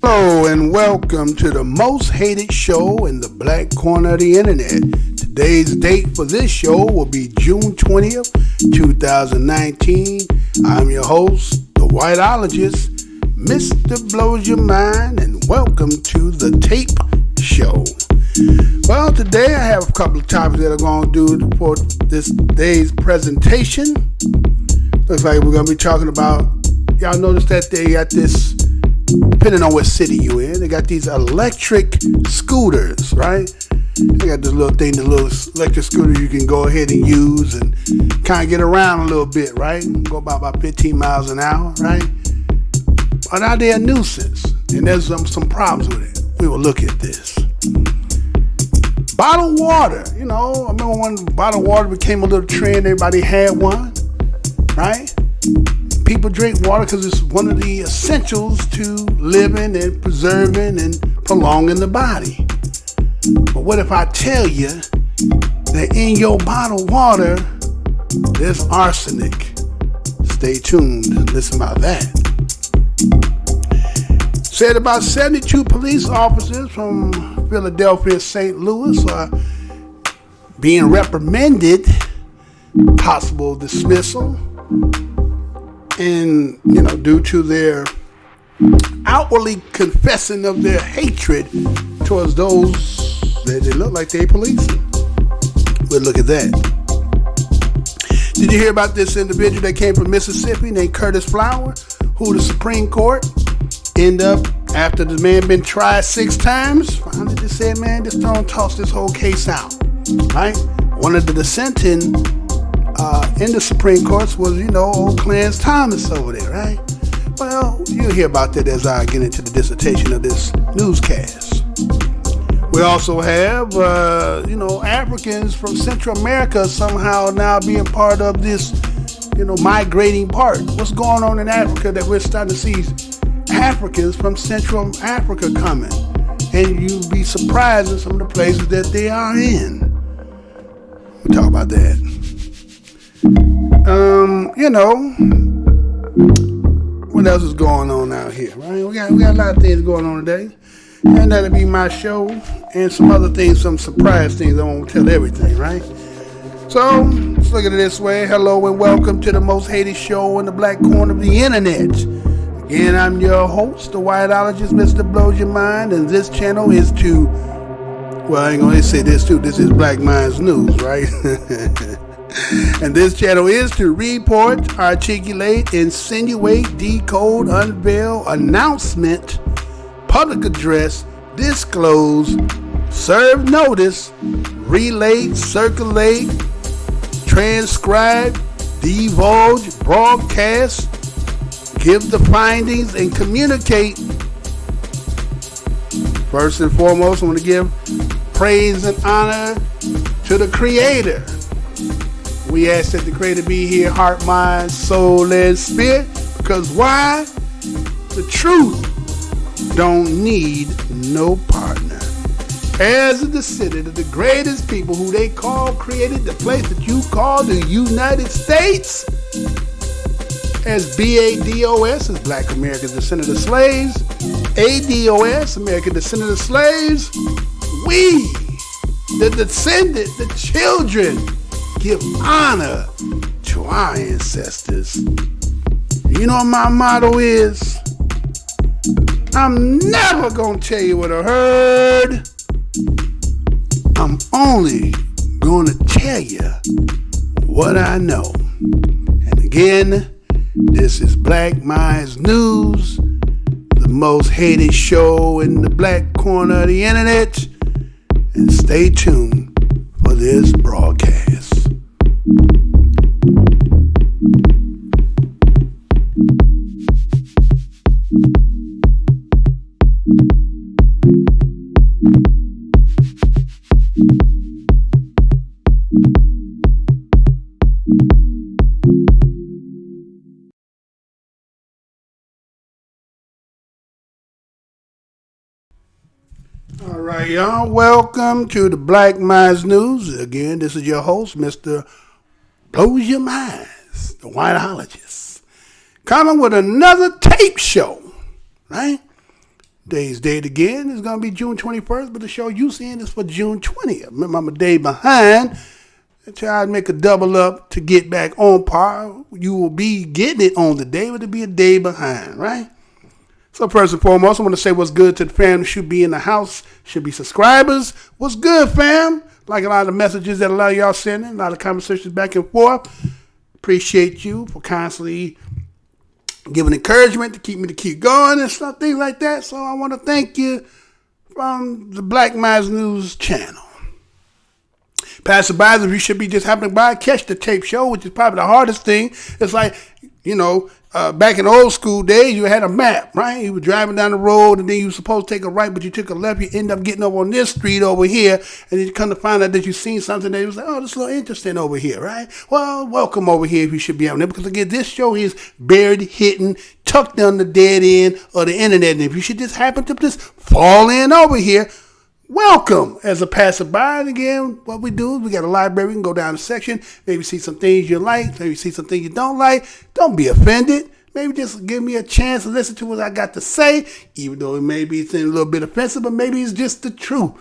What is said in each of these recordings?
Hello and welcome to the most hated show in the black corner of the internet. Today's date for this show will be June 20th, 2019. I'm your host, the Whiteologist, Mr. Blows Your Mind, and welcome to the Tape Show. Well, today I have a couple of topics that I'm going to do for this day's presentation. Looks like we're going to be talking about, y'all notice that they got this, depending on what city you're in, they got these electric scooters, right? They got this little thing, the little electric scooter you can go ahead and use and kind of get around a little bit, right? Go about 15 miles an hour, right? But now they're a nuisance, and there's some problems with it. We will look at this. Bottled water, I remember when bottled water became a little trend, everybody had one, right? People drink water because it's one of the essentials to living and preserving and prolonging the body. But what if I tell you that in your bottled water, there's arsenic? Stay tuned and listen about that. Said about 72 police officers from Philadelphia, St. Louis are being reprimanded, possible dismissal, and, due to their outwardly confessing of their hatred towards those that they look like they policing. We'll look at that. Did you hear about this individual that came from Mississippi named Curtis Flower, who the Supreme Court ended up, after the man been tried 6 times, finally just said, man, just don't toss this whole case out, right? One of the dissenting in the Supreme Court was, old Clarence Thomas over there, right? Well, you'll hear about that as I get into the dissertation of this newscast. We also have, Africans from Central America somehow now being part of this, migrating part. What's going on in Africa that we're starting to see Africans from Central Africa coming? And you'll be surprised at some of the places that they are in. We'll talk about that. What else is going on out here, right? We got a lot of things going on today. And that'll be my show and some other things, some surprise things. I won't tell everything, right? So, let's look at it this way. Hello and welcome to the most hated show in the black corner of the internet. Again, I'm your host, the Whiteologist, Mr. Blows Your Mind, and this channel is to, well, I ain't gonna say this too, this is Black Minds News, right? And this channel is to report, articulate, insinuate, decode, unveil, announcement, public address, disclose, serve notice, relay, circulate, transcribe, divulge, broadcast, give the findings, and communicate. First and foremost, I want to give praise and honor to the Creator. We ask that the Creator be here, heart, mind, soul, and spirit. Because why? The truth don't need no partner. As a descendant of the greatest people who they call created the place that you call the United States, as BADOS, as Black American Descendant of Slaves, ADOS, American Descendant of Slaves, we, the descendant, the children, give honor to our ancestors. You know what my motto is? I'm never gonna tell you what I heard. I'm only gonna tell you what I know. And again, this is Black Minds News, the most hated show in the black corner of the internet. And stay tuned for this broadcast. All right, y'all. Welcome to the Black Minds News. Again, this is your host, Mr. Blows Your Minds, the Whiteologist, coming with another tape show, right? Today's date again is going to be June 21st, but the show you seeing is for June 20th. Remember, I'm a day behind. I try to make a double up to get back on par. You will be getting it on the day, but it'll be a day behind, right? So first and foremost, I want to say what's good to the fam who should be in the house, should be subscribers. What's good, fam? Like a lot of messages that a lot of y'all sending, a lot of conversations back and forth. Appreciate you for constantly giving encouragement to keep going and stuff, things like that. So I want to thank you from the Black Minds News channel. Passerbys, if you should be just happening by, catch the tape show, which is probably the hardest thing. It's like, back in old school days, you had a map, right? You were driving down the road, and then you were supposed to take a right, but you took a left. You end up getting over on this street over here, and then you come to find out that you seen something that was like, oh, this is a little interesting over here, right? Well, welcome over here if you should be out there, because again, this show is buried, hidden, tucked down the dead end of the internet, and if you should just happen to just fall in over here, welcome as a passerby. And again, what we do is we got a library. We can go down the section, maybe see some things you like, maybe see some things you don't like. Don't be offended. Maybe just give me a chance to listen to what I got to say, even though it maybe it's a little bit offensive, but maybe it's just the truth.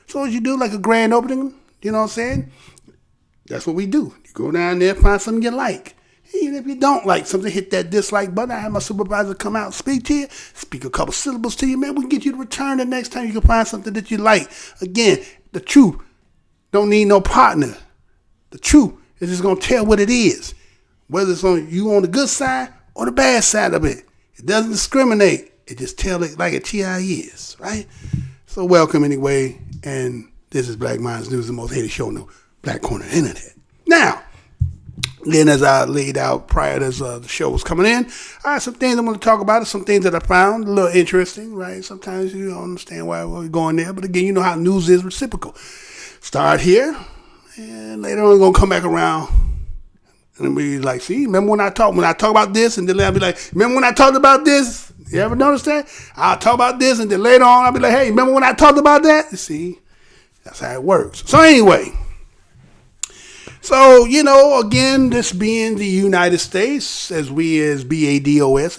So as you do like a grand opening, you know what I'm saying? That's what we do. You go down there, find something you like. Even if you don't like something, hit that dislike button. I have my supervisor come out and speak to you, speak a couple syllables to you, man. We can get you to return the next time you can find something that you like. Again, the truth don't need no partner. The truth is just going to tell what it is, whether it's on you on the good side or the bad side of it. It doesn't discriminate. It just tell it like it is, right? So welcome anyway, and this is Black Minds News, the most hated show on the black corner of the internet. Now, then, as I laid out prior to the show was coming in, I have some things I want to talk about, some things that I found a little interesting, right? Sometimes you don't understand why we're going there, but again, you know how news is reciprocal. Start here, and later on, we're going to come back around and be like, see, remember when I talk about this, and then I'll be like, remember when I talked about this? You ever notice that? I'll talk about this, and then later on, I'll be like, hey, remember when I talked about that? You see, that's how it works. So anyway, so, again, this being the United States, as ADOS,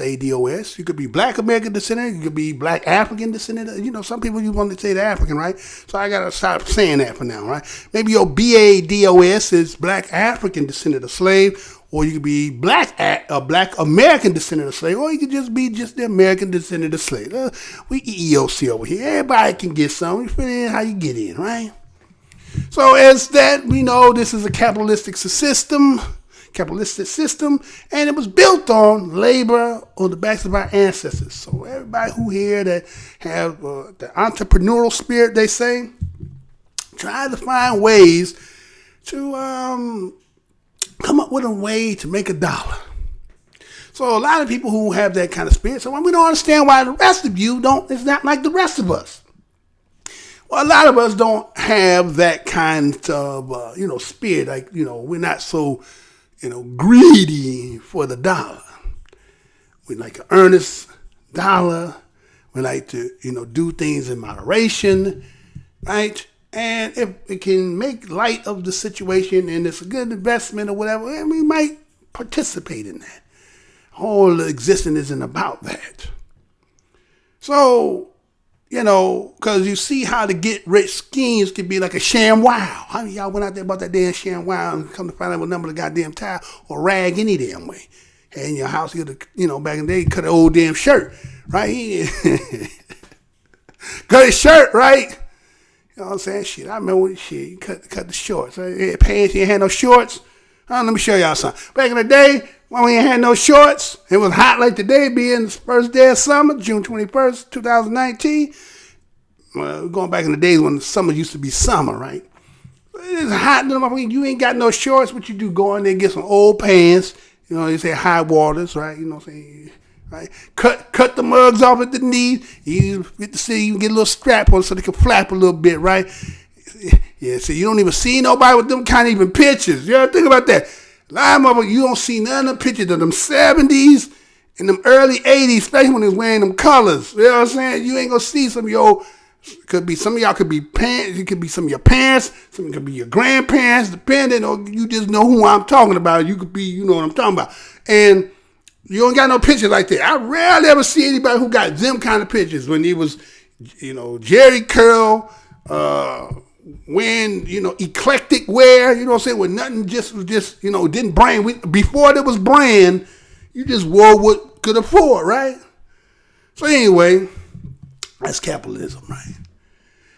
you could be Black American descendant, you could be Black African descendant. Some people, you want to say the African, right? So I got to stop saying that for now, right? Maybe your BADOS is Black African descendant of slave, or you could be Black American descendant of slave, or you could just be just the American descendant of slave. We EEOC over here. Everybody can get some. You fit in how you get in, right? So as that, we know this is a capitalistic system, and it was built on labor on the backs of our ancestors. So everybody who here that have the entrepreneurial spirit, they say, try to find ways to come up with a way to make a dollar. So a lot of people who have that kind of spirit, so we don't understand why the rest of you don't, it's not like the rest of us. Well, a lot of us don't have that kind of, spirit. Like, we're not so, greedy for the dollar. We like an earnest dollar. We like to, do things in moderation, right? And if it can make light of the situation and it's a good investment or whatever, then we might participate in that. Whole existence isn't about that. So, because you see how the get rich schemes can be like a sham wow. How many of y'all went out there about that damn sham wow and come to find out what number of the goddamn tile or rag any damn way? Had in your house, back in the day, you cut an old damn shirt, right? Cut his shirt, right? You know what I'm saying? Shit, I remember when you cut the shorts. Pants, you ain't had no shorts. Let me show y'all something. Back in the day, when we ain't had no shorts, it was hot like today, being the first day of summer, June 21st, 2019. Well, going back in the days when the summer used to be summer, right? It's hot, you ain't got no shorts. What you do, go in there and get some old pants, they say high waters, right? You know what I'm saying? Right? Cut the mugs off at the knees. You get to see, you get a little strap on so they can flap a little bit, right? Yeah, see, you don't even see nobody with them kind of even pictures. You ever think about that? Lie, motherfucker, you don't see none of the pictures of them 70s and them early 80s, especially when they was wearing them colors. You know what I'm saying? You ain't gonna see some of your, some of y'all could be parents, it could be some of your parents, some could be your grandparents, depending, or you just know who I'm talking about. You could be, you know what I'm talking about. And You don't got no pictures like that. I rarely ever see anybody who got them kind of pictures when he was, Jerry curl, wearing, eclectic wear, you know what I'm saying, with nothing just didn't brand. Before there was brand, you just wore what could afford, right? So anyway, that's capitalism, right?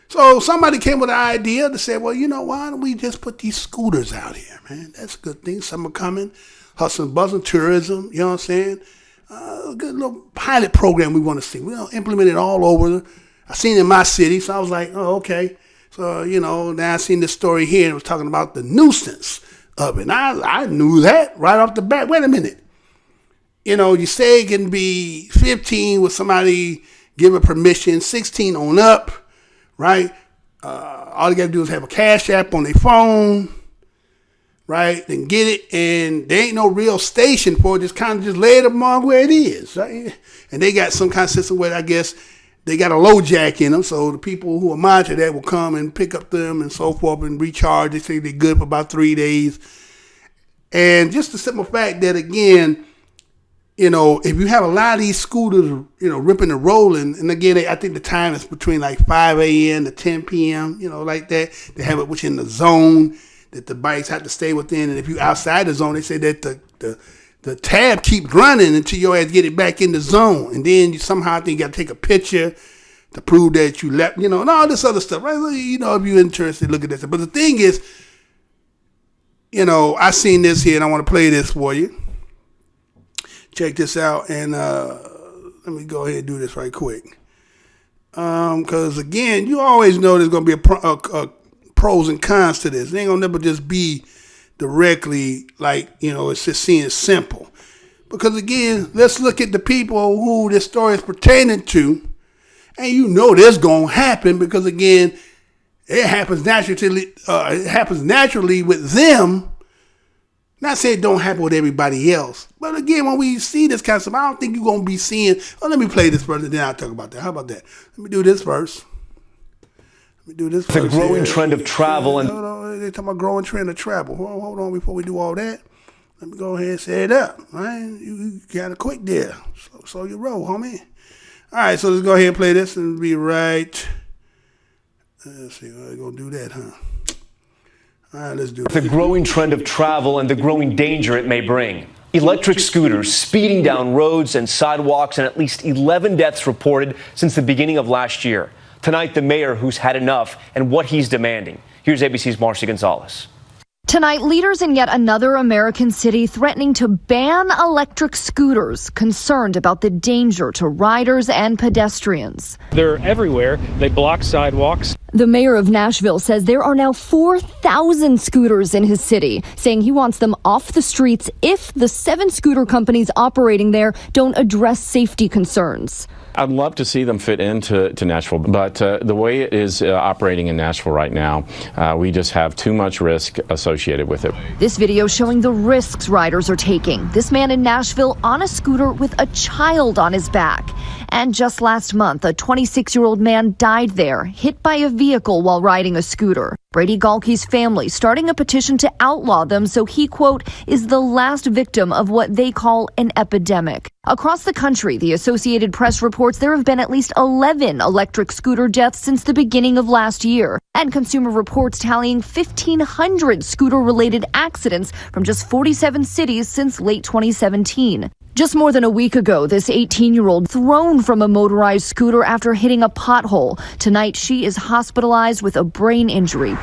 So somebody came with an idea to say, well, why don't we just put these scooters out here, man? That's a good thing. Summer coming, hustling, buzzing, tourism, you know what I'm saying? A good little pilot program we want to see. We'll implement it all over. I seen it in my city, so I was like, oh, okay. So, now I seen this story here, and it was talking about the nuisance of it. And I knew that right off the bat. Wait a minute. You say it can be 15 with somebody giving permission, 16 on up, right? All you got to do is have a cash app on their phone, right? Then get it, and there ain't no real station for it. Just kind of just lay it among where it is, right? And they got some kind of system where I guess they got a low jack in them, so the people who are monitored that will come and pick up them and so forth and recharge. They say they're good for about 3 days. And just the simple fact that, again, if you have a lot of these scooters, ripping and rolling, and again, I think the time is between like 5 a.m. to 10 p.m., like that. They have it within the zone that the bikes have to stay within. And if you're outside the zone, they say that the tab keeps running until your ass get it back in the zone. And then somehow I think you got to take a picture to prove that you left, and all this other stuff, right? If you're interested, look at this. But the thing is, I seen this here and I want to play this for you. Check this out, and let me go ahead and do this right quick. Because, again, you always know there's going to be a pros and cons to this. It ain't going to never just be directly like, it's just seeing it simple. Because, again, let's look at the people who this story is pertaining to, and this going to happen because, again, it happens naturally with them. Not saying it don't happen with everybody else. But again, when we see this kind of stuff, I don't think you're going to be seeing, let me play this first and then I'll talk about that. How about that? Let me do this first. The growing trend of travel and... Hold on, they're talking about growing trend of travel. Hold on before we do all that. Let me go ahead and set it up. Right? You got it quick there. So you roll, homie. All right, so let's go ahead and play this and be right. Let's see, we're going to do that, huh? All right, let's do it. The growing trend of travel and the growing danger it may bring. Electric scooters speeding down roads and sidewalks, and at least 11 deaths reported since the beginning of last year. Tonight, the mayor who's had enough and what he's demanding. Here's ABC's Marcy Gonzalez. Tonight, leaders in yet another American city threatening to ban electric scooters, concerned about the danger to riders and pedestrians. They're everywhere. They block sidewalks. The mayor of Nashville says there are now 4,000 scooters in his city, saying he wants them off the streets if the 7 scooter companies operating there don't address safety concerns. I'd love to see them fit into Nashville, but the way it is operating in Nashville right now, we just have too much risk associated with it. This video showing the risks riders are taking. This man in Nashville on a scooter with a child on his back. And just last month, a 26-year-old man died there, hit by a vehicle while riding a scooter. Brady Galkey's family starting a petition to outlaw them so he, quote, is the last victim of what they call an epidemic. Across the country, the Associated Press reports there have been at least 11 electric scooter deaths since the beginning of last year. And Consumer Reports tallying 1,500 scooter-related accidents from just 47 cities since late 2017. Just more than a week ago, this 18-year-old thrown from a motorized scooter after hitting a pothole. Tonight, she is hospitalized with a brain injury.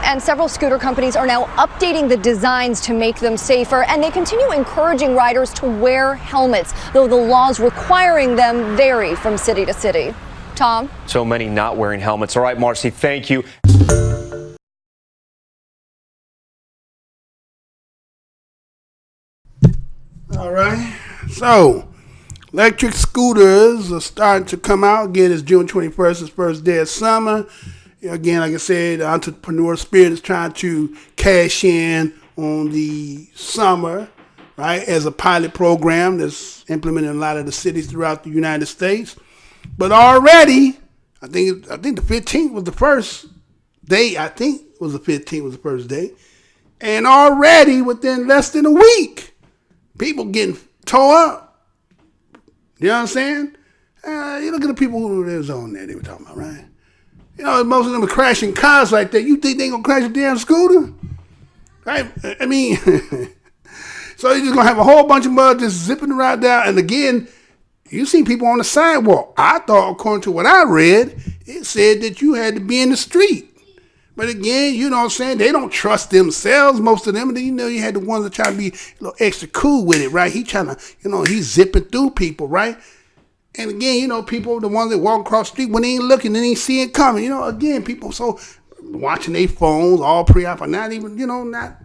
And several scooter companies are now updating the designs to make them safer, and they continue encouraging riders to wear helmets, though the laws requiring them vary from city to city. Tom? So many not wearing helmets. All right, Marcy, thank you. All right. So, electric scooters are starting to come out. Again, it's June 21st, it's first day of summer. Again, like I said, the entrepreneur spirit is trying to cash in on the summer, right, as a pilot program that's implemented in a lot of the cities throughout the United States. But already, I think the 15th was the first day. And already, within less than a week, people getting tore up You know what I'm saying? You look at the people who was on there they were talking about, right? You know, most of them are crashing cars like that. You think they gonna crash a damn scooter? Right? I mean, so you're just gonna have a whole bunch of mud just zipping around down. And again, you see people on the sidewalk. I thought, according to what I read, it said that you had to be in the street. But again, you know what I'm saying? They don't trust themselves, most of them. And then, you know, you had the ones that try to be a little extra cool with it, right? He trying to, you know, he's zipping through people, right? And again, you know, people, the ones that walk across the street, when they ain't looking, they ain't see it coming. You know, again, people so watching their phones, all preoccupied, not even, you know, not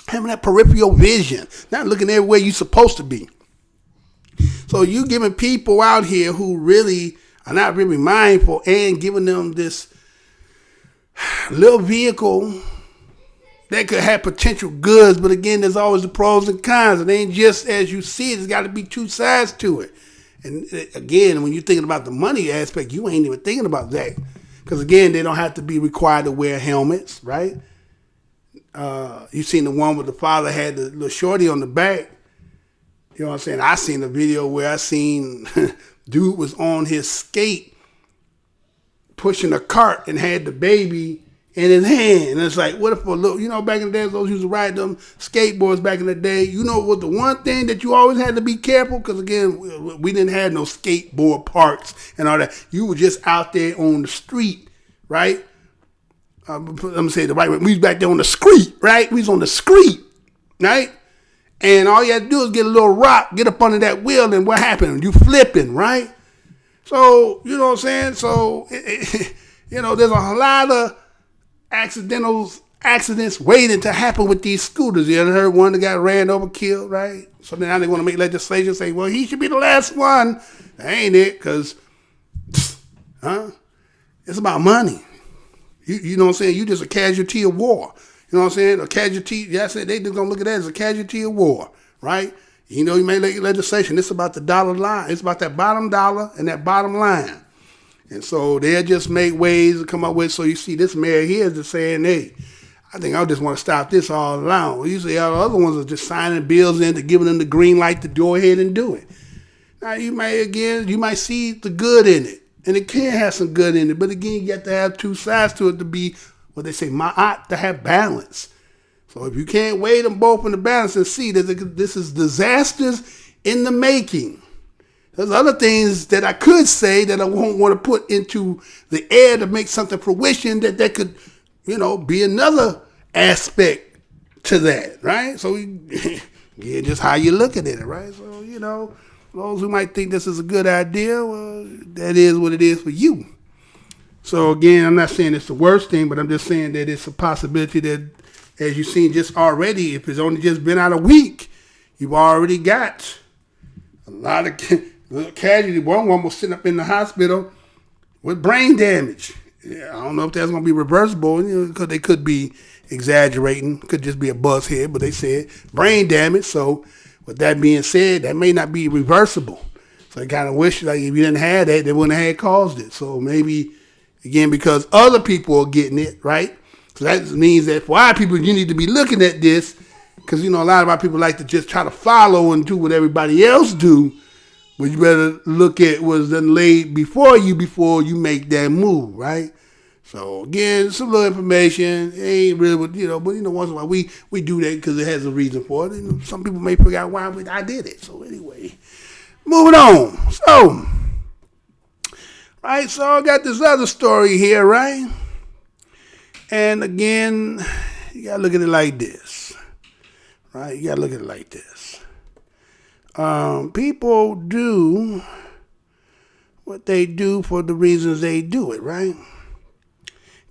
having that peripheral vision, not looking everywhere you're supposed to be. So you giving people out here who really are not really mindful and giving them this little vehicle that could have potential goods, but again, there's always the pros and cons. It ain't just as you see it. There's got to be two sides to it. And again, when you're thinking about the money aspect, you ain't even thinking about that. Because again, they don't have to be required to wear helmets, right? You seen the one where the father had the little shorty on the back. You know what I'm saying? I seen a video where I seen dude was on his skate pushing a cart and had the baby in his hand. And it's like, what if a little, you know, back in the days, those used to ride them skateboards back in the day. You know what, the one thing that you always had to be careful, because again, we didn't have no skateboard parks and all that. You were just out there on the street, right? I'm going to say it the right way. We was back there on the street, right? We was on the street, right? And all you had to do is get a little rock, get up under that wheel, and what happened? You flipping, right? So, you know what I'm saying? So, you know, there's a lot of accidents waiting to happen with these scooters. You ever heard one that got ran over, killed, right? So now they want to make legislation say, well, he should be the last one. That ain't it, because, it's about money. You know what I'm saying? You just a casualty of war. You know what I'm saying? A casualty, yeah, I said they just gonna look at that as a casualty of war, right? You know, you may make legislation. It's about the dollar line. It's about that bottom dollar and that bottom line. And so they'll just make ways to come up with. So you see this mayor here is just saying, hey, I think I just want to stop this all along. Usually all the other ones are just signing bills in to giving them the green light to go ahead and do it. Now you might see the good in it. And it can have some good in it. But again, you have to have two sides to it to be what they say, to have balance. So if you can't weigh them both in the balance and see that this is disasters in the making. There's other things that I could say that I won't want to put into the air to make something fruition that could, you know, be another aspect to that, right? So yeah, just how you look at it, right? So, you know, those who might think this is a good idea, well, that is what it is for you. So again, I'm not saying it's the worst thing, but I'm just saying that it's a possibility that, as you've seen just already, if it's only just been out a week, you've already got a lot of casualty. One was sitting up in the hospital with brain damage. Yeah, I don't know if that's going to be reversible, you know, because they could be exaggerating. Could just be a buzz head, but they said brain damage. So with that being said, that may not be reversible. So I kind of wish, like, if you didn't have that, they wouldn't have caused it. So maybe, again, because other people are getting it, right? So that means that for our people, you need to be looking at this, because, you know, a lot of our people like to just try to follow and do what everybody else do. But you better look at what's done laid before you make that move, right? So again, some little information. It ain't really, you know, but, you know, once in a while we do that because it has a reason for it. And some people may figure out why I did it. So anyway, moving on. So, right, so I got this other story here, right? And again, you got to look at it like this, right? You got to look at it like this. People do what they do for the reasons they do it, right?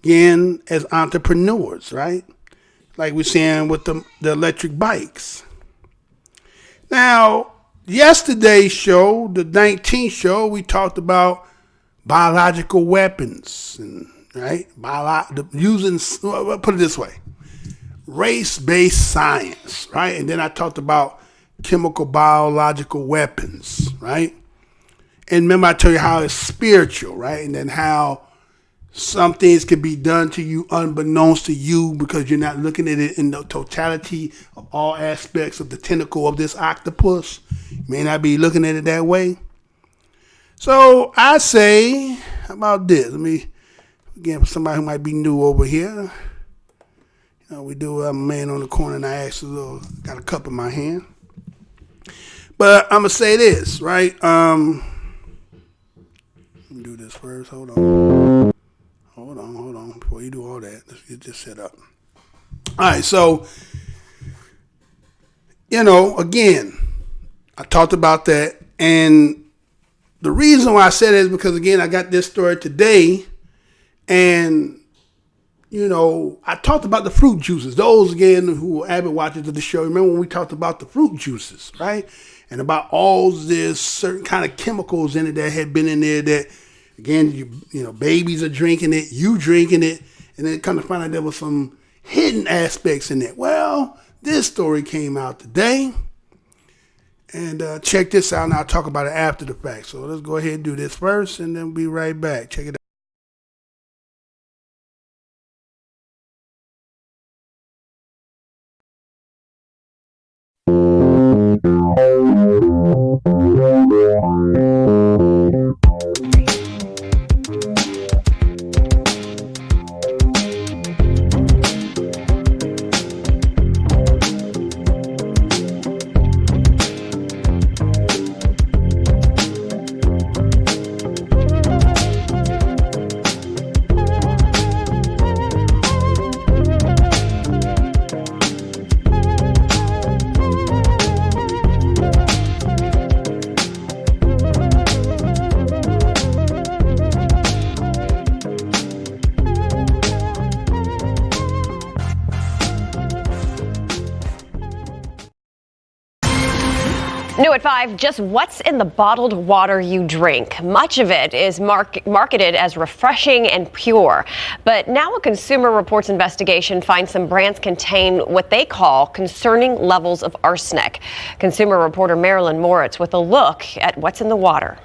Again, as entrepreneurs, right? Like we're saying with the electric bikes. Now, yesterday's show, the 19th show, we talked about biological weapons, and right? Using, put it this way, race-based science, right? And then I talked about chemical biological weapons, right? And remember I tell you how it's spiritual, right? And then how some things can be done to you unbeknownst to you because you're not looking at it in the totality of all aspects of the tentacle of this octopus. You may not be looking at it that way. So I say, how about this? Let me, again, for somebody who might be new over here, we do have a man on the corner and I actually got a cup in my hand. But I'm going to say this, right? Let me do this first. Hold on. Before you do all that, let's get this set up. All right, so, again, I talked about that. And the reason why I said it is because, again, I got this story today. And I talked about the fruit juices. Those, again, who are avid watchers of the show, remember when we talked about the fruit juices, right? And about all this certain kind of chemicals in it that had been in there that, again, babies are drinking it, you drinking it, and then come to find out there was some hidden aspects in it. Well, this story came out today. And check this out, and I'll talk about it after the fact. So let's go ahead and do this first, and then we'll be right back. Check it out. New at 5, just what's in the bottled water you drink? Much of it is marketed as refreshing and pure. But now a Consumer Reports investigation finds some brands contain what they call concerning levels of arsenic. Consumer reporter Marilyn Moritz with a look at what's in the water.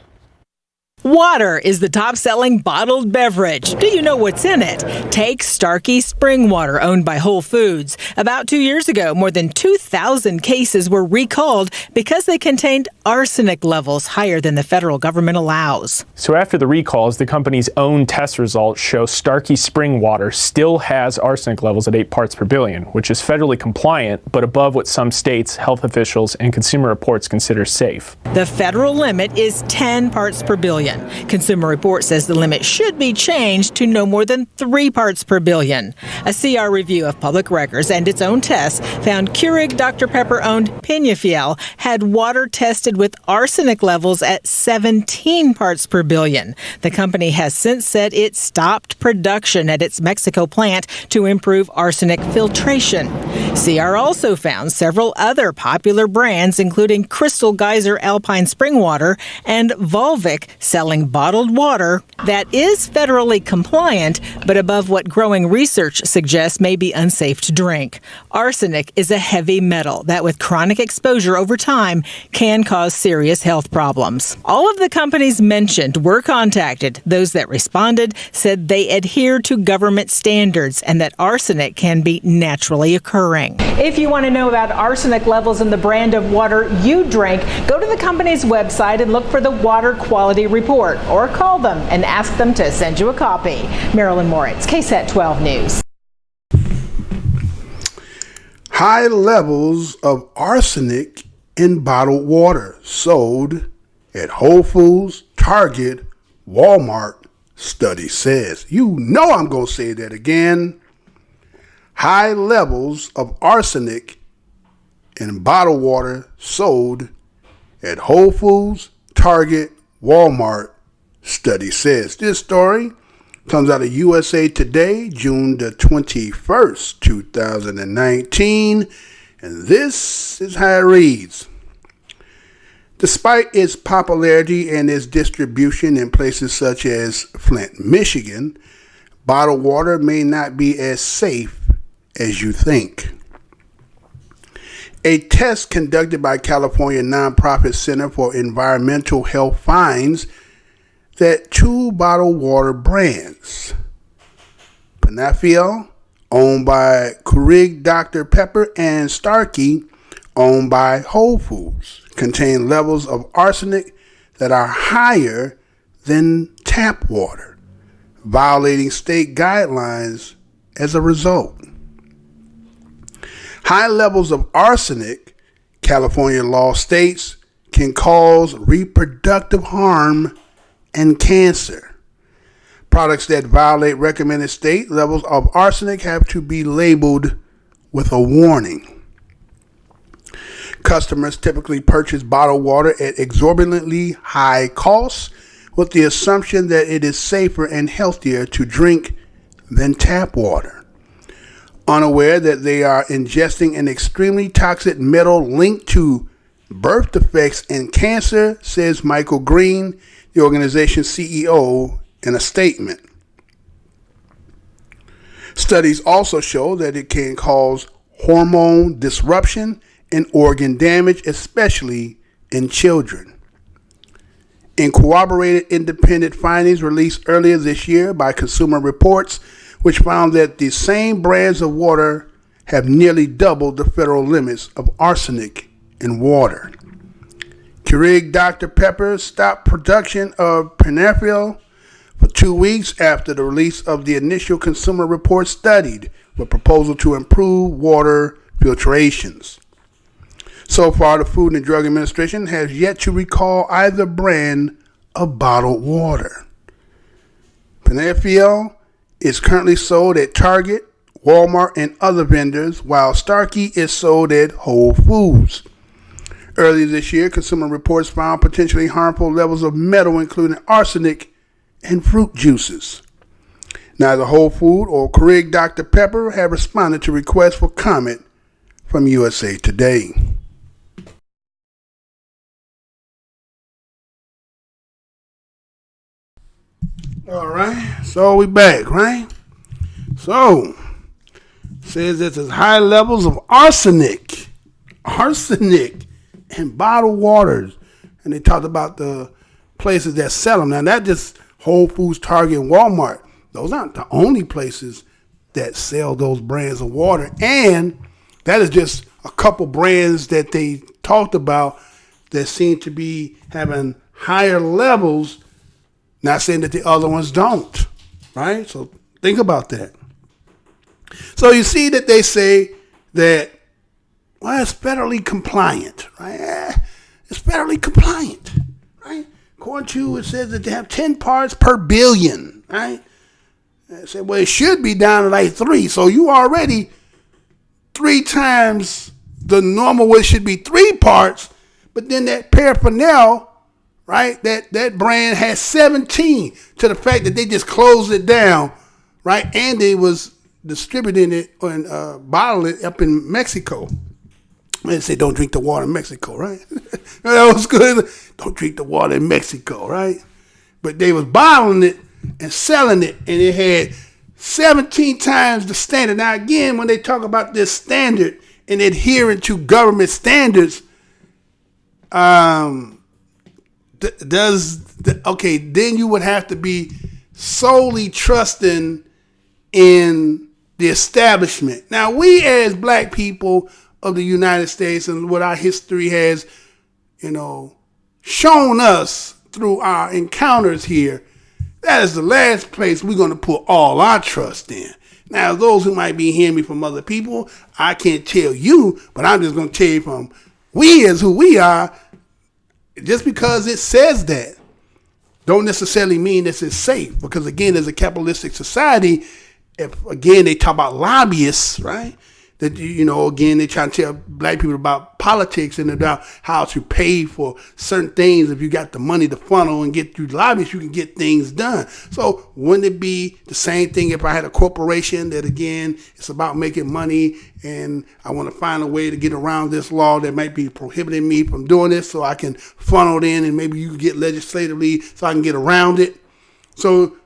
Water is the top-selling bottled beverage. Do you know what's in it? Take Starkey Spring Water, owned by Whole Foods. About 2 years ago, more than 2,000 cases were recalled because they contained arsenic levels higher than the federal government allows. So after the recalls, the company's own test results show Starkey Spring Water still has arsenic levels at 8 parts per billion, which is federally compliant, but above what some states, health officials, and Consumer Reports consider safe. The federal limit is 10 parts per billion. Consumer Reports says the limit should be changed to no more than 3 parts per billion. A CR review of public records and its own tests found Keurig Dr. Pepper-owned Peñafiel had water tested with arsenic levels at 17 parts per billion. The company has since said it stopped production at its Mexico plant to improve arsenic filtration. CR also found several other popular brands, including Crystal Geyser Alpine Spring Water and Volvic, selling bottled water that is federally compliant, but above what growing research suggests may be unsafe to drink. Arsenic is a heavy metal that, with chronic exposure over time, can cause serious health problems. All of the companies mentioned were contacted. Those that responded said they adhere to government standards and that arsenic can be naturally occurring. If you want to know about arsenic levels in the brand of water you drink, go to the company's website and look for the Water Quality Report, or call them and ask them to send you a copy. Marilyn Moritz, KSAT 12 News. High levels of arsenic in bottled water sold at Whole Foods, Target, Walmart, study says. You know I'm going to say that again. High levels of arsenic in bottled water sold at Whole Foods, Target, Walmart, study says. This story comes out of USA Today, June the 21st, 2019. And this is how it reads. Despite its popularity and its distribution in places such as Flint, Michigan, bottled water may not be as safe as you think. A test conducted by California nonprofit Center for Environmental Health finds that 2 bottled water brands, Peñafiel, owned by Keurig Dr. Pepper, and Starkey, owned by Whole Foods, contain levels of arsenic that are higher than tap water, violating state guidelines as a result. High levels of arsenic, California law states, can cause reproductive harm and cancer. Products that violate recommended state levels of arsenic have to be labeled with a warning. Customers typically purchase bottled water at exorbitantly high costs with the assumption that it is safer and healthier to drink than tap water, unaware that they are ingesting an extremely toxic metal linked to birth defects and cancer, says Michael Green, the organization's CEO, in a statement. Studies also show that it can cause hormone disruption and organ damage, especially in children. In corroborated independent findings released earlier this year by Consumer Reports, which found that the same brands of water have nearly doubled the federal limits of arsenic in water. Keurig Dr. Pepper stopped production of Penefiel for 2 weeks after the release of the initial Consumer Report studied with proposal to improve water filtrations. So far, the Food and Drug Administration has yet to recall either brand of bottled water. Penefiel is currently sold at Target, Walmart, and other vendors, while Starkey is sold at Whole Foods. Earlier this year, Consumer Reports found potentially harmful levels of metal, including arsenic, in fruit juices. Neither Whole Food or Keurig Dr. Pepper have responded to requests for comment from USA Today. All right, so we back, right? So, says that there's high levels of arsenic in bottled waters. And they talked about the places that sell them. Now, that just Whole Foods, Target, and Walmart. Those aren't the only places that sell those brands of water. And that is just a couple brands that they talked about that seem to be having higher levels. Not saying that the other ones don't, right? So think about that. So you see that they say that, well, it's federally compliant, right? It's federally compliant, right? According to, it says that they have 10 parts per billion, right? They say, well, it should be down to like 3. So you already 3 times the normal, what should be 3 parts, but then that paraphernalia, right? That brand has 17, to the fact that they just closed it down, right? And they was distributing it and bottling it up in Mexico. And they say, don't drink the water in Mexico, right? That was good. Don't drink the water in Mexico, right? But they was bottling it and selling it, and it had 17 times the standard. Now, again, when they talk about this standard and adhering to government standards, then you would have to be solely trusting in the establishment. Now, we as black people of the United States, and what our history has, shown us through our encounters here, that is the last place we're going to put all our trust in. Now, those who might be hearing me from other people, I can't tell you, but I'm just going to tell you from we as who we are. Just because it says that don't necessarily mean that it's safe, because again, as a capitalistic society, if again they talk about lobbyists, right? That again they try to tell black people about politics and about how to pay for certain things. If you got the money to funnel and get through lobbyists, you can get things done. So wouldn't it be the same thing if I had a corporation that again it's about making money, and I want to find a way to get around this law that might be prohibiting me from doing this, so I can funnel it in, and maybe you can get legislatively so I can get around it. So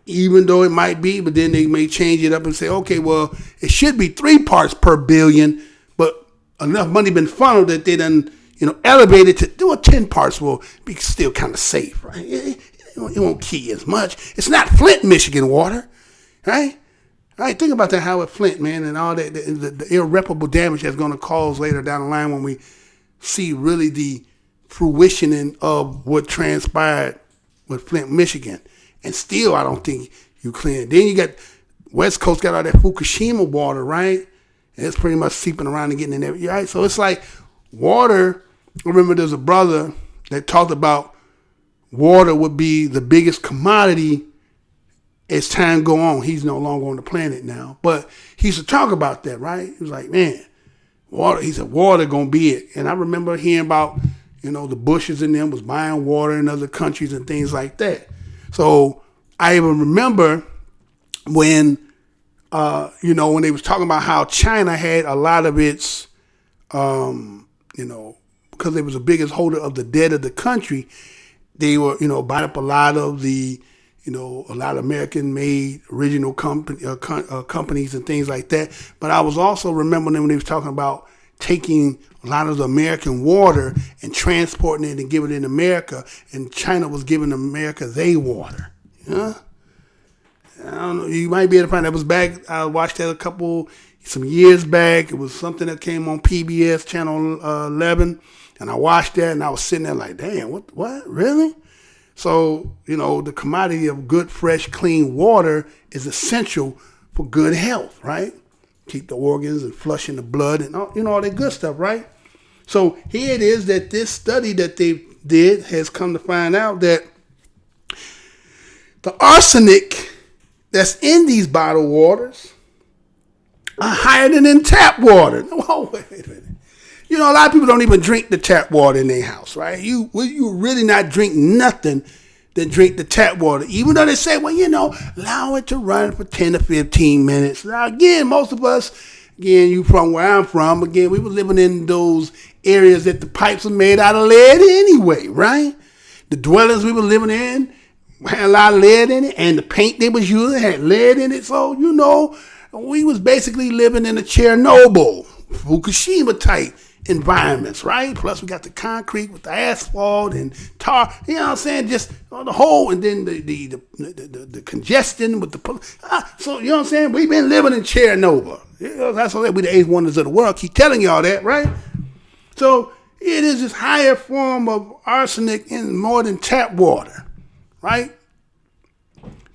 even though it might be, but then they may change it up and say, okay, well, it should be 3 parts per billion, but enough money been funneled that they done, elevated to do a 10 parts will be still kind of safe, right? It won't kill you as much. It's not Flint, Michigan water, right? All right, think about that, how with Flint, man, and all that, the irreparable damage that's going to cause later down the line when we see really the fruition of what transpired with Flint, Michigan. And still, I don't think you clean it. Then you got West Coast got all that Fukushima water, right? And it's pretty much seeping around and getting in there, right? So it's like water. I remember there's a brother that talked about water would be the biggest commodity as time go on. He's no longer on the planet now. But he used to talk about that, right? He was like, man, water. He said, water gonna be it. And I remember hearing about, the Bushes and them was buying water in other countries and things like that. So I even remember when, when they was talking about how China had a lot of its, because they was the biggest holder of the debt of the country, they were, buying up a lot of the, a lot of American-made original companies and things like that. But I was also remembering when they was talking about taking a lot of the American water and transporting it and giving it in America, and China was giving America their water. I don't know. You might be able to find that was back. I watched that some years back. It was something that came on PBS Channel 11, and I watched that, and I was sitting there like, damn, what, really? So, the commodity of good, fresh, clean water is essential for good health, right? Keep the organs and flushing the blood and all that good stuff, right? So here it is that this study that they did has come to find out that the arsenic that's in these bottled waters are higher than in tap water. Oh, wait a minute. A lot of people don't even drink the tap water in their house, right? You really not drink nothing than drink the tap water. Even though they say, well, allow it to run for 10 to 15 minutes. Now, again, most of us, you from where I'm from, we were living in those areas that the pipes are made out of lead anyway, right? The dwellings we were living in had a lot of lead in it, and the paint they was using had lead in it. So, we was basically living in a Chernobyl, Fukushima type environments, right? Plus we got the concrete with the asphalt and tar, just the whole, and then the congestion with the, so we've been living in Chernobyl. That's why we the eighth wonders of the world. Keep telling y'all that, right? So it is this higher form of arsenic in more than tap water, right?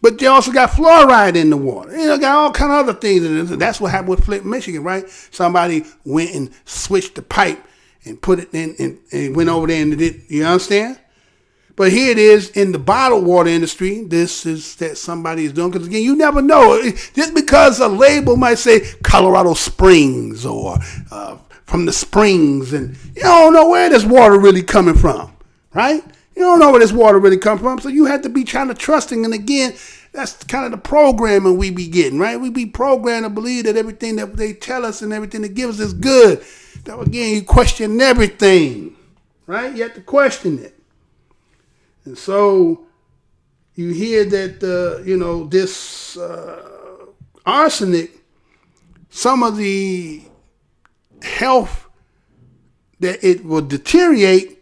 But they also got fluoride in the water. Got all kind of other things in it. That's what happened with Flint, Michigan, right? Somebody went and switched the pipe and put it in and went over there and did it. You understand? But here it is in the bottled water industry. This is that somebody is doing. Because again, you never know. Just because a label might say Colorado Springs or from the springs, and you don't know where this water really coming from, right? You don't know where this water really comes from, so you have to be kind of trusting. And again, that's kind of the programming we be getting, right? We be programmed to believe that everything that they tell us and everything they give us is good. That again, you question everything, right? You have to question it. And so you hear that, this arsenic, some of the health that it will deteriorate,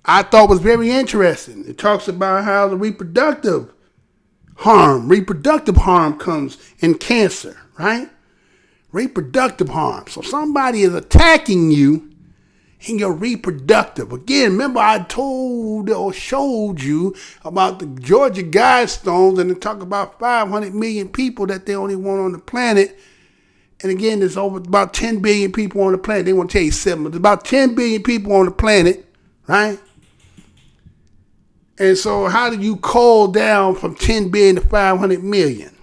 I thought was very interesting. It talks about how the reproductive harm comes in cancer, right? Reproductive harm. So somebody is attacking you in your reproductive. Again, remember I told or showed you about the Georgia Guidestones, and they talk about 500 million people that they only want on the planet. And again, there's over about 10 billion people on the planet. They want to tell you 7, but there's about 10 billion people on the planet, right? And so how do you cull down from 10 billion to 500 million?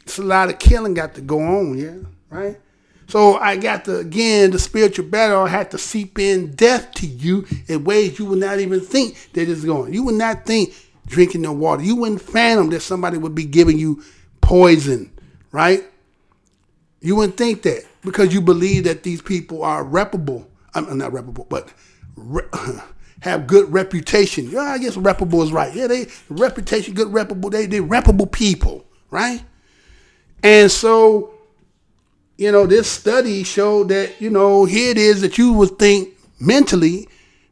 It's a lot of killing got to go on, yeah, right? So I got to, again, the spiritual battle had to seep in death to you in ways you would not even think that it's going. You would not think drinking the water. You wouldn't fathom that somebody would be giving you poison, right? You wouldn't think that because you believe that these people are reputable. I'm not reputable, but have good reputation. Yeah, I guess reputable is right. Yeah, they reputation, good reputable. They reputable people, right? And so, this study showed that, here it is that you would think mentally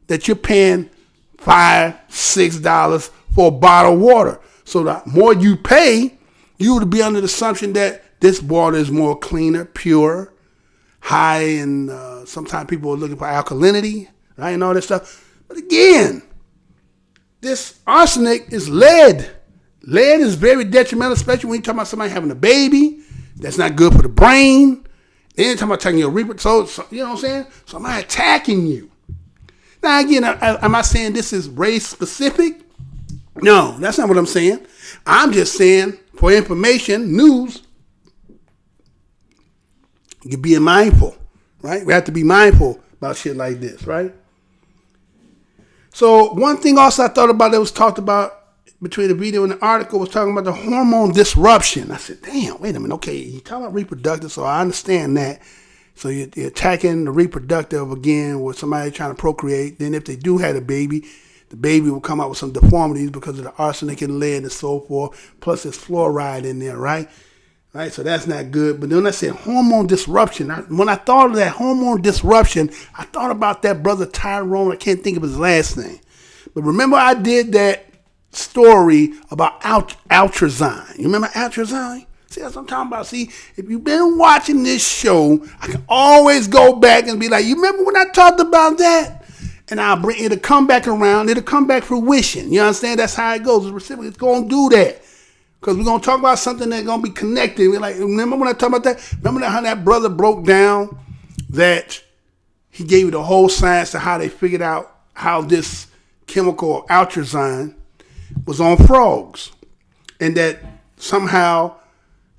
that you're paying $5, $6 for a bottle of water. So the more you pay, you would be under the assumption that this water is more cleaner, pure, high in, sometimes people are looking for alkalinity, right, and all that stuff. But again, this arsenic is lead. Lead is very detrimental, especially when you're talking about somebody having a baby. That's not good for the brain. Then talking about taking your reproduction. So, you know what I'm saying? Somebody attacking you. Now, again, am I saying this is race specific? No, that's not what I'm saying. I'm just saying for information, news, you're being mindful, right? We have to be mindful about shit like this, right? So one thing also I thought about that was talked about between the video and the article was talking about the hormone disruption. I said, damn, wait a minute. Okay, you talk about reproductive, so I understand that. So you're attacking the reproductive again with somebody trying to procreate. Then if they do have a baby, the baby will come out with some deformities because of the arsenic and lead and so forth. Plus there's fluoride in there, right? Right, so that's not good. But then I said hormone disruption. When I thought of that hormone disruption, I thought about that brother Tyrone. I can't think of his last name. But remember I did that story about Altrazine. You remember Altrazine? See, that's what I'm talking about. See, if you've been watching this show, I can always go back and be like, you remember when I talked about that? And it'll come back around. It'll come back fruition. You understand? That's how it goes. The recipient is going to do that. Because we're going to talk about something that's going to be connected. We're like, remember when I talked about that? Remember how that brother broke down that he gave you the whole science of how they figured out how this chemical Altrazine was on frogs. And that somehow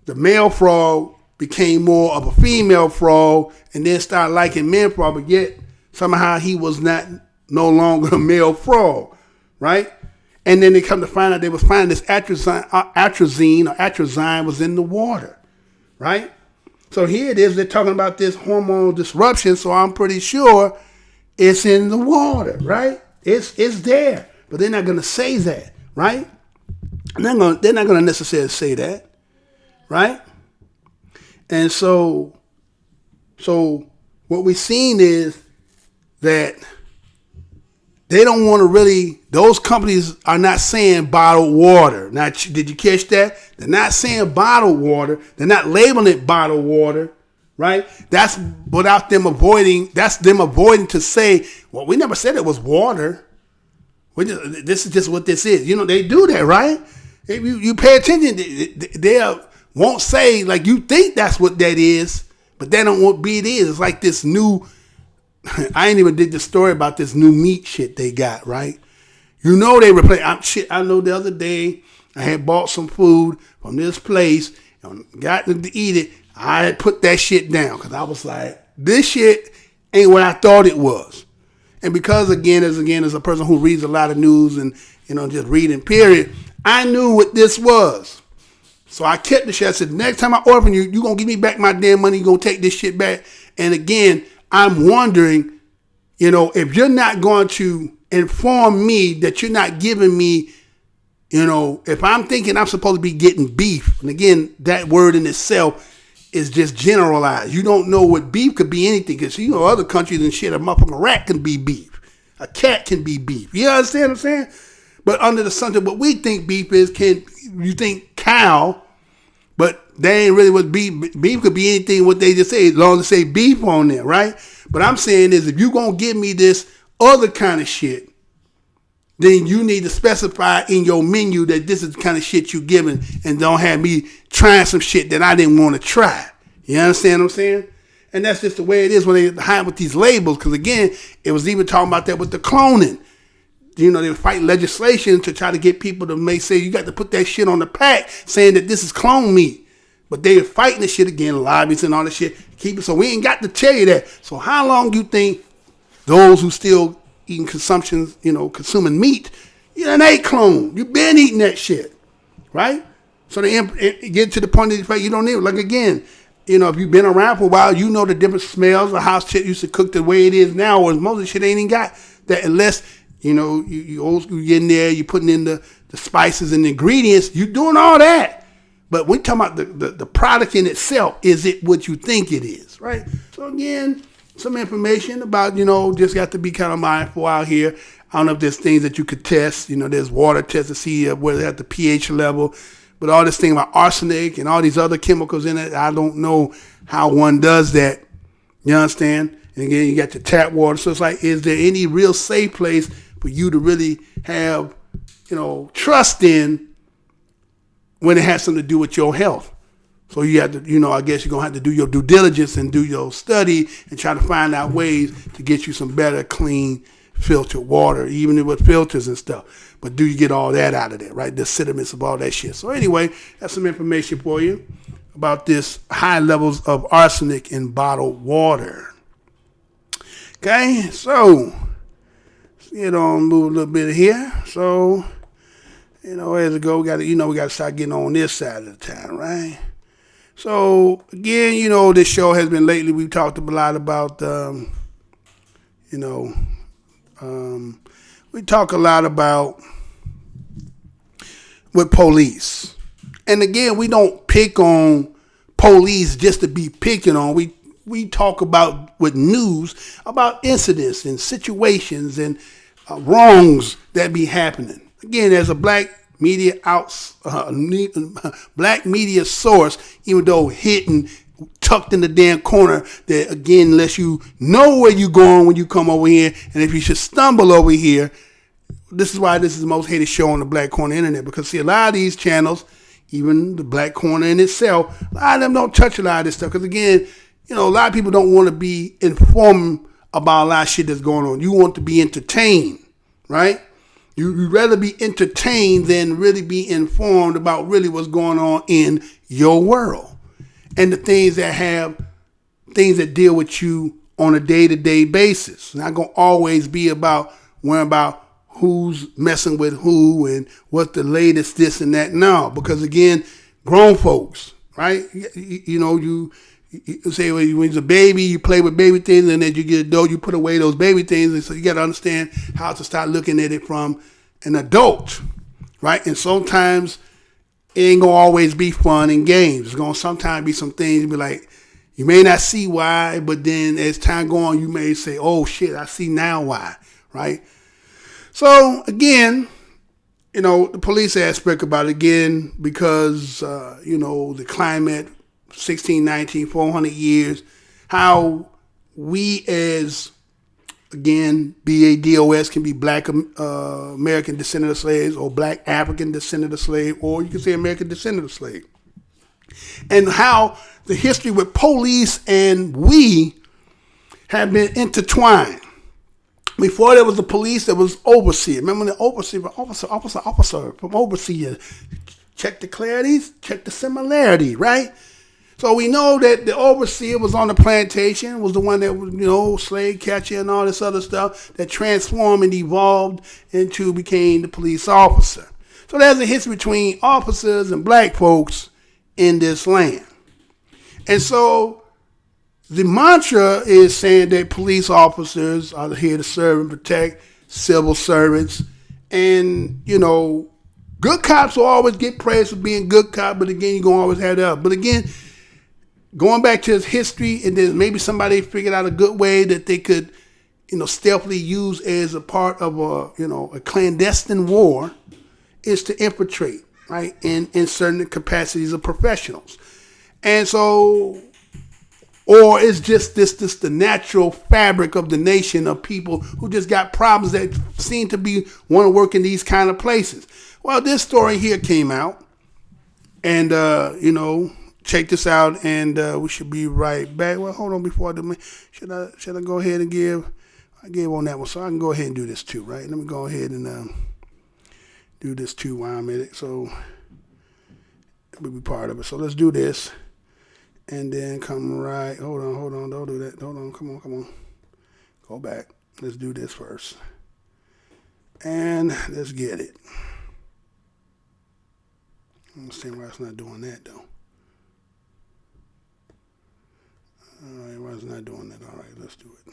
the male frog became more of a female frog and then started liking men frog, but yet somehow he was no longer a male frog, right? And then they come to find out they was finding this atrazine was in the water, right? So here it is, they're talking about this hormone disruption, so I'm pretty sure it's in the water, right? It's there, but they're not going to say that, right? They're not going to necessarily say that, right? And so what we've seen is that they don't want to really, those companies are not saying bottled water. Now, did you catch that? They're not saying bottled water. They're not labeling it bottled water, right? That's without them avoiding, that's them avoiding to say, well, we never said it was water. This is just what this is. You know, they do that, right? If you pay attention, they won't say, like, you think that's what that is, but they don't want it is. It's like this new, I ain't even did the story about this new meat shit they got, right? You know they replace I know the other day I had bought some food from this place and got to eat it. I had put that shit down because I was like, this shit ain't what I thought it was. And because again, as a person who reads a lot of news and, you know, just reading period, I knew what this was. So I kept the shit. I said, next time I order from you, you're going to give me back my damn money. You're going to take this shit back. And again, I'm wondering, you know, if you're not going to inform me that you're not giving me, you know, if I'm thinking I'm supposed to be getting beef, and again, that word in itself is just generalized. You don't know what beef could be anything, because, you know, other countries and shit, a motherfucking rat can be beef. A cat can be beef. You understand what I'm saying? But under the assumption, what we think beef is, you think cow, but they ain't really what beef. Beef could be anything what they just say, as long as they say beef on there, right? But I'm saying is, if you're going to give me this other kind of shit, then you need to specify in your menu that this is the kind of shit you're giving, and don't have me trying some shit that I didn't want to try. You understand what I'm saying? And that's just the way it is when they hide with these labels. Because again, it was even talking about that with the cloning. You know, they were fighting legislation to try to get people to say you got to put that shit on the pack saying that this is clone meat. But they were fighting this shit again, lobbyists and all this shit. Keep it, so we ain't got to tell you that. So how long you think those who still eating consuming meat, you done ate clone. You been eating that shit, right? So they get to the point that you don't need it. Like again, you know, if you've been around for a while, you know the different smells of how shit used to cook the way it is now, or most of the shit ain't even got that unless, you know, you old school get in there, you putting in the spices and the ingredients, you doing all that. But we're talking about the product in itself. Is it what you think it is, right? So again, some information about, you know, just got to be kind of mindful out here. I don't know if there's things that you could test. You know, there's water tests to see whether they have the pH level. But all this thing about arsenic and all these other chemicals in it, I don't know how one does that. You understand? And again, you got your tap water. So it's like, is there any real safe place for you to really have trust in when it has something to do with your health. So you have to, I guess you're going to have to do your due diligence and do your study and try to find out ways to get you some better, clean, filtered water, even with filters and stuff. But do you get all that out of there, right? The sediments of all that shit. So anyway, that's some information for you about this high levels of arsenic in bottled water. Okay, so let's get on, move a little bit here. So, as it go, we got to start getting on this side of the town, right? So again, this show has been lately. We've talked a lot about, we talk a lot about with police. And again, we don't pick on police just to be picking on. We talk about with news about incidents and situations and wrongs that be happening. Again, as a black media black media source, even though hidden, tucked in the damn corner, that again lets you know where you're going when you come over here, and if you should stumble over here, this is why this is the most hated show on the Black Corner internet, because see, a lot of these channels, even the Black Corner in itself, a lot of them don't touch a lot of this stuff, because again, a lot of people don't want to be informed about a lot of shit that's going on. You want to be entertained, right? You'd rather be entertained than really be informed about really what's going on in your world and the things that deal with you on a day-to-day basis. It's not going to always be about worrying about who's messing with who and what's the latest this and that. No, because again, grown folks, right? You say when you're a baby, you play with baby things, and as you get adult, you put away those baby things. And so you got to understand how to start looking at it from an adult, right? And sometimes it ain't going to always be fun and games. It's going to sometimes be some things you be like, you may not see why, but then as time goes on, you may say, oh shit, I see now why, right? So again, the police aspect about it, again, because, the climate, 1619, 400 years, how we as, again, BADOS can be black American descendant of slaves or black African descendant of slave, or you can say American descendant of slave. And how the history with police and we have been intertwined. Before there was the police, there was overseer. Remember the officer from overseer. Check the clarities, check the similarity, right? So we know that the overseer was on the plantation, was the one that was, slave catcher and all this other stuff that transformed and evolved into became the police officer. So there's a history between officers and black folks in this land. And so the mantra is saying that police officers are here to serve and protect civil servants. And, good cops will always get praise for being good cops, but again, you're going to always have that. But again, going back to his history, and then maybe somebody figured out a good way that they could, stealthily use as a part of a clandestine war, is to infiltrate, right, in certain capacities of professionals. And so, or it's just this the natural fabric of the nation of people who just got problems that seem to want to work in these kind of places. Well, this story here came out, and, check this out, and we should be right back. Well, hold on before I do. Should I go ahead and I gave on that one, so I can go ahead and do this too, right? Let me go ahead and do this too while I'm in it. So we'll be part of it. So let's do this, and then come right. Hold on. Don't do that. Hold on. Come on. Go back. Let's do this first, and let's get it. I don't understand why it's not doing that though. All right, why is it not doing that? All right, let's do it.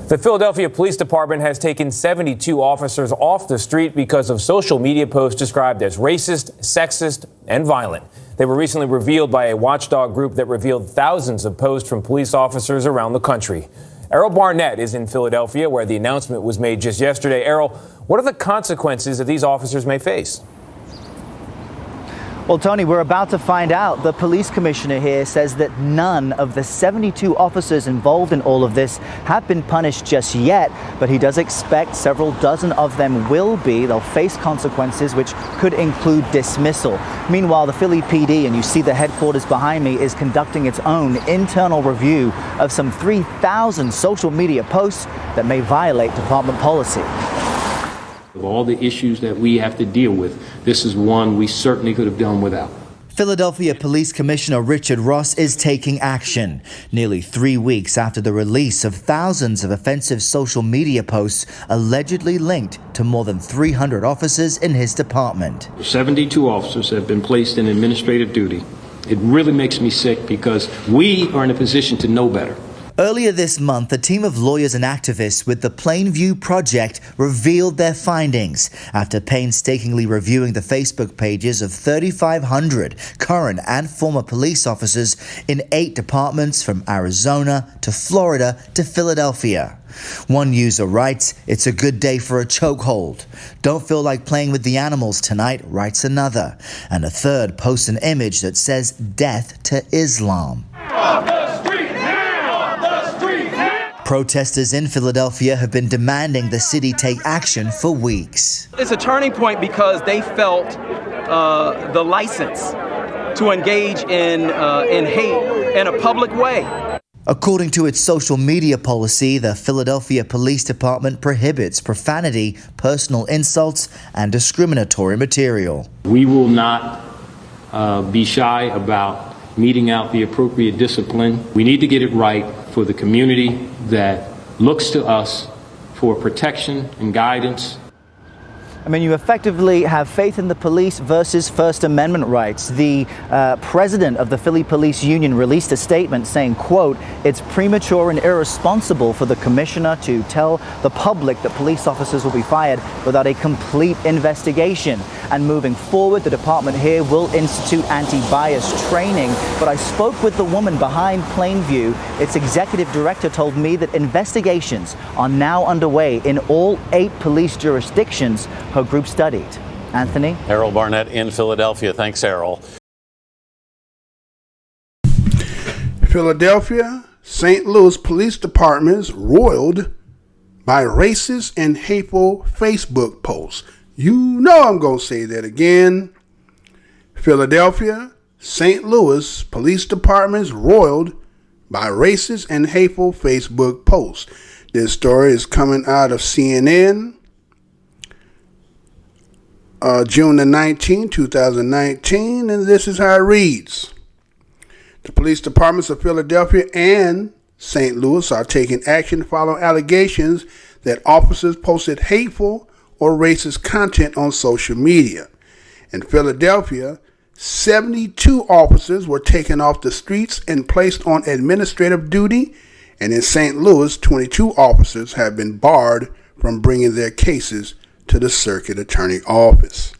The Philadelphia Police Department has taken 72 officers off the street because of social media posts described as racist, sexist, and violent. They were recently revealed by a watchdog group that revealed thousands of posts from police officers around the country. Errol Barnett is in Philadelphia, where the announcement was made just yesterday. Errol, what are the consequences that these officers may face? Well, Tony, we're about to find out. The police commissioner here says that none of the 72 officers involved in all of this have been punished just yet, but he does expect several dozen of them will be. They'll face consequences which could include dismissal. Meanwhile, the Philly PD, and you see the headquarters behind me, is conducting its own internal review of some 3,000 social media posts that may violate department policy. Of all the issues that we have to deal with, this is one we certainly could have done without. Philadelphia Police Commissioner Richard Ross is taking action nearly 3 weeks after the release of thousands of offensive social media posts allegedly linked to more than 300 officers in his department. 72 officers have been placed in administrative duty. It really makes me sick because we are in a position to know better. Earlier this month, a team of lawyers and activists with the Plainview Project revealed their findings after painstakingly reviewing the Facebook pages of 3,500 current and former police officers in 8 departments from Arizona to Florida to Philadelphia. One user writes, "It's a good day for a chokehold. Don't feel like playing with the animals tonight," writes another. And a third posts an image that says "Death to Islam." Protesters in Philadelphia have been demanding the city take action for weeks. It's a turning point because they felt the license to engage in hate in a public way. According to its social media policy, the Philadelphia Police Department prohibits profanity, personal insults, and discriminatory material. We will not be shy about meting out the appropriate discipline. We need to get it right for the community that looks to us for protection and guidance. I mean, you effectively have faith in the police versus First Amendment rights. The president of the Philly Police Union released a statement saying, quote, "It's premature and irresponsible for the commissioner to tell the public that police officers will be fired without a complete investigation. And moving forward, the department here will institute anti-bias training." But I spoke with the woman behind Plainview. Its executive director told me that investigations are now underway in all 8 police jurisdictions her group studied. Anthony? Errol Barnett in Philadelphia. Thanks, Errol. Philadelphia, St. Louis police departments roiled by racist and hateful Facebook posts. You know I'm going to say that again. Philadelphia, St. Louis police departments roiled by racist and hateful Facebook posts. This story is coming out of CNN. June the 19th, 2019, and this is how it reads. The police departments of Philadelphia and St. Louis are taking action following allegations that officers posted hateful or racist content on social media. In Philadelphia, 72 officers were taken off the streets and placed on administrative duty, and in St. Louis, 22 officers have been barred from bringing their cases to the circuit attorney office.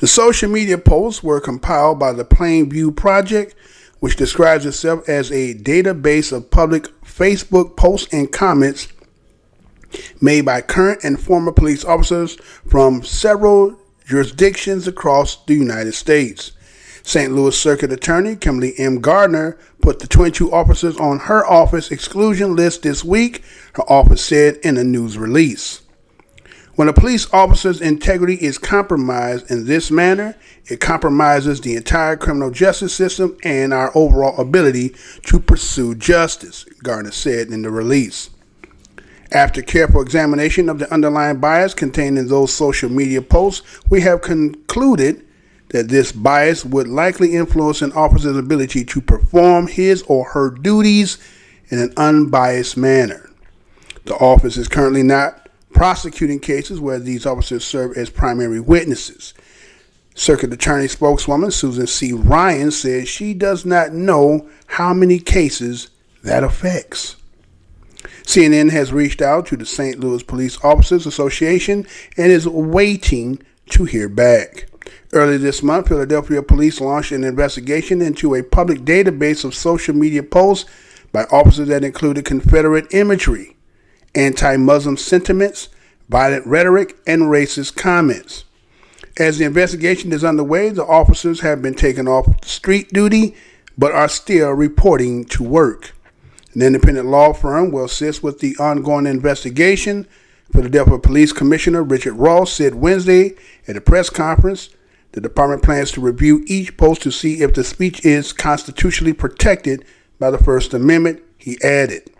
The social media posts were compiled by the Plainview Project, which describes itself as a database of public Facebook posts and comments made by current and former police officers from several jurisdictions across the United States. St. Louis Circuit Attorney Kimberly M. Gardner put the 22 officers on her office exclusion list this week, her office said in a news release. When a police officer's integrity is compromised in this manner, it compromises the entire criminal justice system and our overall ability to pursue justice, Gardner said in the release. After careful examination of the underlying bias contained in those social media posts, we have concluded that this bias would likely influence an officer's ability to perform his or her duties in an unbiased manner. The office is currently not prosecuting cases where these officers serve as primary witnesses. Circuit Attorney spokeswoman Susan C. Ryan says she does not know how many cases that affects. CNN has reached out to the St. Louis Police Officers Association and is waiting to hear back. Earlier this month, Philadelphia police launched an investigation into a public database of social media posts by officers that included Confederate imagery, anti-Muslim sentiments, violent rhetoric, and racist comments. As the investigation is underway, the officers have been taken off street duty but are still reporting to work. An independent law firm will assist with the ongoing investigation. Philadelphia Police Commissioner Richard Ross said Wednesday at a press conference the department plans to review each post to see if the speech is constitutionally protected by the First Amendment. He added,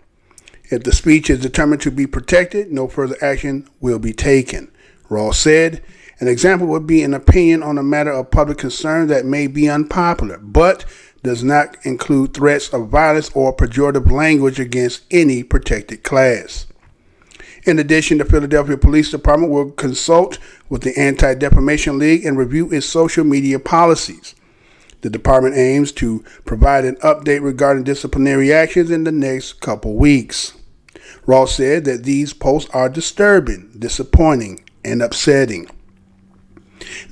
if the speech is determined to be protected, no further action will be taken. Ross said, an example would be an opinion on a matter of public concern that may be unpopular, but does not include threats of violence or pejorative language against any protected class. In addition, the Philadelphia Police Department will consult with the Anti-Defamation League and review its social media policies. The department aims to provide an update regarding disciplinary actions in the next couple weeks. Ross said that these posts are disturbing, disappointing, and upsetting.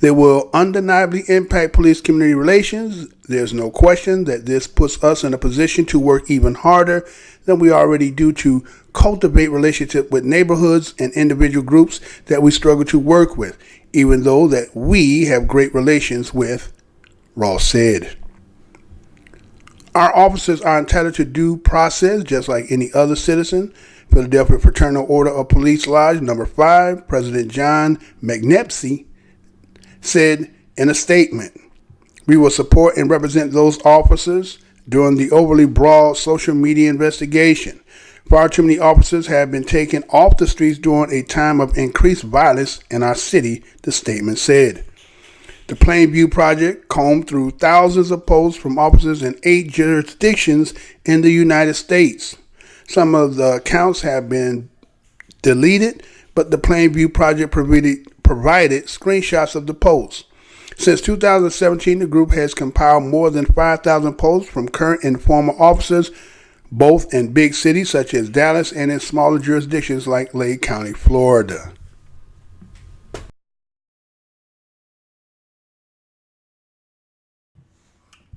They will undeniably impact police-community relations. There's no question that this puts us in a position to work even harder than we already do to cultivate relationships with neighborhoods and individual groups that we struggle to work with, even though that we have great relations with, Ross said. Our officers are entitled to due process just like any other citizen. Philadelphia Fraternal Order of Police Lodge number 5, President John McNepsey, said in a statement, we will support and represent those officers during the overly broad social media investigation. Far too many officers have been taken off the streets during a time of increased violence in our city, the statement said. The Plainview Project combed through thousands of posts from officers in 8 jurisdictions in the United States. Some of the accounts have been deleted, but the Plainview Project provided screenshots of the posts. Since 2017, the group has compiled more than 5,000 posts from current and former officers, both in big cities such as Dallas and in smaller jurisdictions like Lake County, Florida.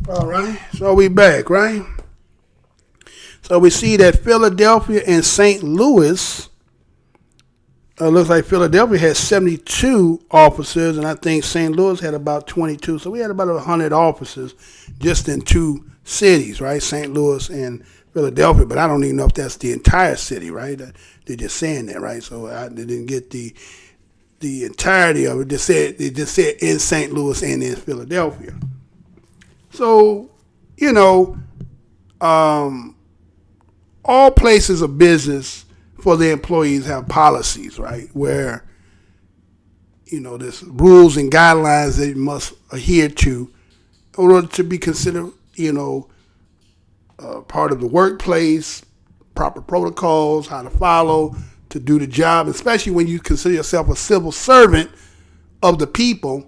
All right, so we back, right? So we see that Philadelphia and St. Louis, looks like Philadelphia has 72 officers, and I think St. Louis had about 22. So we had about 100 officers just in 2 cities, right? St. Louis and Philadelphia, but I don't even know if that's the entire city, right? They're just saying that, right? So they didn't get the entirety of it. They just said in St. Louis and in Philadelphia. So, all places of business for the employees have policies, right? Where, there's rules and guidelines they must adhere to in order to be considered, part of the workplace, proper protocols, how to follow to do the job, especially when you consider yourself a civil servant of the people.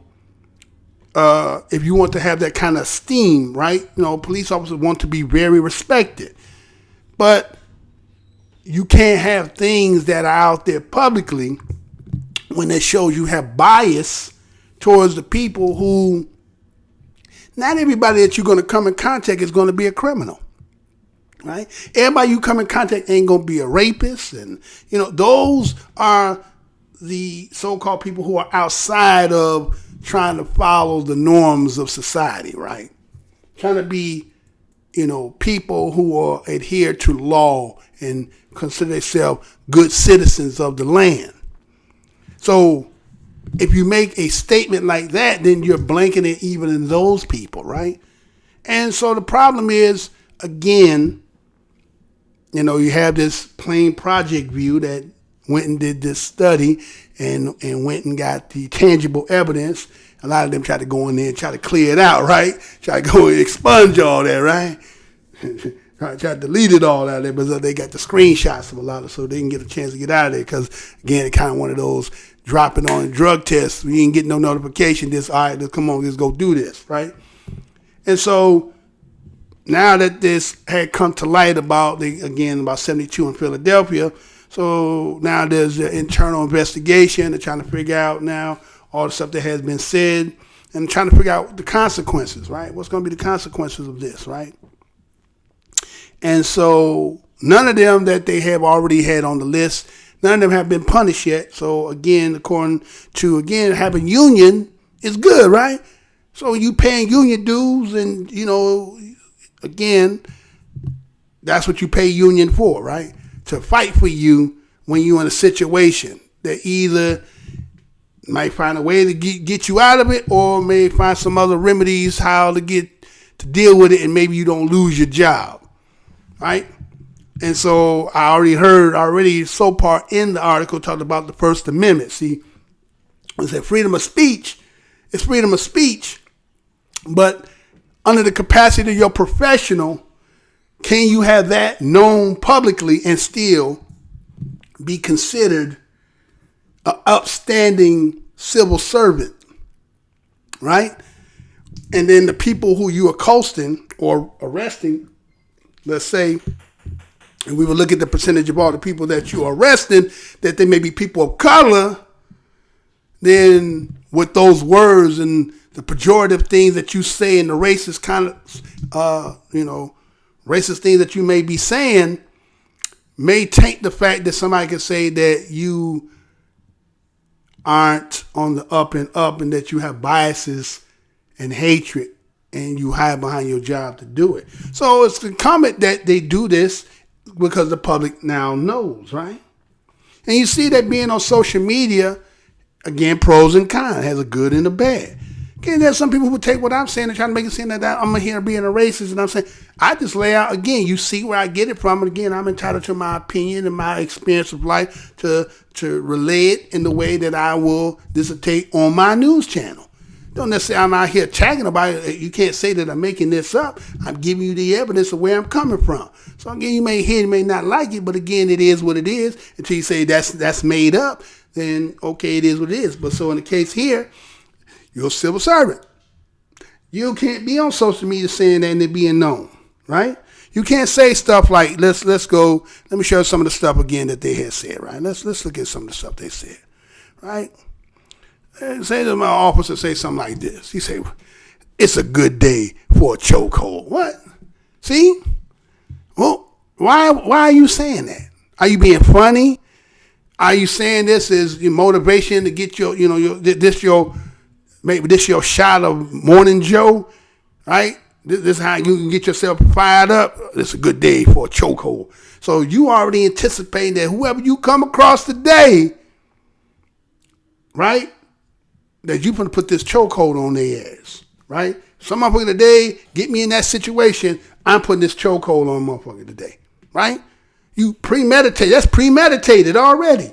If you want to have that kind of esteem, right? Police officers want to be very respected. But you can't have things that are out there publicly when it shows you have bias towards the people who, not everybody that you're going to come in contact is going to be a criminal, right? Everybody you come in contact ain't going to be a rapist. And, those are the so-called people who are outside of trying to follow the norms of society, right? Trying to be, people who adhere to law and consider themselves good citizens of the land. So if you make a statement like that, then you're blanketing even in those people, right? And so the problem is, again, you have this plain project view that went and did this study and went and got the tangible evidence. A lot of them try to go in there and try to clear it out, right? Try to go and expunge all that, right? Try to delete it all out of there, but they got the screenshots of a lot of, so they didn't get a chance to get out of there because, again, it's kind of one of those dropping on drug tests. We didn't get no notification. All right, come on, let's go do this, right? And so now that this had come to light about 72 in Philadelphia, so now there's an internal investigation. They're trying to figure out now all the stuff that has been said and trying to figure out the consequences, right? What's going to be the consequences of this, right? And so none of them that they have already had on the list, none of them have been punished yet. So again, according to, have a union, it's good, right? So you paying union dues, and again, that's what you pay union for, right? To fight for you when you're in a situation that either might find a way to get you out of it, or may find some other remedies how to deal with it, and maybe you don't lose your job, right? And so I already so far in the article talked about the First Amendment. See, it said freedom of speech. It's freedom of speech, but under the capacity of your professional, can you have that known publicly and still be considered an upstanding civil servant, right? And then the people who you accosting or arresting, let's say, and we will look at the percentage of all the people that you are arresting, that they may be people of color, then with those words and the pejorative things that you say and the racist kind of, racist things that you may be saying may taint the fact that somebody can say that you aren't on the up and that you have biases and hatred and you hide behind your job to do it. So it's incumbent that they do this because the public now knows, right? And you see that being on social media, again, pros and cons, has a good and a bad. Again, there's some people who take what I'm saying and try to make it seem that I'm here being a racist, and I'm saying, I just lay out, again, you see where I get it from, and again, I'm entitled to my opinion and my experience of life to relay it in the way that I will dissertate on my news channel. Don't necessarily, I'm out here tagging about it. You can't say that I'm making this up. I'm giving you the evidence of where I'm coming from. So again, you may hear, you may not like it, but again, it is what it is. Until you say that's made up, then okay, it is what it is. But so in the case here, you're a civil servant. You can't be on social media saying that and it being known, right? You can't say stuff like, let's go, let me show you some of the stuff again that they had said, right? Let's look at some of the stuff they said, right? And say to my officer, say something like this. He say, it's a good day for a chokehold. What? See? Well, why are you saying that? Are you being funny? Are you saying this is your motivation to get maybe this your shot of Morning Joe, right? This is how you can get yourself fired up. It's a good day for a chokehold. So you already anticipating that whoever you come across today, right, that you're going to put this chokehold on their ass, right? Some motherfucker today get me in that situation, I'm putting this chokehold on motherfucker today, right? You premeditate. That's premeditated already.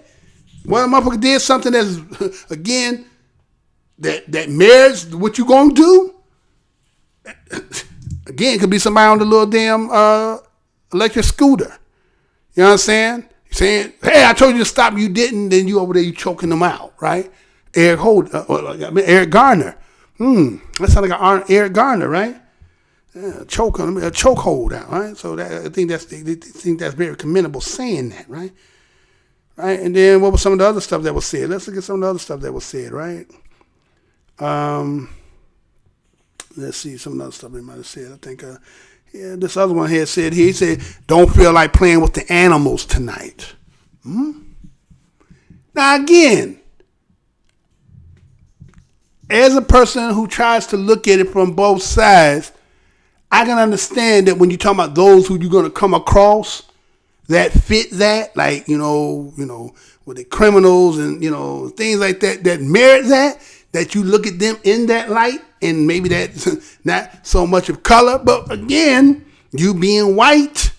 Well, motherfucker did something that's, again, that merits what you gonna do. Again, it could be somebody on the little damn electric scooter. You know what I'm saying? Saying, hey, I told you to stop, you didn't, then you over there, you choking them out, right? Eric Garner. That sounds like an Eric Garner, right? A chokehold out, right? So I think that's very commendable saying that, right? Right, and then what was some of the other stuff that was said? Let's look at some of the other stuff that was said, right? Let's see some of the other stuff they might have said. I think, this other one here said, he said, don't feel like playing with the animals tonight. Now again, as a person who tries to look at it from both sides, I can understand that when you're talking about those who you're going to come across that fit that, like, with the criminals and, things like that, that merit that you look at them in that light, and maybe that's not so much of color, but again, you being white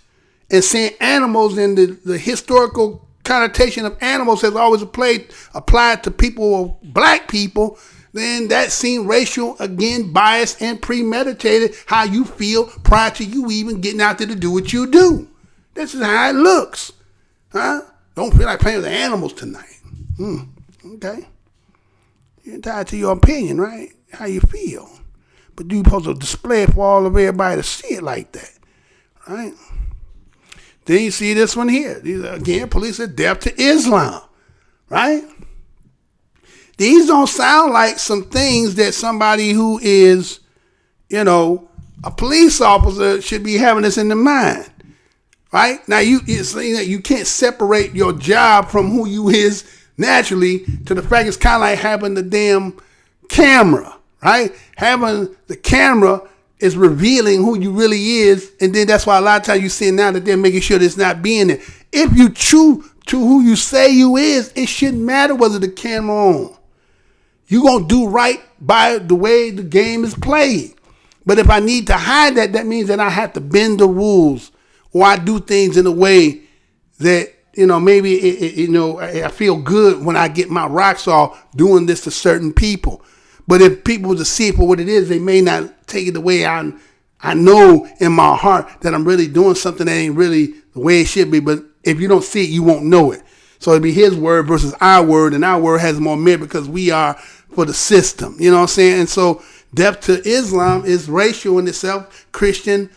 and saying animals and the historical connotation of animals has always applied to people, black people, then that seemed racial, again, biased and premeditated, how you feel prior to you even getting out there to do what you do. This is how it looks. Huh? Don't feel like playing with the animals tonight. Okay. You're entitled to your opinion, right? How you feel. But you're supposed to display it for all of everybody to see it like that. Right? Then you see this one here. These are, again, police are deaf to Islam. Right? These don't sound like some things that somebody who is, a police officer should be having this in their mind. Right? Now, you can't separate your job from who you is naturally, to the fact it's kind of like having the damn camera, right? Having the camera is revealing who you really is, and then that's why a lot of times you see now that they're making sure that it's not being there. If you true to who you say you is, it shouldn't matter whether the camera on. You're going to do right by the way the game is played. But if I need to hide that, that means that I have to bend the rules, or I do things in a way that, maybe, I feel good when I get my rocks off doing this to certain people. But if people were to see it for what it is, they may not take it the way I know in my heart that I'm really doing something that ain't really the way it should be. But if you don't see it, you won't know it. So it'd be his word versus our word, and our word has more merit because we are for the system. You know what I'm saying? And so death to Islam is racial in itself, Christian,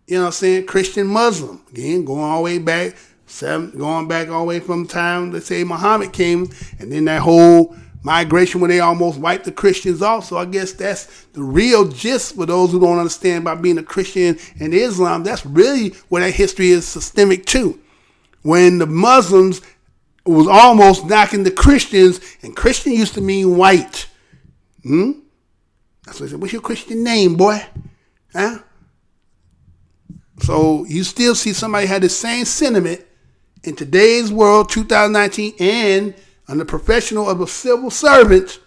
Christian Muslim. Again, going all the way back, going back all the way from the time, let's say, Muhammad came, and then that whole migration when they almost wiped the Christians off. So I guess that's the real gist for those who don't understand about being a Christian and Islam. That's really where that history is systemic too. When the Muslims was almost knocking the Christians, and Christian used to mean white. That's what I said. What's your Christian name, boy? Huh? So you still see somebody had the same sentiment in today's world, 2019, and on the professional of a civil servant,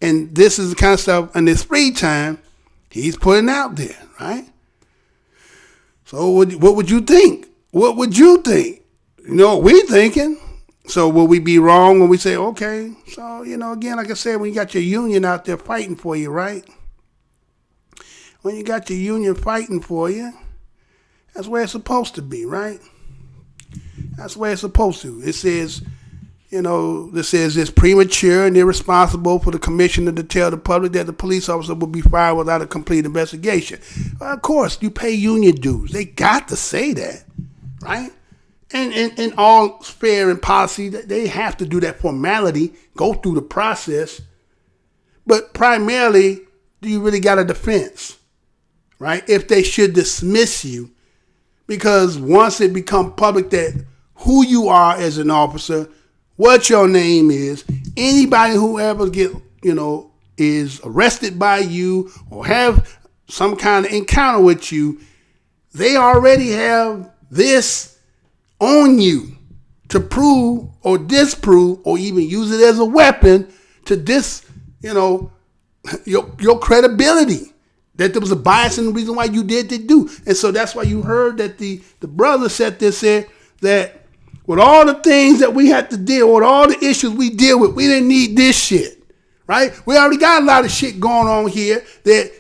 and this is the kind of stuff in his free time he's putting out there, right? So what would you think? What would you think? You know what we thinking? So will we be wrong when we say, okay, so, again, like I said, when you got your union out there fighting for you, right? When you got your union fighting for you, that's where it's supposed to be, right? That's where it's supposed to. It says, this says it's premature and irresponsible for the commissioner to tell the public that the police officer will be fired without a complete investigation. Well, of course, you pay union dues. They got to say that, right? And in all fair and policy, they have to do that formality, go through the process. But primarily, do you really got a defense, right? If they should dismiss you, because once it become public that who you are as an officer, what your name is, anybody who ever is arrested by you or have some kind of encounter with you, they already have this on you to prove or disprove or even use it as a weapon to your credibility, that there was a bias in the reason why you did do. And so that's why you heard that the brother said that with all the things that we had to deal with, all the issues we deal with, we didn't need this shit, right? We already got a lot of shit going on here, that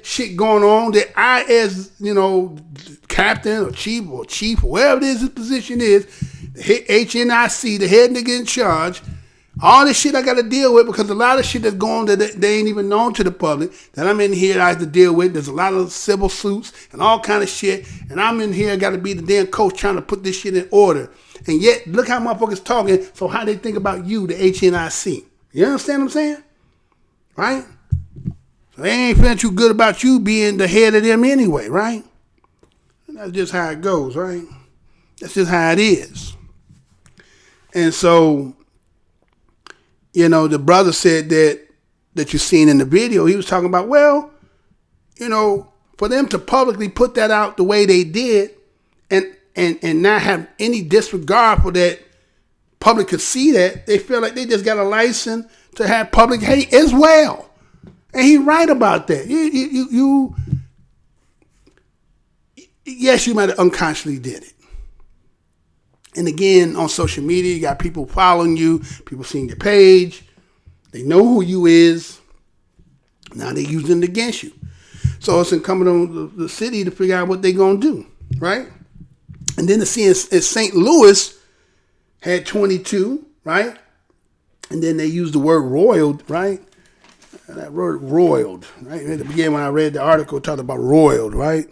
I, as, captain or chief, whatever it is his position is, the HNIC, the head nigga in charge, all this shit I got to deal with, because a lot of shit that's going on that they ain't even known to the public that I'm in here I have to deal with. There's a lot of civil suits and all kind of shit, and I'm in here, I got to be the damn coach trying to put this shit in order. And yet, look how motherfuckers talking, so how they think about you, the HNIC. You understand what I'm saying? Right? So they ain't feeling too good about you being the head of them anyway, right? And that's just how it goes, right? That's just how it is. And so, the brother said that you seen in the video, he was talking about, well, for them to publicly put that out the way they did and not have any disregard for that, public could see that, they feel like they just got a license to have public hate as well. And he right about that. Yes, you might have unconsciously did it. And again, on social media, you got people following you, people seeing your page. They know who you is. Now they're using it against you. So it's incumbent on the city to figure out what they're going to do, right? And then to see as St. Louis had 22, right? And then they used the word roiled, right? That word roiled, right? At the beginning when I read the article, it talked about roiled, right?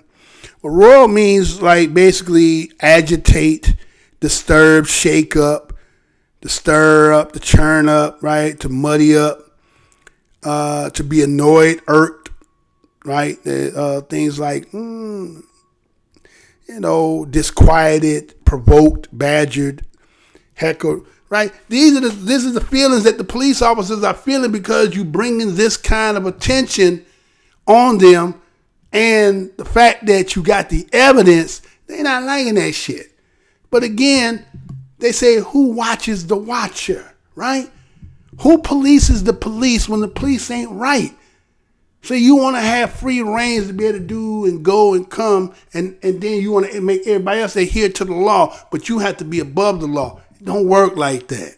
Well, roil means like basically agitate, disturb, shake up, to stir up, to churn up, right? To muddy up, to be annoyed, irked, right? Things like, disquieted, provoked, badgered, heckled. right? This is the feelings that the police officers are feeling because you bringing this kind of attention on them, and the fact that you got the evidence, they're not liking that shit. But again, they say, who watches the watcher, right? Who polices the police when the police ain't right? So you want to have free reigns to be able to do and go and come, and then you want to make everybody else adhere to the law, but you have to be above the law. It don't work like that.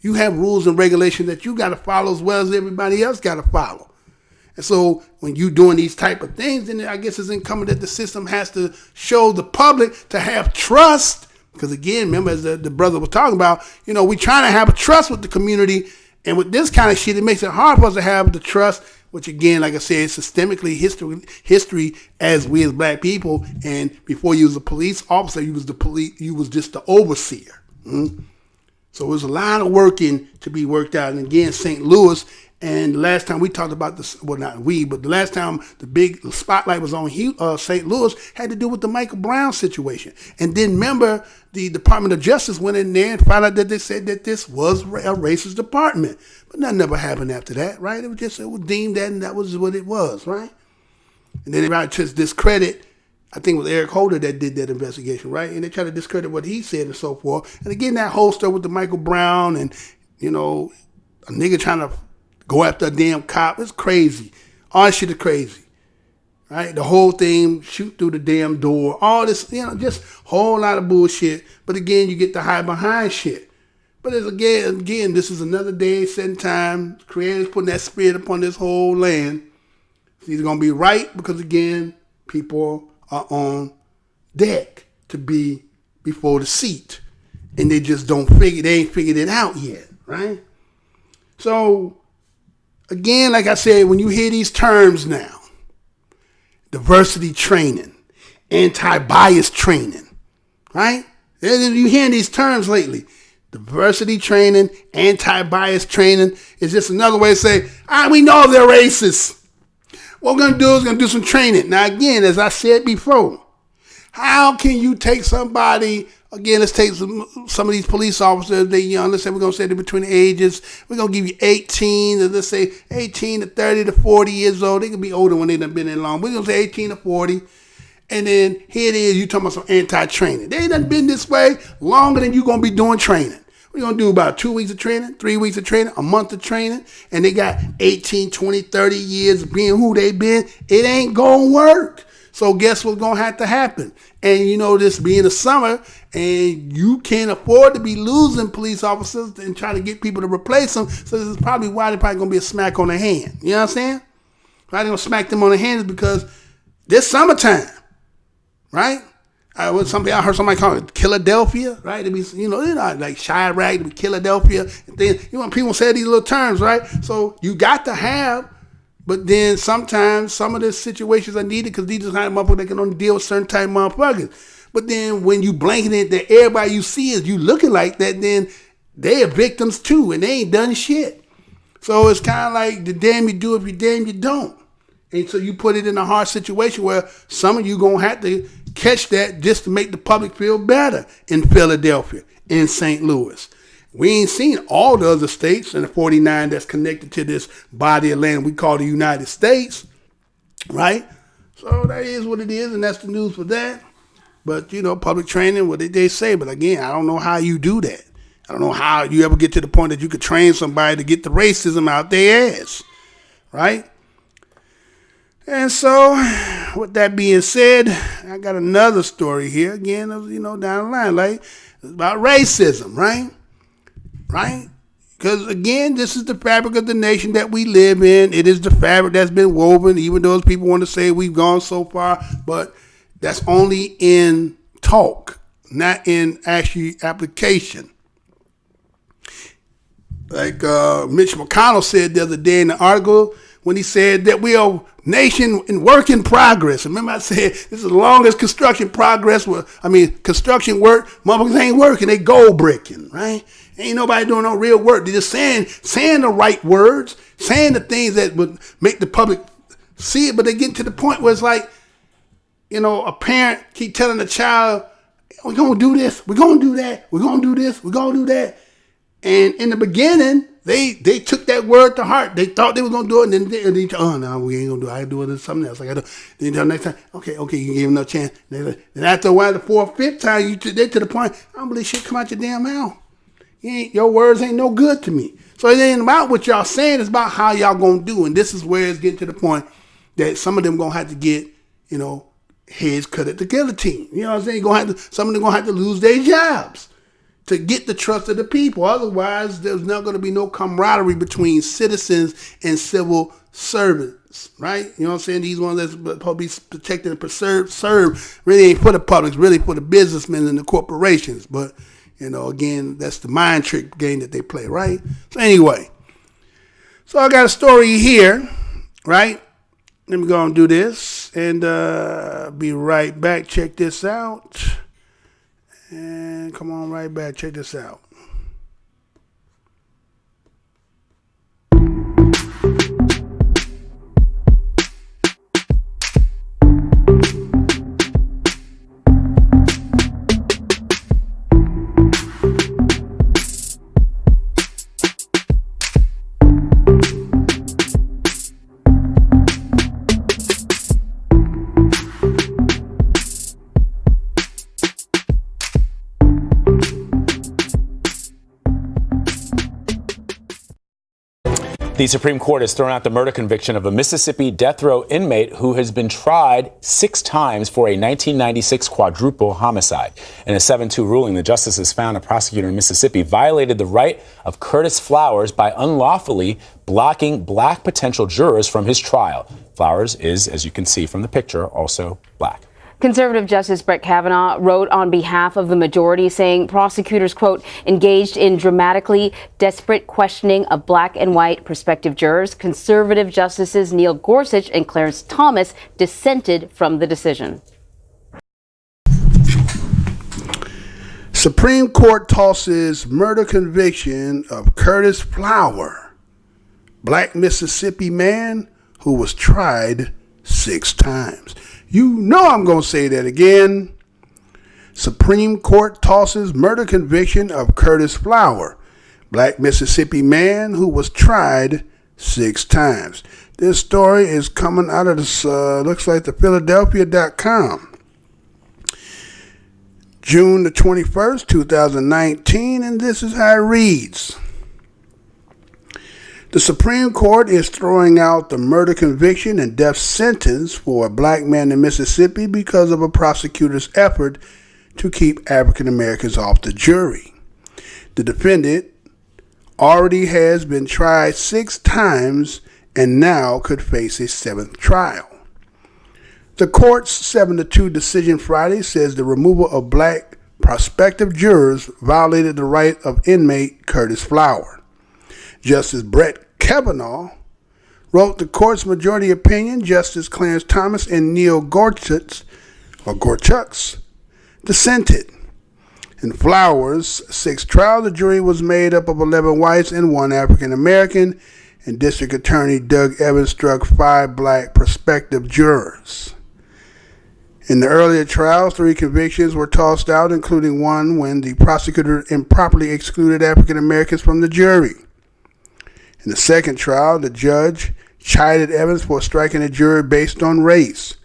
You have rules and regulations that you got to follow as well as everybody else got to follow. And so when you're doing these type of things, then I guess it's incumbent that the system has to show the public to have trust. Because again, remember, as the brother was talking about, we trying to have a trust with the community. And with this kind of shit, it makes it hard for us to have the trust, which again, like I said, systemically history as we as black people. And before you was a police officer, you was just the overseer. So there's a lot of working to be worked out. And again, St. Louis, and the last time we talked about this, well, not we, but the last time the big spotlight was on St. Louis had to do with the Michael Brown situation. And then remember, the Department of Justice went in there and found out that they said that this was a racist department. But nothing ever happened after that, right? It was deemed that, and that was what it was, right? And then they tried to discredit, I think it was Eric Holder that did that investigation, right? And they tried to discredit what he said and so forth. And again, that whole story with the Michael Brown and, a nigga trying to go after a damn cop. It's crazy. All this shit is crazy. Right? The whole thing, shoot through the damn door. All this, just a whole lot of bullshit. But again, you get to hide behind shit. But again, this is another day, set in time. Creators putting that spirit upon this whole land. It's either going to be right because, again, people are on deck to be before the seat. And they just they ain't figured it out yet, right? So, again, like I said, when you hear these terms now, diversity training, anti-bias training, right? You hearing these terms lately. Diversity training, anti-bias training is just another way to say, we know they're racist. What we're going to do is going to do some training. Now, again, as I said before, how can you take somebody, again, let's take some of these police officers, they're young, let's say we're going to say they're between the ages, we're going to give you 18, let's say 18 to 30 to 40 years old. They can be older when they done been in long. We're going to say 18 to 40. And then here it is, you talking about some anti-training. They done been this way longer than you're going to be doing training. We're going to do about 2 weeks of training, 3 weeks of training, a month of training, and they got 18, 20, 30 years of being who they been. It ain't going to work. So guess what's going to have to happen? And this being the summer, and you can't afford to be losing police officers and trying to get people to replace them. So this is probably why they're probably going to be a smack on the hand. You know what I'm saying? Why they're going to smack them on the hand is because this summertime, right? I heard somebody call it Philadelphia, right? It be, like Chirac, it be Philadelphia. And then, people say these little terms, right? So you got to have, but then sometimes some of the situations are needed because these are the kind of motherfuckers that can only deal with certain type of motherfuckers. But then when you blanket it that everybody you see is you looking like that, then they are victims too, and they ain't done shit. So it's kind of like the damn you do if you damn you don't. And so you put it in a hard situation where some of you going to have to catch that just to make the public feel better in Philadelphia, in St. Louis. We ain't seen all the other states in the 49 that's connected to this body of land we call the United States, right? So that is what it is, and that's the news for that. But, public training, what did they say? But again, I don't know how you do that. I don't know how you ever get to the point that you could train somebody to get the racism out their ass, right? And so, with that being said, I got another story here, again, down the line, like, about racism, right? Right? Because, again, this is the fabric of the nation that we live in. It is the fabric that's been woven, even though people want to say we've gone so far, but that's only in talk, not in actually application. Like Mitch McConnell said the other day in the article, when he said that we are a nation in work in progress. Remember I said this is the longest construction construction work, motherfuckers ain't working, they gold bricking, right? Ain't nobody doing no real work. They're just saying the right words, saying the things that would make the public see it, but they get to the point where it's like, a parent keep telling the child, we're going to do this, we're going to do that, we're going to do this, we're going to do that. And in the beginning, they took that word to heart. They thought they were going to do it, and then they oh, no, we ain't going to do it. I do it in something else. I got to do it next time. Okay, you gave them no chance. Then after a while, the fourth, fifth time, they to the point, I don't believe shit come out your damn mouth. Your words ain't no good to me. So it ain't about what y'all saying. It's about how y'all going to do. And this is where it's getting to the point that some of them going to have to get, heads cut at the guillotine. You know what I'm saying? Some of them going to have to lose their jobs to get the trust of the people. Otherwise, there's not going to be no camaraderie between citizens and civil servants, right? You know what I'm saying? These ones that's supposed to be protected and serve really ain't for the public, it's really for the businessmen and the corporations. But, again, that's the mind trick game that they play, right? So anyway, so I got a story here, right? Let me go and do this and be right back. Check this out. And come on right back. Check this out. The Supreme Court has thrown out the murder conviction of a Mississippi death row inmate who has been tried 6 times for a 1996 quadruple homicide. In a 7-2 ruling, the justices found a prosecutor in Mississippi violated the right of Curtis Flowers by unlawfully blocking black potential jurors from his trial. Flowers is, as you can see from the picture, also black. Conservative Justice Brett Kavanaugh wrote on behalf of the majority, saying prosecutors, quote, engaged in dramatically desperate questioning of black and white prospective jurors. Conservative Justices Neil Gorsuch and Clarence Thomas dissented from the decision. Supreme Court tosses murder conviction of Curtis Flower, black Mississippi man who was tried 6 times. You know I'm going to say that again. Supreme Court tosses murder conviction of Curtis Flower, black Mississippi man who was tried 6 times. This story is coming out of this, looks like the Philadelphia.com. June the 21st, 2019, and this is how it reads. The Supreme Court is throwing out the murder conviction and death sentence for a black man in Mississippi because of a prosecutor's effort to keep African Americans off the jury. The defendant already has been tried 6 times and now could face a 7th trial. The court's 7-2 decision Friday says the removal of black prospective jurors violated the right of inmate Curtis Flower. Justice Brett Kavanaugh wrote the court's majority opinion. Justice Clarence Thomas and Neil Gorsuch dissented. In Flowers' 6th trial, the jury was made up of 11 whites and 1 African American, and District Attorney Doug Evans struck 5 black prospective jurors. In the earlier trials, 3 convictions were tossed out, including one when the prosecutor improperly excluded African Americans from the jury. In the 2nd trial, the judge chided Evans for striking a jury based on race.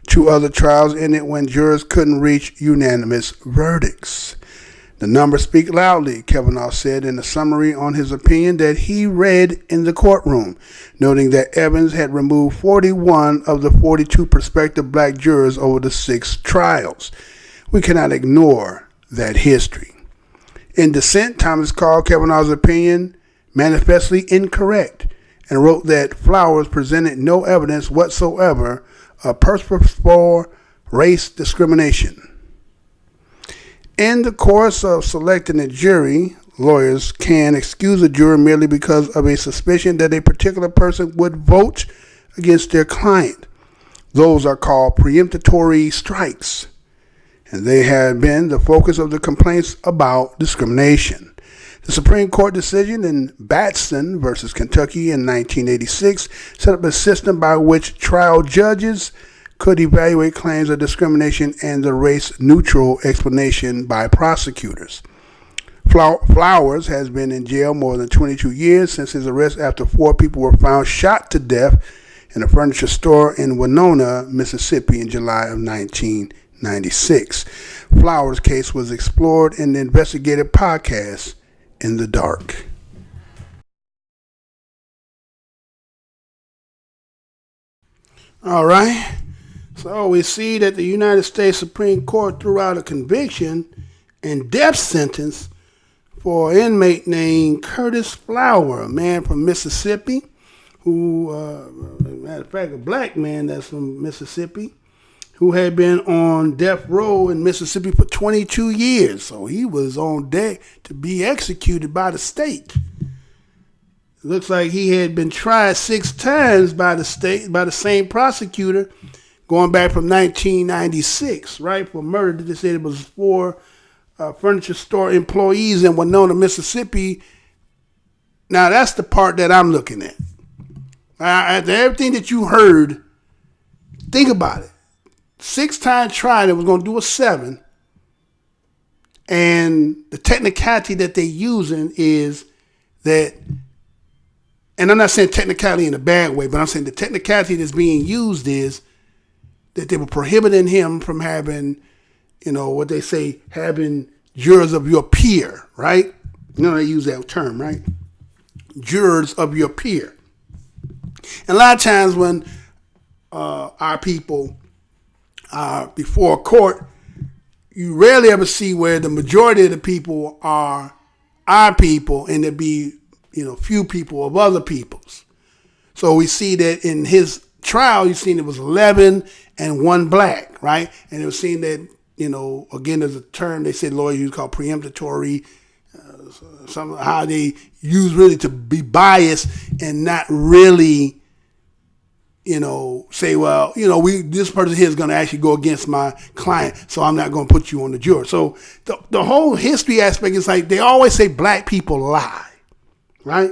2 other trials ended when jurors couldn't reach unanimous verdicts. The numbers speak loudly, Kavanaugh said in a summary on his opinion that he read in the courtroom, noting that Evans had removed 41 of the 42 prospective black jurors over the 6 trials. We cannot ignore that history. In dissent, Thomas called Kavanaugh's opinion manifestly incorrect and wrote that Flowers presented no evidence whatsoever of purposeful race discrimination. In the course of selecting a jury, lawyers can excuse a juror merely because of a suspicion that a particular person would vote against their client. Those are called preemptory strikes, and they have been the focus of the complaints about discrimination. The Supreme Court decision in Batson versus Kentucky in 1986 set up a system by which trial judges could evaluate claims of discrimination and the race-neutral explanation by prosecutors. Flowers has been in jail more than 22 years since his arrest after 4 people were found shot to death in a furniture store in Winona, Mississippi in July of 1996. Flowers' case was explored in the investigative podcast In the Dark. All right. So we see that the United States Supreme Court threw out a conviction and death sentence for an inmate named Curtis Flower, a man from Mississippi, who, matter of fact, a black man that's from Mississippi, who had been on death row in Mississippi for 22 years. So he was on deck to be executed by the state. It looks like he had been tried 6 times by the state, by the same prosecutor, going back from 1996, right, for murder. They said it was 4 furniture store employees in Winona, Mississippi. Now, that's the part that I'm looking at. After everything that you heard, think about it. 6-time trial that was going to do a 7. And the technicality that they're using is that, and I'm not saying technicality in a bad way, but I'm saying the technicality that's being used is that they were prohibiting him from having, you know, what they say, having jurors of your peer, right? You know, they use that term, right? Jurors of your peer. And a lot of times when our people are before a court, you rarely ever see where the majority of the people are our people and there be, you know, few people of other people's. So we see that in his trial, you've seen it was 11 and 1 black, right? And it was seen that, you know, again, there's a term they said lawyers use called preemptory, how they use really to be biased and not really, you know, say, well, you know, this person here is going to actually go against my client, so I'm not going to put you on the jury. So the whole history aspect is like they always say black people lie, right?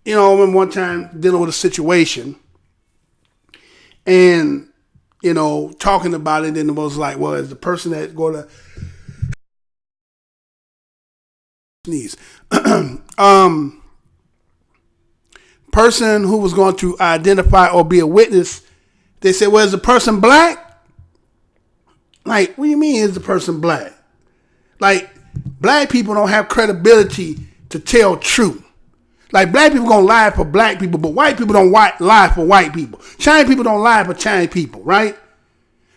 You know, I remember one time dealing with a situation and, you know, talking about it, and it was like, well, is the person that's going to sneeze. Person who was going to identify or be a witness, they said, well, is the person black? Like, what do you mean is the person black? Like, black people don't have credibility to tell truth. Like, black people gonna lie for black people, but white people don't lie for white people. Chinese people don't lie for Chinese people, right?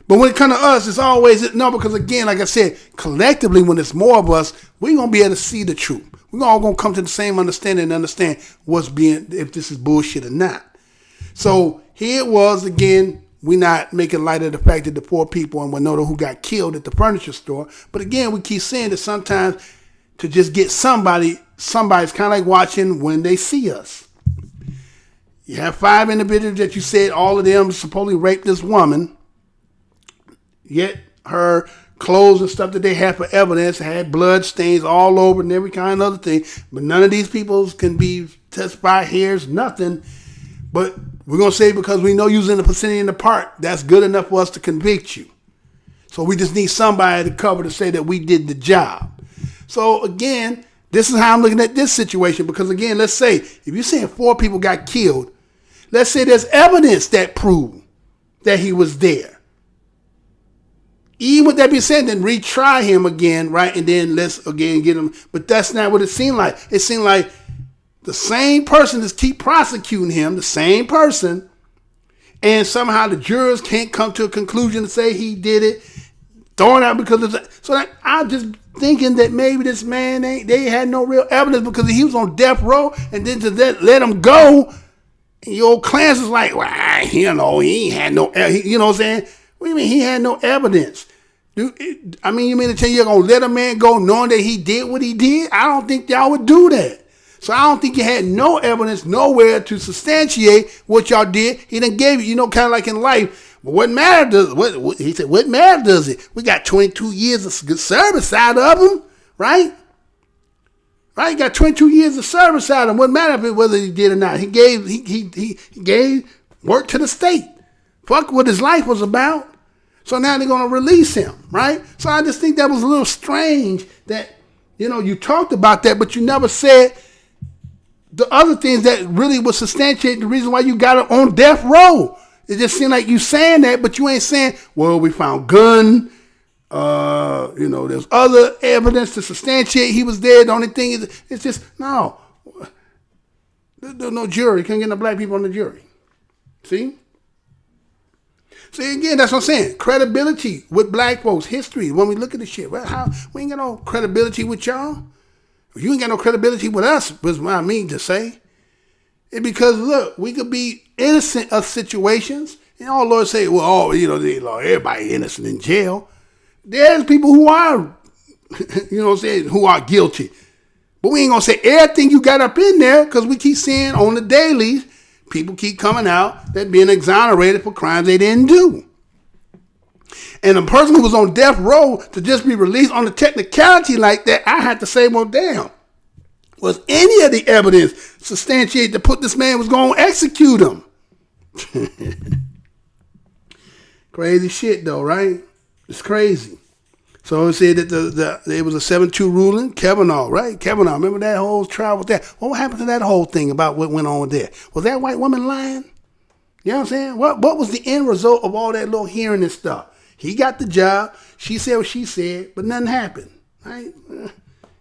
But when it comes to us, it's always, no, because again, like I said, collectively, when it's more of us, we're going to be able to see the truth. We're all going to come to the same understanding and understand what's being, if this is bullshit or not. So here it was, again, we're not making light of the fact that the 4 people in Winona who got killed at the furniture store. But again, we keep saying that sometimes to just get somebody's kind of like watching when they see us. You have 5 individuals that you said all of them supposedly raped this woman. Yet her clothes and stuff that they had for evidence had blood stains all over and every kind of other thing. But none of these people can be testified here. Nothing. But we're going to say because we know using the vicinity in the park, that's good enough for us to convict you. So we just need somebody to cover to say that we did the job. So again, this is how I'm looking at this situation. Because again, let's say if you're saying 4 people got killed, let's say there's evidence that proved that he was there. Even with that being said, then retry him again, right? And then let's again get him. But that's not what it seemed like. It seemed like the same person just keep prosecuting him, the same person, and somehow the jurors can't come to a conclusion to say he did it, throwing out because of that. So I'm just thinking that maybe this man, they had no real evidence because he was on death row, and then to let him go, and your class is like, well, you know, he had no, you know what I'm saying? What do you mean he had no evidence? Dude, I mean, you mean to tell you're going to let a man go knowing that he did what he did? I don't think y'all would do that. So I don't think you had no evidence nowhere to substantiate what y'all did. He done gave you, you know, kind of like in life. But what matter does he said, what matter does it? We got 22 years of service out of him, right? Right? Got 22 years of service out of him. What matter whether he did or not? He gave work to the state. Fuck what his life was about. So now they're going to release him, right? So I just think that was a little strange that, You know, you talked about that, but you never said the other things that really would substantiate the reason why you got it on death row. It just seemed like you saying that, but you ain't saying, well, we found gun. You know, there's other evidence to substantiate he was there. The only thing is, it's just, no. There's no jury. Can't get no black people on the jury. See? See, again, that's what I'm saying. Credibility with black folks, history. When we look at the shit, well, we ain't got no credibility with y'all. You ain't got no credibility with us, was what I mean to say. It's because, look, we could be innocent of situations. And all lawyers say, well, oh, you know, everybody innocent in jail. There's people who are, you know what I'm saying, who are guilty. But we ain't going to say everything you got up in there because we keep seeing on the dailies, people keep coming out that being exonerated for crimes they didn't do. And a person who was on death row to just be released on a technicality like that, I had to say, well, damn. Was any of the evidence substantiated to put this man was going to execute him? Crazy shit, though, right? It's crazy. So it said that it was a 7-2 ruling. Kavanaugh, right? Kavanaugh, remember that whole trial with that? What happened to that whole thing about what went on there? Was that white woman lying? You know what I'm saying? What was the end result of all that little hearing and stuff? He got the job. She said what she said, but nothing happened. Right?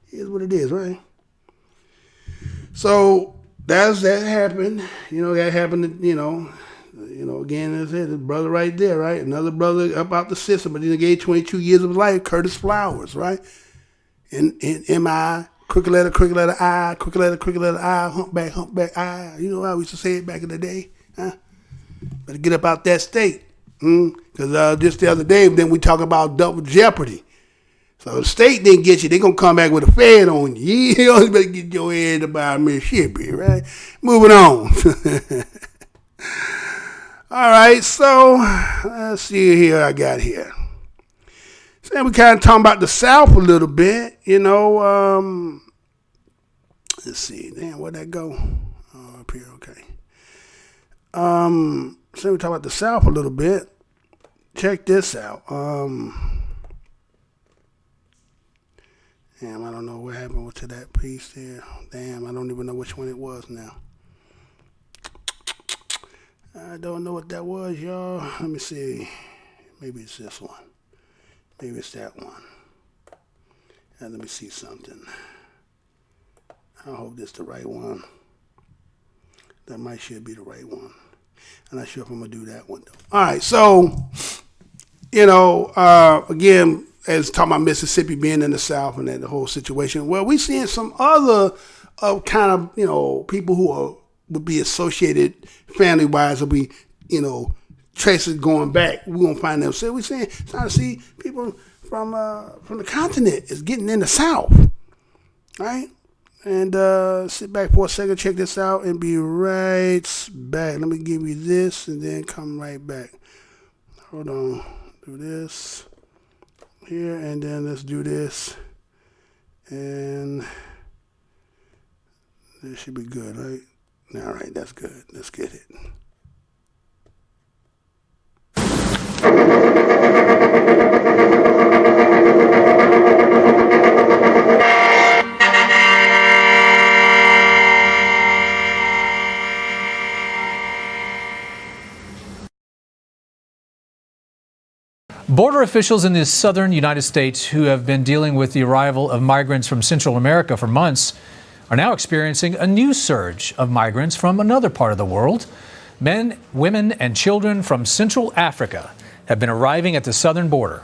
Here's what it is, right? So that happened. You know, that happened, you know, again, as I said, the brother right there, right? Another brother up out the system, but he gave 22 years of his life, Curtis Flowers, right? In M.I., crooked letter I, crooked letter I, humpback I. You know how we used to say it back in the day? Huh? Better get up out that state. Because just the other day, then we talk about double jeopardy. So the state didn't get you, they going to come back with a Fed on you. You always better get your head about Mississippi, right? Moving on. All right, so let's see here I got here. So we kind of talking about the South a little bit, you know. Let's see, damn, where'd that go? Oh, up here, okay. So we talk about the South a little bit. Check this out. Damn, I don't know what happened to that piece there. Damn, I don't even know which one it was now. I don't know what that was, y'all. Let me see. Maybe it's this one. Maybe it's that one. Let me see something. I hope this is the right one. That should be the right one. I'm not sure if I'm going to do that one, though. All right, so, you know, again, as talking about Mississippi being in the South and that the whole situation, well, we're seeing some other kind of, you know, people who would be associated family-wise, or be, you know, traces going back. We're going to find them. So we're trying to see people from the continent is getting in the South, right? And sit back for a second, check this out, and be right back. Let me give you this and then come right back. Hold on. Do this here, and then let's do this. And this should be good, right? All right, that's good. Let's get it. Border officials in the southern United States who have been dealing with the arrival of migrants from Central America for months are now experiencing a new surge of migrants from another part of the world. Men, women, and children from Central Africa have been arriving at the southern border.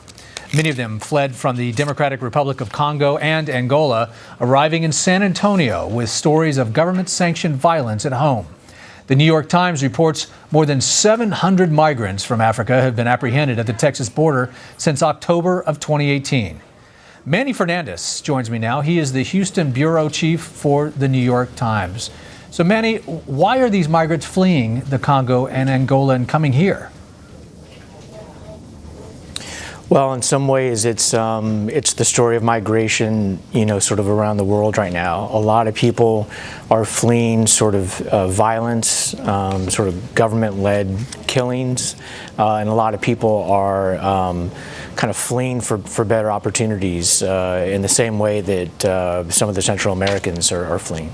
Many of them fled from the Democratic Republic of Congo and Angola, arriving in San Antonio with stories of government-sanctioned violence at home. The New York Times reports more than 700 migrants from Africa have been apprehended at the Texas border since October of 2018. Manny Fernandez joins me now. He is the Houston bureau chief for the New York Times. So, Manny, why are these migrants fleeing the Congo and Angola and coming here? Well, in some ways, it's the story of migration, sort of around the world right now. A lot of people are fleeing sort of violence, sort of government-led killings, and a lot of people are kind of fleeing for better opportunities in the same way that some of the Central Americans are fleeing.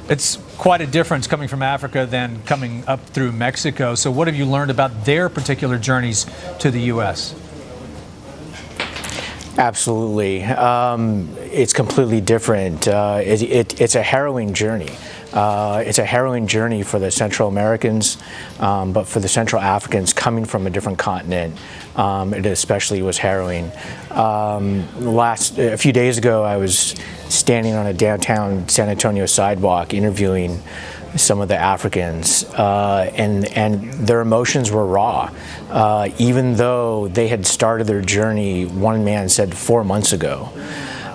It's quite a difference coming from Africa than coming up through Mexico. So what have you learned about their particular journeys to the U.S.? Absolutely. It's completely different. It's a harrowing journey. It's a harrowing journey for the Central Americans, but for the Central Africans coming from a different continent, it especially was harrowing. A few days ago, I was standing on a downtown San Antonio sidewalk interviewing some of the Africans, and their emotions were raw. Even though they had started their journey, one man said 4 months ago.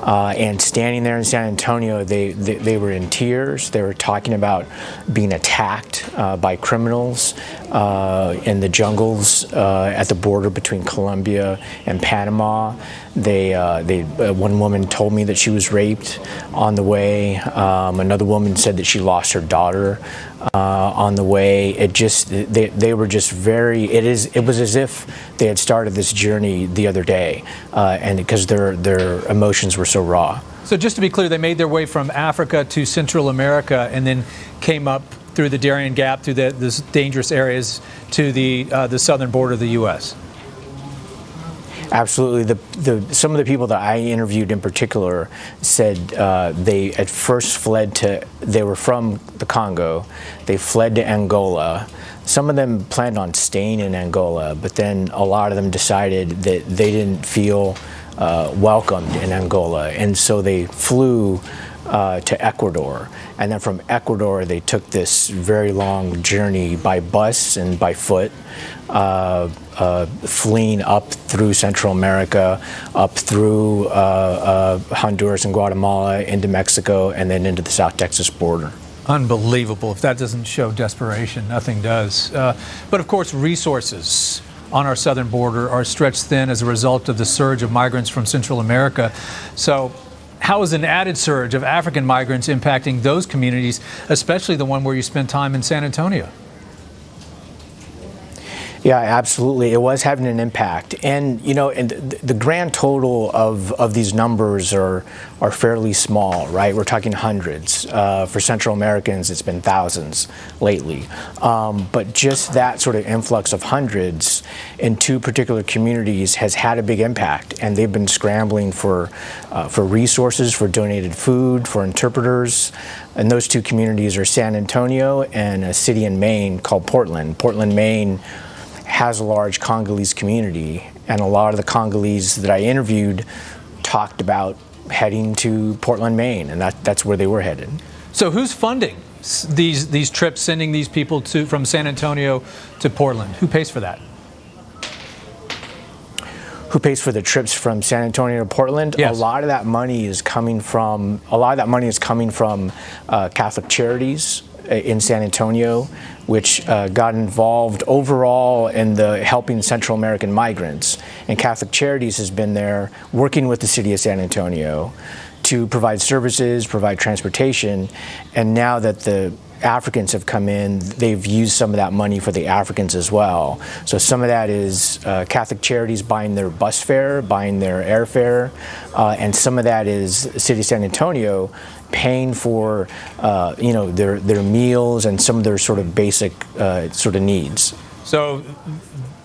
And standing there in San Antonio, they were in tears. They were talking about being attacked by criminals in the jungles at the border between Colombia and Panama. One woman told me that she was raped on the way. Another woman said that she lost her daughter on the way. They were just very. It was as if they had started this journey the other day, and because their emotions were so raw. So just to be clear, they made their way from Africa to Central America and then came up through the Darien Gap, through the dangerous areas to the southern border of the U.S. Absolutely. Some of the people that I interviewed in particular said they at first they were from the Congo, they fled to Angola. Some of them planned on staying in Angola, but then a lot of them decided that they didn't feel welcomed in Angola, and so they flew to Ecuador. And then from Ecuador, they took this very long journey by bus and by foot, fleeing up through Central America, up through Honduras and Guatemala, into Mexico, and then into the South Texas border. Unbelievable. If that doesn't show desperation, nothing does. But of course, resources on our southern border are stretched thin as a result of the surge of migrants from Central America. So how is an added surge of African migrants impacting those communities, especially the one where you spent time in San Antonio? Yeah, absolutely. It was having an impact. And, and the grand total of these numbers are fairly small, right? We're talking hundreds. For Central Americans, it's been thousands lately. But just that sort of influx of hundreds in two particular communities has had a big impact. And they've been scrambling for resources, for donated food, for interpreters. And those two communities are San Antonio and a city in Maine called Portland. Portland, Maine has a large Congolese community, and a lot of the Congolese that I interviewed talked about heading to Portland, Maine, and that's where they were headed. So who's funding these trips, sending these people from San Antonio to Portland? Who pays for that? Who pays for the trips from San Antonio to Portland? Yes. A lot of that money is coming from Catholic Charities in San Antonio, which got involved overall in the helping Central American migrants. And Catholic Charities has been there working with the city of San Antonio to provide services, provide transportation. And now that the Africans have come in, they've used some of that money for the Africans as well. So some of that is Catholic Charities buying their bus fare, buying their airfare, and some of that is the city of San Antonio paying for their meals and some of their sort of basic sort of needs. So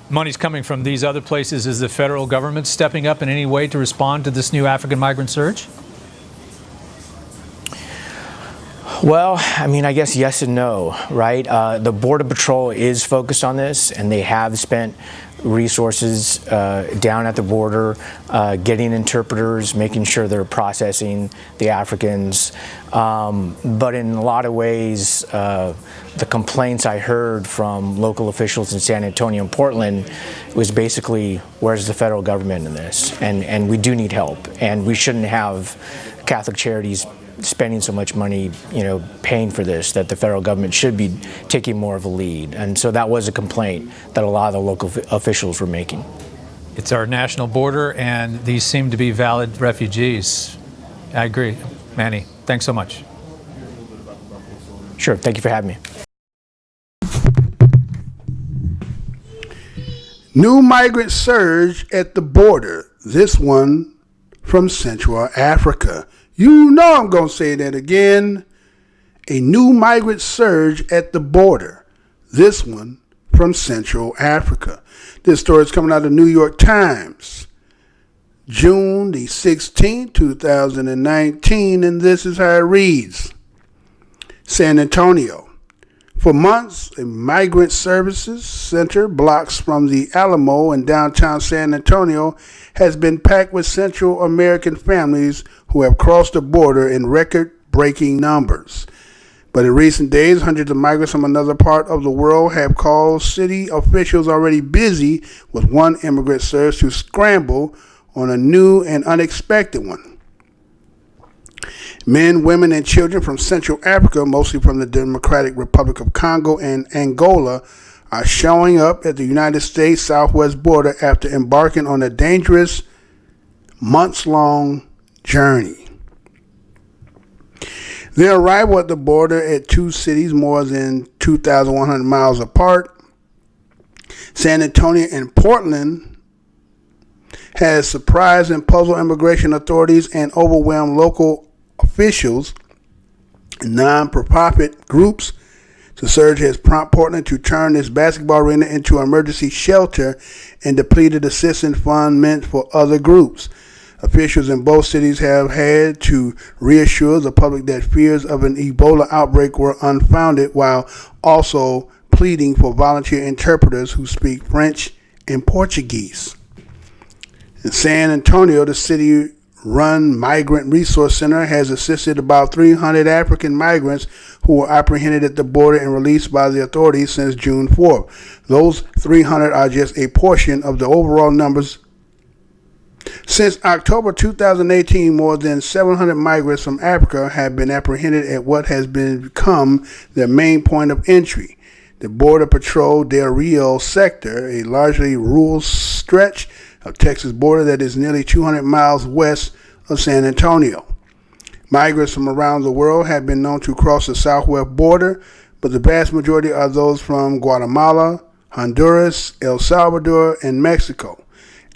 money's coming from these other places. Is the federal government stepping up in any way to respond to this new African migrant surge? Well, I guess yes and no, right? The Border Patrol is focused on this, and they have spent resources down at the border, getting interpreters, making sure they're processing the Africans. But in a lot of ways, the complaints I heard from local officials in San Antonio and Portland was basically, where's the federal government in this? And we do need help, and we shouldn't have Catholic Charities spending so much money, paying for this, that the federal government should be taking more of a lead. And so that was a complaint that a lot of the local officials were making. It's our national border, and these seem to be valid refugees. I agree. Manny, thanks so much. Sure. Thank you for having me. New migrant surge at the border. This one from Central Africa. You know I'm going to say that again. A new migrant surge at the border. This one from Central Africa. This story is coming out of the New York Times, June the 16th, 2019, and this is how it reads. San Antonio. For months, a migrant services center blocks from the Alamo in downtown San Antonio has been packed with Central American families who have crossed the border in record-breaking numbers. But in recent days, hundreds of migrants from another part of the world have called city officials already busy with one immigrant surge to scramble on a new and unexpected one. Men, women, and children from Central Africa, mostly from the Democratic Republic of Congo and Angola, are showing up at the United States southwest border after embarking on a dangerous, months-long journey. Their arrival at the border at two cities more than 2,100 miles apart, San Antonio and Portland, has surprised and puzzled immigration authorities and overwhelmed local officials and non-profit groups. The surge has prompted Portland to turn its basketball arena into an emergency shelter and depleted assistance fund meant for other groups. Officials in both cities have had to reassure the public that fears of an Ebola outbreak were unfounded, while also pleading for volunteer interpreters who speak French and Portuguese. In San Antonio, the city-run Migrant Resource Center has assisted about 300 African migrants who were apprehended at the border and released by the authorities since June 4th. Those 300 are just a portion of the overall numbers. Since October 2018, more than 700 migrants from Africa have been apprehended at what has become their main point of entry, the Border Patrol Del Rio sector, a largely rural stretch of Texas border that is nearly 200 miles west of San Antonio. Migrants from around the world have been known to cross the southwest border, but the vast majority are those from Guatemala, Honduras, El Salvador, and Mexico.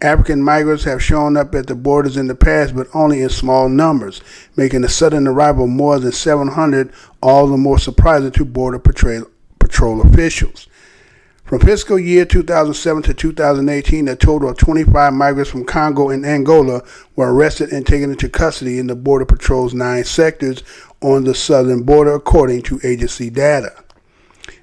African migrants have shown up at the borders in the past, but only in small numbers, making the sudden arrival of more than 700 all the more surprising to Border Patrol officials. From fiscal year 2007 to 2018, a total of 25 migrants from Congo and Angola were arrested and taken into custody in the Border Patrol's 9 sectors on the southern border, according to agency data.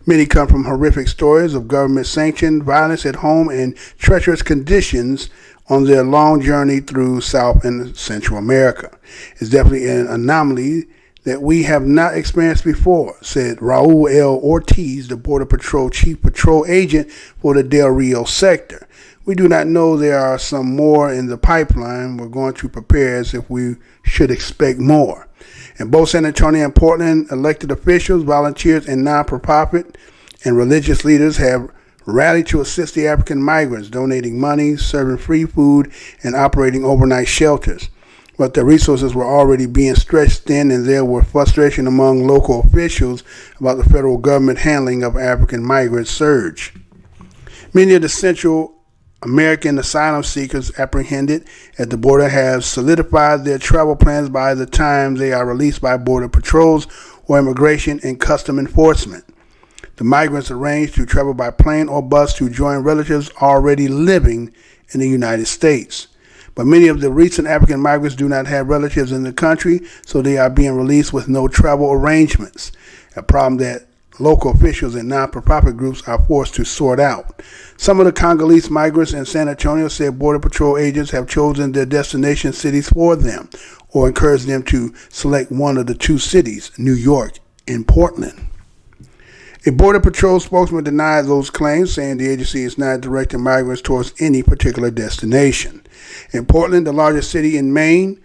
Many come from horrific stories of government-sanctioned violence at home and treacherous conditions on their long journey through South and Central America. It's definitely an anomaly that we have not experienced before, said Raul L. Ortiz, the Border Patrol Chief Patrol Agent for the Del Rio sector. We do not know there are some more in the pipeline. We're going to prepare as if we should expect more. In both San Antonio and Portland, elected officials, volunteers, and non-profit and religious leaders have rallied to assist the African migrants, donating money, serving free food, and operating overnight shelters. But the resources were already being stretched thin, and there were frustration among local officials about the federal government handling of African migrant surge. Many of the Central American asylum seekers apprehended at the border have solidified their travel plans by the time they are released by Border Patrols or Immigration and Custom Enforcement. The migrants arranged to travel by plane or bus to join relatives already living in the United States. But many of the recent African migrants do not have relatives in the country, so they are being released with no travel arrangements, a problem that local officials and non-profit groups are forced to sort out. Some of the Congolese migrants in San Antonio said Border Patrol agents have chosen their destination cities for them or encouraged them to select one of the 2 cities, New York and Portland. A Border Patrol spokesman denied those claims, saying the agency is not directing migrants towards any particular destination. In Portland, the largest city in Maine,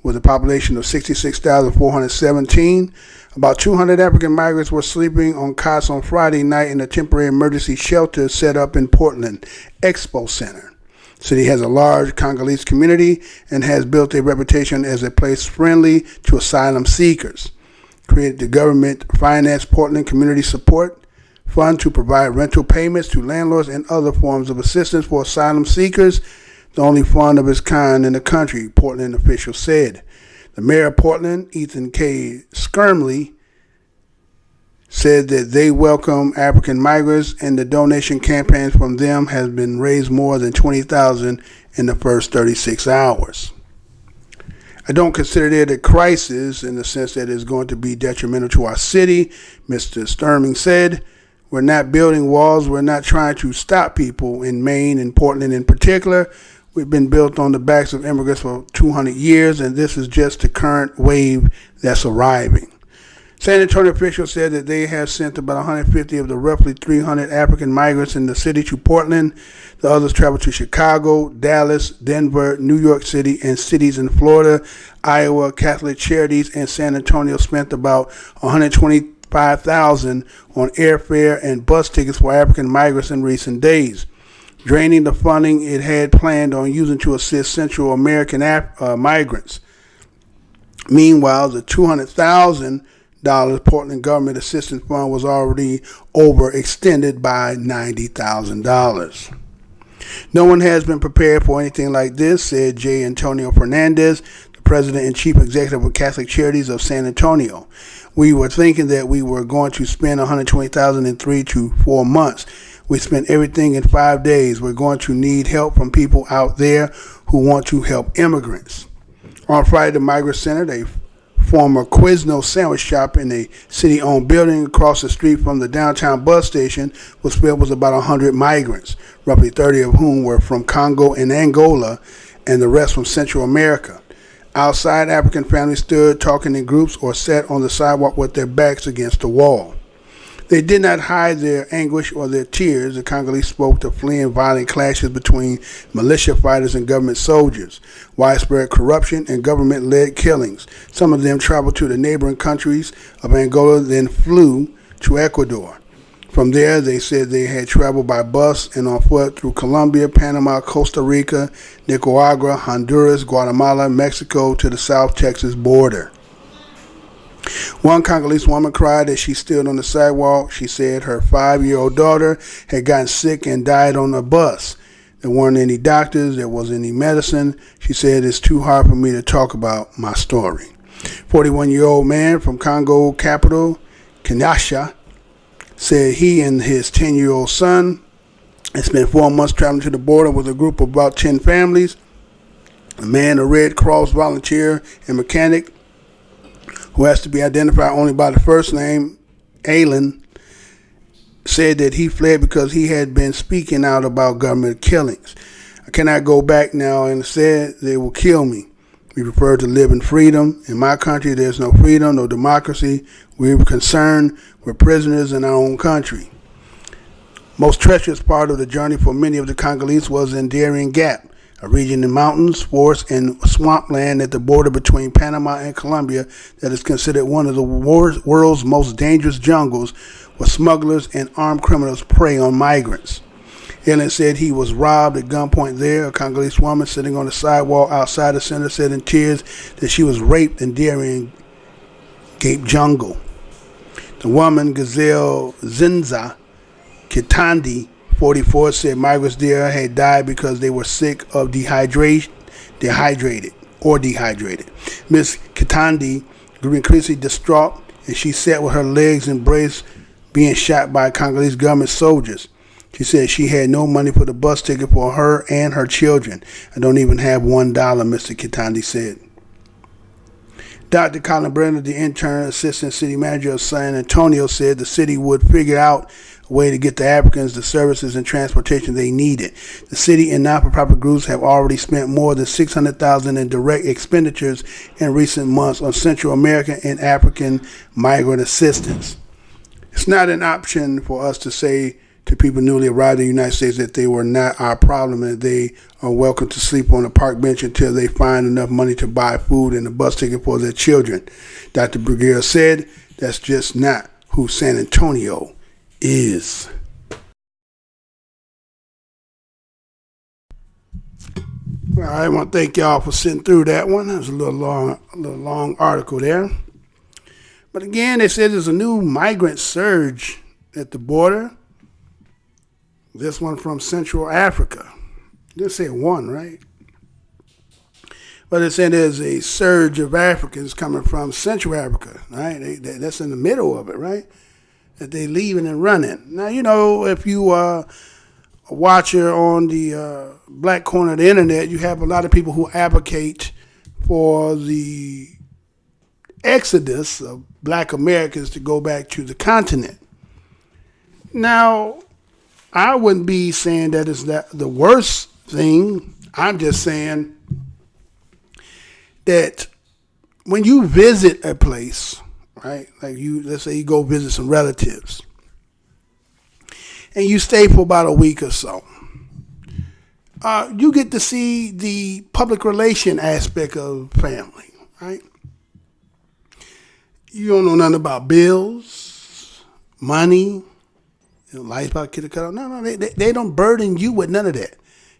with a population of 66,417, about 200 African migrants were sleeping on cots on Friday night in a temporary emergency shelter set up in Portland Expo Center. The city has a large Congolese community and has built a reputation as a place friendly to asylum seekers. Created the government-financed Portland Community Support Fund to provide rental payments to landlords and other forms of assistance for asylum seekers, the only fund of its kind in the country, Portland officials said. The mayor of Portland, Ethan K. Skirmley, said that they welcome African migrants and the donation campaigns from them has been raised more than $20,000 in the first 36 hours. I don't consider it a crisis in the sense that it's going to be detrimental to our city, Mr. Sturming said. We're not building walls. We're not trying to stop people in Maine and Portland in particular. We've been built on the backs of immigrants for 200 years, and this is just the current wave that's arriving. San Antonio officials said that they have sent about 150 of the roughly 300 African migrants in the city to Portland. The others traveled to Chicago, Dallas, Denver, New York City, and cities in Florida, Iowa. Catholic Charities and San Antonio spent about $125,000 on airfare and bus tickets for African migrants in recent days, draining the funding it had planned on using to assist Central American migrants. Meanwhile, the $200,000 Portland Government Assistance Fund was already overextended by $90,000. No one has been prepared for anything like this, said J. Antonio Fernandez, the president and chief executive of Catholic Charities of San Antonio. We were thinking that we were going to spend $120,000 in 3 to 4 months. We spent everything in 5 days. We're going to need help from people out there who want to help immigrants. On Friday, the Migrant Center, a former Quiznos sandwich shop in a city-owned building across the street from the downtown bus station, was filled with about 100 migrants, roughly 30 of whom were from Congo and Angola, and the rest from Central America. Outside, African families stood talking in groups or sat on the sidewalk with their backs against the wall. They did not hide their anguish or their tears. The Congolese spoke of fleeing violent clashes between militia fighters and government soldiers, widespread corruption, and government-led killings. Some of them traveled to the neighboring countries of Angola, then flew to Ecuador. From there, they said they had traveled by bus and on foot through Colombia, Panama, Costa Rica, Nicaragua, Honduras, Guatemala, Mexico, to the South Texas border. One Congolese woman cried as she stood on the sidewalk. She said her 5-year-old daughter had gotten sick and died on a bus. There weren't any doctors. There wasn't any medicine. She said, "It's too hard for me to talk about my story." 41-year-old man from Congo capital, Kinshasa, said he and his 10-year-old son had spent 4 months traveling to the border with a group of about 10 families. A man, a Red Cross volunteer and mechanic, who has to be identified only by the first name, Alan, said that he fled because he had been speaking out about government killings. "I cannot go back now," and said, "they will kill me. We prefer to live in freedom. In my country, there's no freedom, no democracy. We're concerned we're prisoners in our own country." Most treacherous part of the journey for many of the Congolese was in Darien Gap, a region in mountains, forests, and swampland at the border between Panama and Colombia that is considered one of the world's most dangerous jungles, where smugglers and armed criminals prey on migrants. Ellen said he was robbed at gunpoint there. A Congolese woman sitting on the sidewalk outside the center said in tears that she was raped in Darien Gap jungle. The woman, Gazelle Zinza Kitandi, 44, said migrants there had died because they were sick of dehydrated. Miss Kitandi grew increasingly distraught, and she sat with her legs embraced, being shot by Congolese government soldiers. She said she had no money for the bus ticket for her and her children. "I don't even have $1, Mr. Kitandi said. Dr. Colin Brenner, the intern assistant city manager of San Antonio, said the city would figure out a way to get the Africans the services and transportation they needed. The city and not-for-profit groups have already spent more than $600,000 in direct expenditures in recent months on Central American and African migrant assistance. It's not an option for us to say to people newly arrived in the United States that they were not our problem and they are welcome to sleep on a park bench until they find enough money to buy food and a bus ticket for their children. Dr. Bruguera said that's just not who San Antonio is. All right, I want to thank y'all for sitting through that one. That was a little long article there. But again, they said there's a new migrant surge at the border. This one from Central Africa. They say one, right? But it said there's a surge of Africans coming from Central Africa, right? That's in the middle of it, right? That they leaving and running. Now, you know, if you a watcher on the black corner of the internet, you have a lot of people who advocate for the exodus of black Americans to go back to the continent. Now, I wouldn't be saying that it's the worst thing. I'm just saying that when you visit a place, right, like let's say you go visit some relatives, and you stay for about a week or so, you get to see the public relation aspect of family, right? You don't know nothing about bills, money, lights about to cut off. No, they don't burden you with none of that.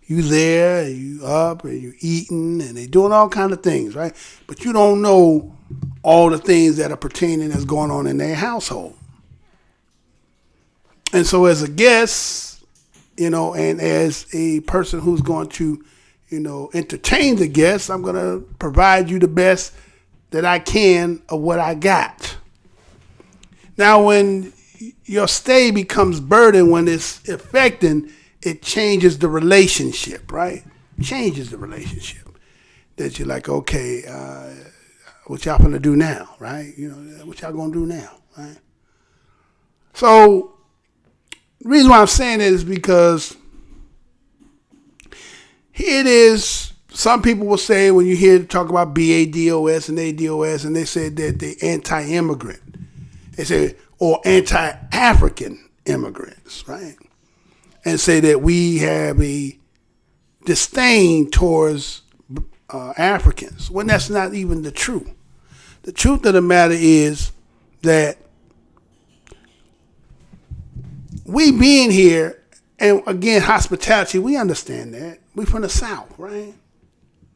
You there, you up, and you eating, and they doing all kind of things, right? But you don't know all the things that are pertaining that's going on in their household. And so as a guest, and as a person who's going to, entertain the guests, I'm going to provide you the best that I can of what I got. Now, when your stay becomes burden, when it's affecting, it changes the relationship, right? Changes the relationship. That you're like, okay, what y'all gonna do now, right? What y'all gonna do now, right? So, the reason why I'm saying it is because here it is. Some people will say when you hear talk about BADOS and ADOS, and they say that they're anti-immigrant. They say, or anti-African immigrants, right? And say that we have a disdain towards Africans, when that's not even the truth. The truth of the matter is that we being here, and again, hospitality, we understand that. We from the South, right?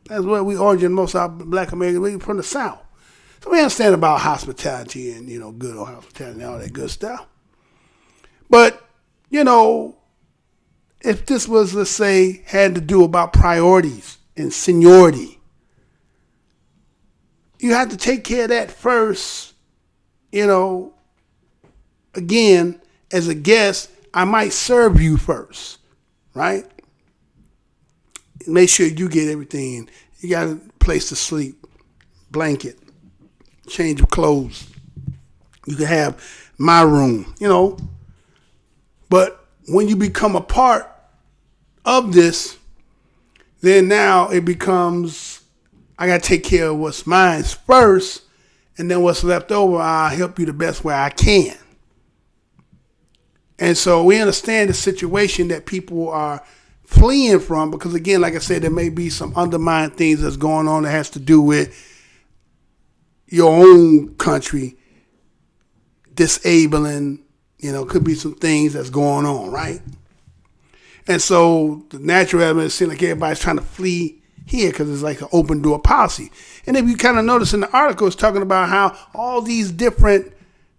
That's where we origin most of our black Americans. We from the South. So we understand about hospitality and, good old hospitality and all that good stuff. But, if this was, let's say, had to do about priorities and seniority, you have to take care of that first. Again, as a guest, I might serve you first, right? Make sure you get everything. You got a place to sleep, blanket, change of clothes. You can have my room, But when you become a part of this, then now it becomes, I got to take care of what's mine first, and then what's left over, I'll help you the best way I can. And so we understand the situation that people are fleeing from, because again, like I said, there may be some underlying things that's going on that has to do with your own country disabling, could be some things that's going on, right? And so the natural element seems like everybody's trying to flee here because it's like an open door policy. And if you kind of notice in the article, it's talking about how all these different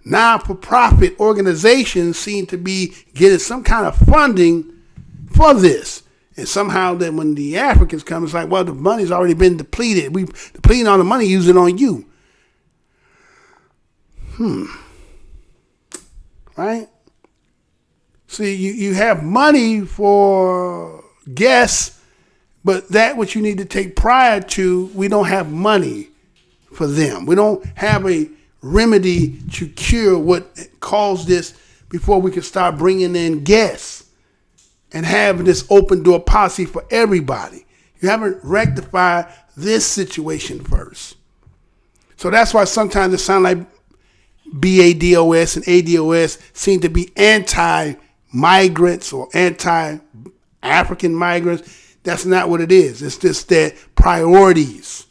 non-for-profit organizations seem to be getting some kind of funding for this. And somehow then when the Africans come, it's like, well, the money's already been depleted. We depleting all the money, using it on you. Right? See, you have money for guests, but that what you need to take prior to, we don't have money for them. We don't have a remedy to cure what caused this before we can start bringing in guests and having this open door policy for everybody. You haven't rectified this situation first. So that's why sometimes it sounds like BADOS and ADOS seem to be anti-migrants or anti-African migrants. That's not what it is. It's just that priorities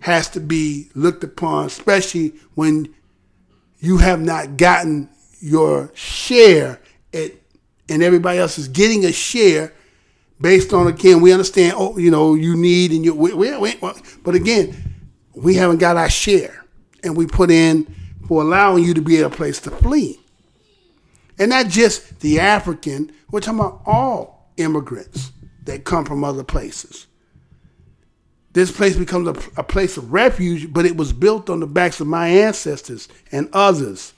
has to be looked upon, especially when you have not gotten your share and everybody else is getting a share based on, again, we understand, you need and but again, we haven't got our share, and we put in for allowing you to be at a place to flee. And not just the African, we're talking about all immigrants that come from other places. This place becomes a place of refuge, but it was built on the backs of my ancestors and others.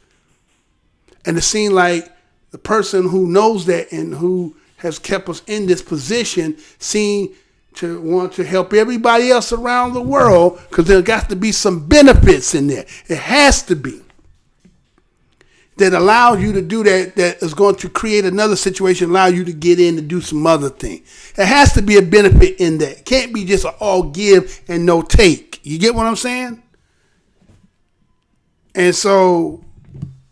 And it seemed like the person who knows that and who has kept us in this position seemed to want to help everybody else around the world, because there got to be some benefits in there. It has to be. That allows you to do that is going to create another situation, allow you to get in and do some other thing. It has to be a benefit in that. It can't be just an all give and no take. You get what I'm saying? And so,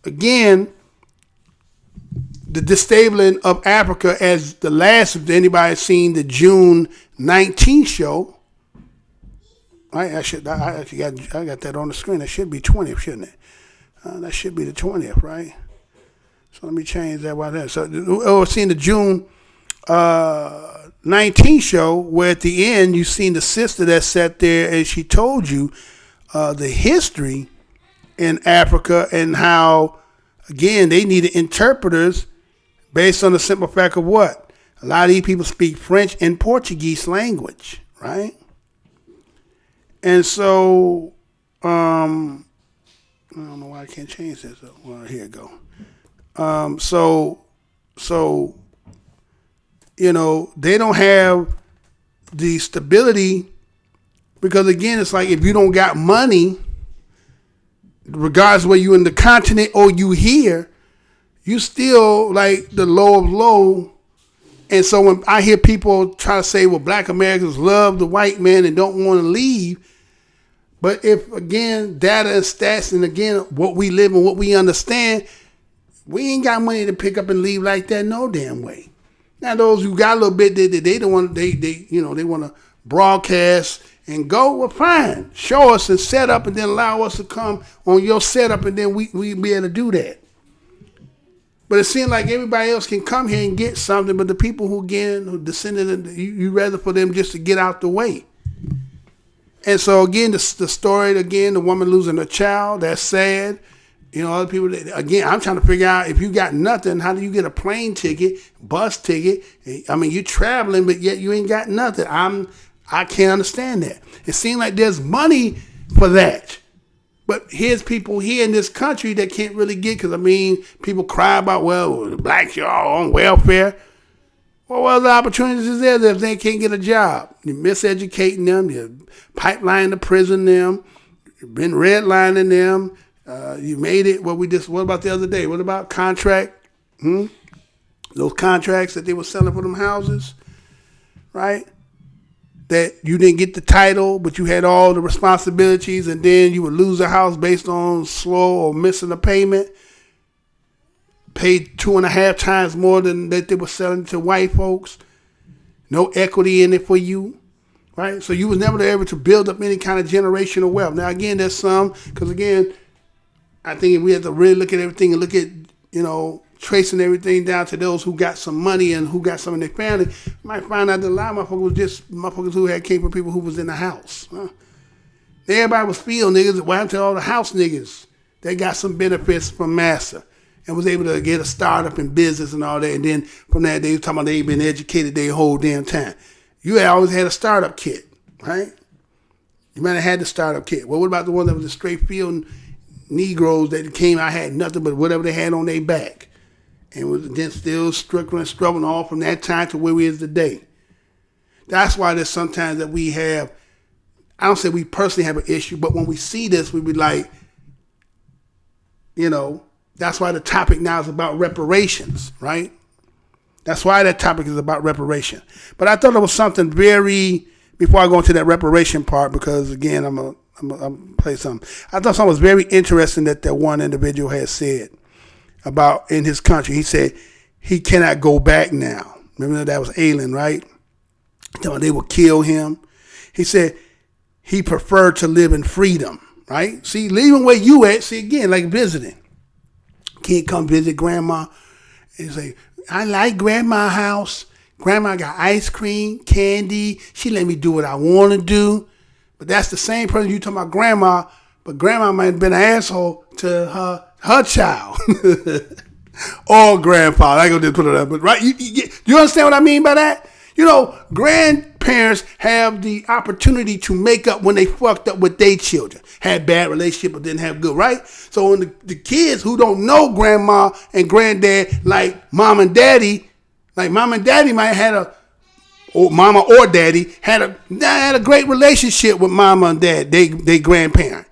again, the destabilizing of Africa, as the last, if anybody seen the June 19th show, right? I got that on the screen. That should be 20th, shouldn't it? That should be the 20th, right? So let me change that by that. So, seeing the June 19th show, where at the end you seen the sister that sat there and she told you the history in Africa and how, again, they needed interpreters based on the simple fact of what? A lot of these people speak French and Portuguese language, right? And so, I don't know why I can't change this. Well, here it go. So, they don't have the stability, because, again, it's like if you don't got money, regardless whether you in the continent or you here, you still like the low of low. And so when I hear people try to say, well, black Americans love the white man and don't want to leave, but if, again, data and stats and, again, what we live and what we understand, we ain't got money to pick up and leave like that no damn way. Now, those who got a little bit, they don't want, they want to broadcast and go, well, fine. Show us and set up, and then allow us to come on your setup, and then we be able to do that. But it seems like everybody else can come here and get something, but the people who descended, you rather for them just to get out the way. And so, again, the story, again, the woman losing a child, that's sad. Other people, again, I'm trying to figure out, if you got nothing, how do you get a plane ticket, bus ticket? I mean, you're traveling, but yet you ain't got nothing. I can't understand that. It seems like there's money for that. But here's people here in this country that can't really get, because, I mean, people cry about, well, the blacks, you're all on welfare. Well, what other opportunities is there if they can't get a job? You're miseducating them, you're pipelining to prison them, you've been redlining them, you made it. What about the other day? What about contract? Those contracts that they were selling for them houses, right? That you didn't get the title, but you had all the responsibilities, and then you would lose a house based on slow or missing a payment. Paid 2.5 times more than that they were selling to white folks. No equity in it for you, right? So you was never able to build up any kind of generational wealth. Now, again, there's some, because, again, I think we have to really look at everything and look at, tracing everything down to those who got some money and who got some in their family. You might find out that a lot of motherfuckers was just motherfuckers who came from people who was in the house. Everybody was field niggas. Why until all the house niggas, they got some benefits from massa and was able to get a startup in business and all that. And then from that, they were talking about they been educated their whole damn time. You had always had a startup kit, right? You might have had the startup kit. Well, what about the one that was a straight field Negroes that came out, had nothing but whatever they had on their back, and was then still struggling all from that time to where we is today? That's why there's sometimes that we have, I don't say we personally have an issue, but when we see this, we be like, that's why the topic now is about reparations, right? That's why that topic is about reparation. But I thought it was something very, before I go into that reparation part, because, again, I'm play something. I thought something was very interesting that one individual had said about in his country. He said he cannot go back now. Remember that was alien, right? They would kill him. He said he preferred to live in freedom, right? See, leaving where you at, see, again, like visiting. Kid come visit grandma and say, I like grandma's house. Grandma got ice cream, candy. She let me do what I want to do. But that's the same person you talking about grandma, but grandma might have been an asshole to her child. Or grandpa. I go just put it up. But right, you understand what I mean by that? You know, grandparents have the opportunity to make up when they fucked up with their children. Had bad relationship but didn't have good, right? So when the kids who don't know grandma and granddad like mom and daddy might have had or mama or daddy had a great relationship with mama and dad, they grandparent.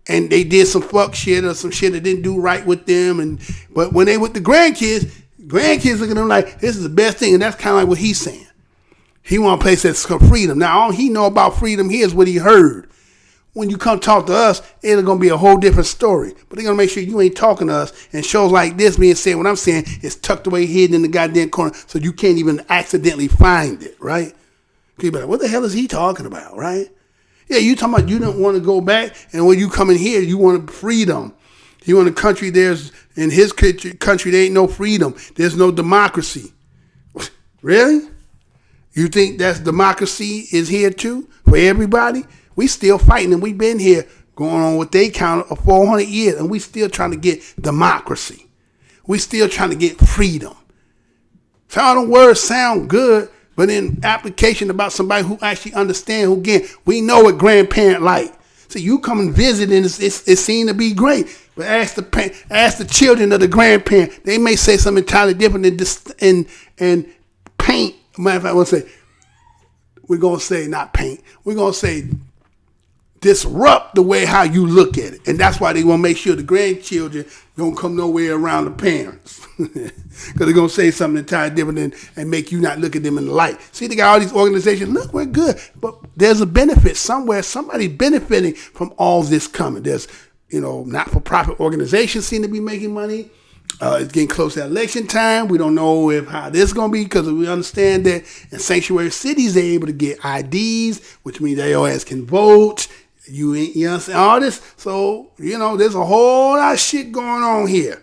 And they did some fuck shit or some shit that didn't do right with them. But when they with the grandkids look at them like, this is the best thing. And that's kind of like what he's saying. He want a place that's some freedom. Now, all he know about freedom here is what he heard. When you come talk to us, it's going to be a whole different story. But they're going to make sure you ain't talking to us. And shows like this being said, what I'm saying is tucked away, hidden in the goddamn corner, so you can't even accidentally find it, right? You be like, what the hell is he talking about, right? Yeah, you talking about you don't want to go back, and when you come in here, you want freedom. You want a country, in his country, there ain't no freedom. There's no democracy. Really? You think that's democracy is here too for everybody? We still fighting, and we've been here going on what they count of 400 years, and we still trying to get democracy. We still trying to get freedom. So all the words sound good, but in application about somebody who actually understands, who again, we know what grandparent like. So you come and visit, and it seemed to be great. But ask the children of the grandparent. They may say something entirely different and paint. Matter of fact, we're going to say not paint. We're going to say disrupt the way how you look at it. And that's why they want to make sure the grandchildren don't come nowhere around the parents. Because they're going to say something entirely different and make you not look at them in the light. See, they got all these organizations. Look, we're good. But there's a benefit somewhere. Somebody benefiting from all this coming. There's, not-for-profit organizations seem to be making money. It's getting close to election time. We don't know how this is going to be, because we understand that in sanctuary cities, they're able to get IDs, which means they always can vote. You understand all this? So, there's a whole lot of shit going on here.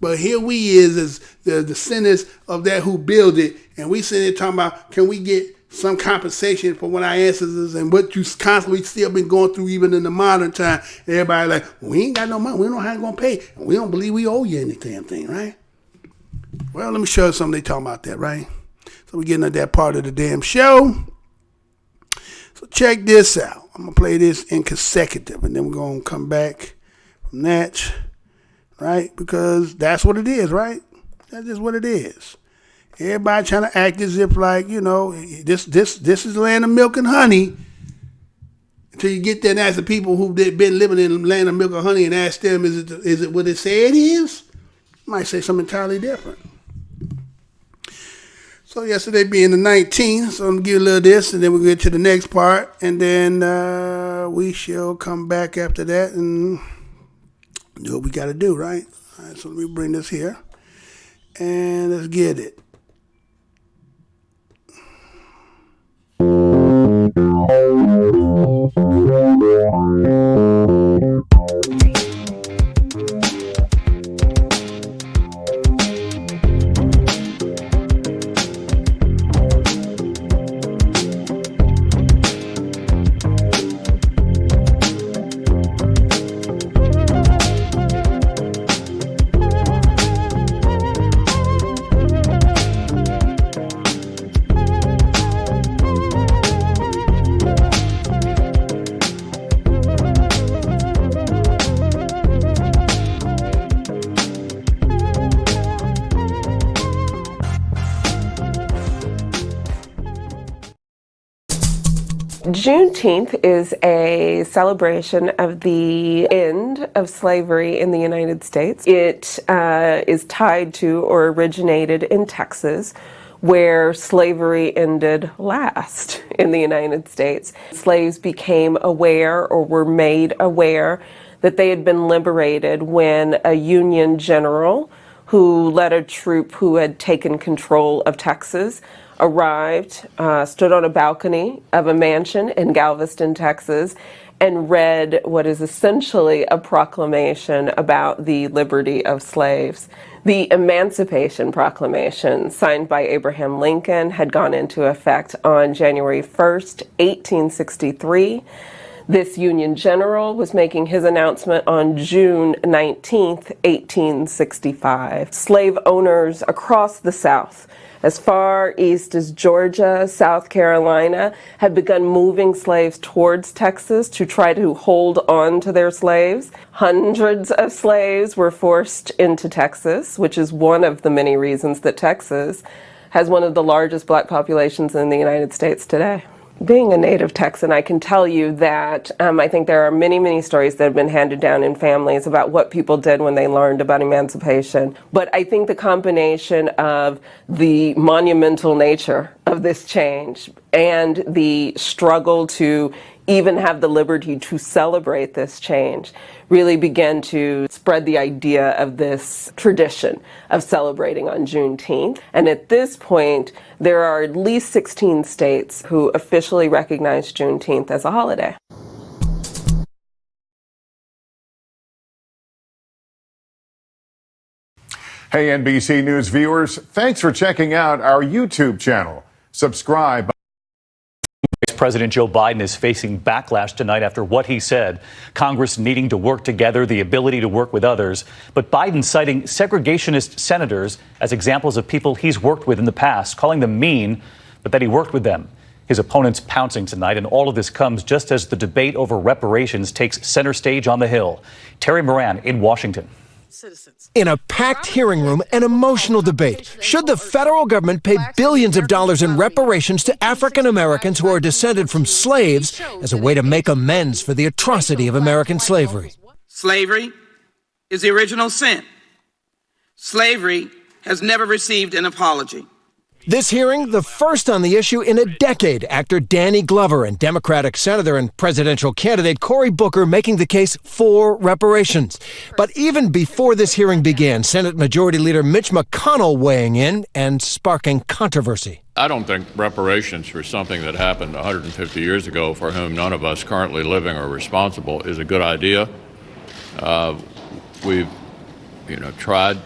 But here we is the descendants of that who build it, and we sitting there talking about, can we get some compensation for what our ancestors and what you constantly still been going through even in the modern time. Everybody like, we ain't got no money. We don't know how you're going to pay. And we don't believe we owe you any damn thing, right? Well, let me show you something they talking about that, right? So we're getting at that part of the damn show. So check this out. I'm going to play this in consecutive, and then we're going to come back from that, right? Because that's what it is, right? That's just what it is. Everybody trying to act as if like, this is the land of milk and honey. Until you get there and ask the people who've been living in the land of milk and honey and ask them, is it what they say it is? Might say something entirely different. So yesterday being the 19th, so I'm going to give you a little of this, and then we'll get to the next part, and then we shall come back after that and do what we got to do, right? All right, so let me bring this here, and let's get it. Juneteenth is a celebration of the end of slavery in the United States. It is tied to or originated in Texas, where slavery ended last in the United States. Slaves became aware or were made aware that they had been liberated when a Union general who led a troop who had taken control of Texas, arrived, stood on a balcony of a mansion in Galveston, Texas, and read what is essentially a proclamation about the liberty of slaves. The Emancipation Proclamation, signed by Abraham Lincoln, had gone into effect on January 1st, 1863. This Union general was making his announcement on June 19th, 1865. Slave owners across the South, as far east as Georgia, South Carolina, had begun moving slaves towards Texas to try to hold on to their slaves. Hundreds of slaves were forced into Texas, which is one of the many reasons that Texas has one of the largest black populations in the United States today. Being a native Texan, I can tell you that I think there are many, many stories that have been handed down in families about what people did when they learned about emancipation. But I think the combination of the monumental nature of this change and the struggle to even have the liberty to celebrate this change really began to spread the idea of this tradition of celebrating on Juneteenth. And at this point, there are at least 16 states who officially recognize Juneteenth as a holiday. Hey, NBC News viewers, thanks for checking out our YouTube channel. Subscribe. Vice President Joe Biden is facing backlash tonight after what he said. Congress needing to work together, the ability to work with others. But Biden citing segregationist senators as examples of people he's worked with in the past, calling them mean, but that he worked with them. His opponents pouncing tonight, and all of this comes just as the debate over reparations takes center stage on the Hill. Terry Moran in Washington. In a packed hearing room, an emotional debate. Should the federal government pay billions of dollars in reparations to African Americans who are descended from slaves as a way to make amends for the atrocity of American slavery? Slavery is the original sin. Slavery has never received an apology. This hearing, the first on the issue in a decade, actor Danny Glover and Democratic Senator and presidential candidate Cory Booker making the case for reparations. But even before this hearing began, Senate Majority Leader Mitch McConnell weighing in and sparking controversy. I don't think reparations for something that happened 150 years ago for whom none of us currently living are responsible is a good idea. We've, tried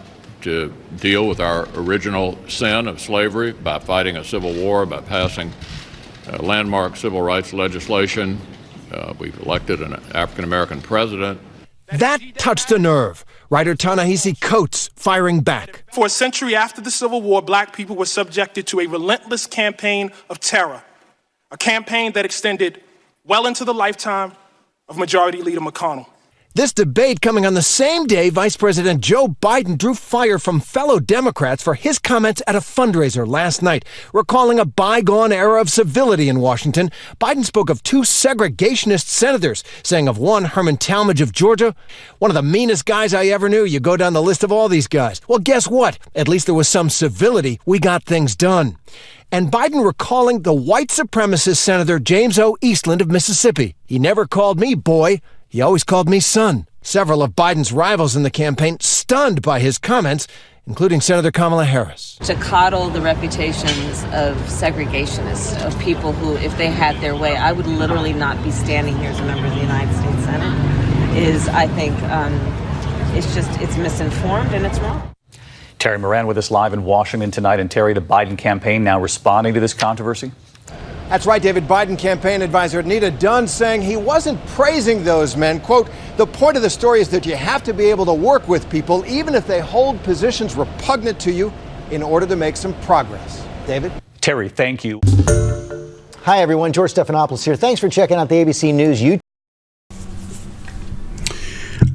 to deal with our original sin of slavery by fighting a civil war, by passing landmark civil rights legislation. We've elected an African-American president. That touched a nerve. Writer Ta-Nehisi Coates firing back. For a century after the Civil War, black people were subjected to a relentless campaign of terror, a campaign that extended well into the lifetime of Majority Leader McConnell. This debate coming on the same day Vice President Joe Biden drew fire from fellow Democrats for his comments at a fundraiser last night. Recalling a bygone era of civility in Washington, Biden spoke of two segregationist senators, saying of one, Herman Talmadge of Georgia, "One of the meanest guys I ever knew." You go down the list of all these guys. Well, guess what? At least there was some civility. We got things done. And Biden recalling the white supremacist Senator James O. Eastland of Mississippi. "He never called me boy. He always called me son." Several of Biden's rivals in the campaign stunned by his comments, including Senator Kamala Harris. To coddle the reputations of segregationists, of people who, if they had their way, I would literally not be standing here as a member of the United States Senate, is, I think, it's misinformed and it's wrong. Terry Moran with us live in Washington tonight. And Terry, the Biden campaign now responding to this controversy? That's right, David. Biden campaign advisor Anita Dunn saying he wasn't praising those men. Quote, "The point of the story is that you have to be able to work with people, even if they hold positions repugnant to you, in order to make some progress." David? Terry, thank you. Hi, everyone. George Stephanopoulos here. Thanks for checking out the ABC News YouTube.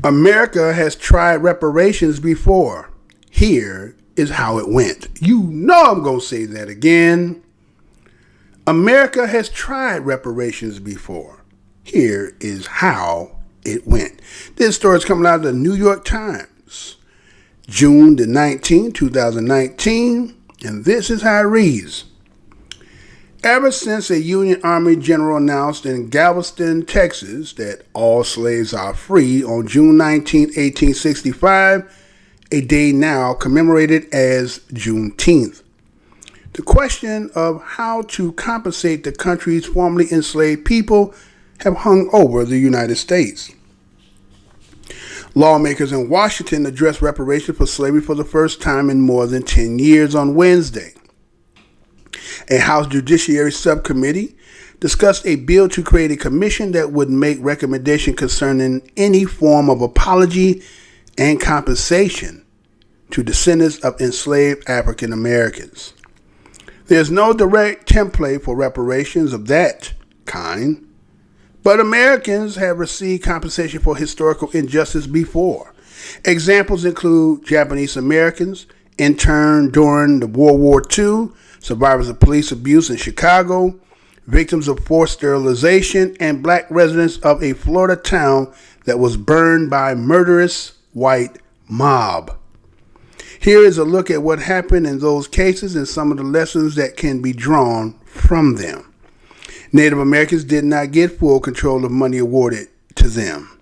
America has tried reparations before. Here is how it went. You know I'm going to say that again. America has tried reparations before. Here is how it went. This story is coming out of the New York Times, June the 19th, 2019, and this is how it reads. Ever since a Union Army general announced in Galveston, Texas, that all slaves are free on June 19, 1865, a day now commemorated as Juneteenth. The question of how to compensate the country's formerly enslaved people have hung over the United States. Lawmakers in Washington addressed reparations for slavery for the first time in more than 10 years on Wednesday. A House Judiciary Subcommittee discussed a bill to create a commission that would make recommendations concerning any form of apology and compensation to descendants of enslaved African Americans. There's no direct template for reparations of that kind, but Americans have received compensation for historical injustice before. Examples include Japanese Americans interned during the World War II, survivors of police abuse in Chicago, victims of forced sterilization, and black residents of a Florida town that was burned by a murderous white mob. Here is a look at what happened in those cases and some of the lessons that can be drawn from them. Native Americans did not get full control of money awarded to them.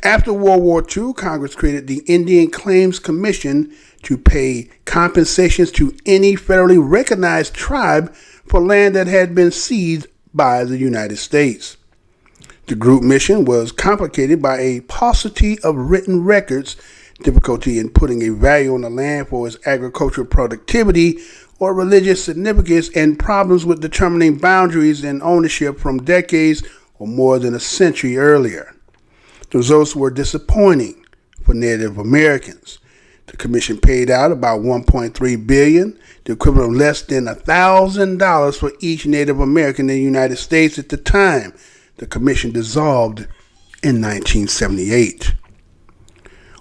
After World War II, Congress created the Indian Claims Commission to pay compensations to any federally recognized tribe for land that had been seized by the United States. The group mission was complicated by a paucity of written records, difficulty in putting a value on the land for its agricultural productivity or religious significance, and problems with determining boundaries and ownership from decades or more than a century earlier. The results were disappointing for Native Americans. The commission paid out about $1.3 billion, the equivalent of less than $1,000 for each Native American in the United States at the time. The commission dissolved in 1978.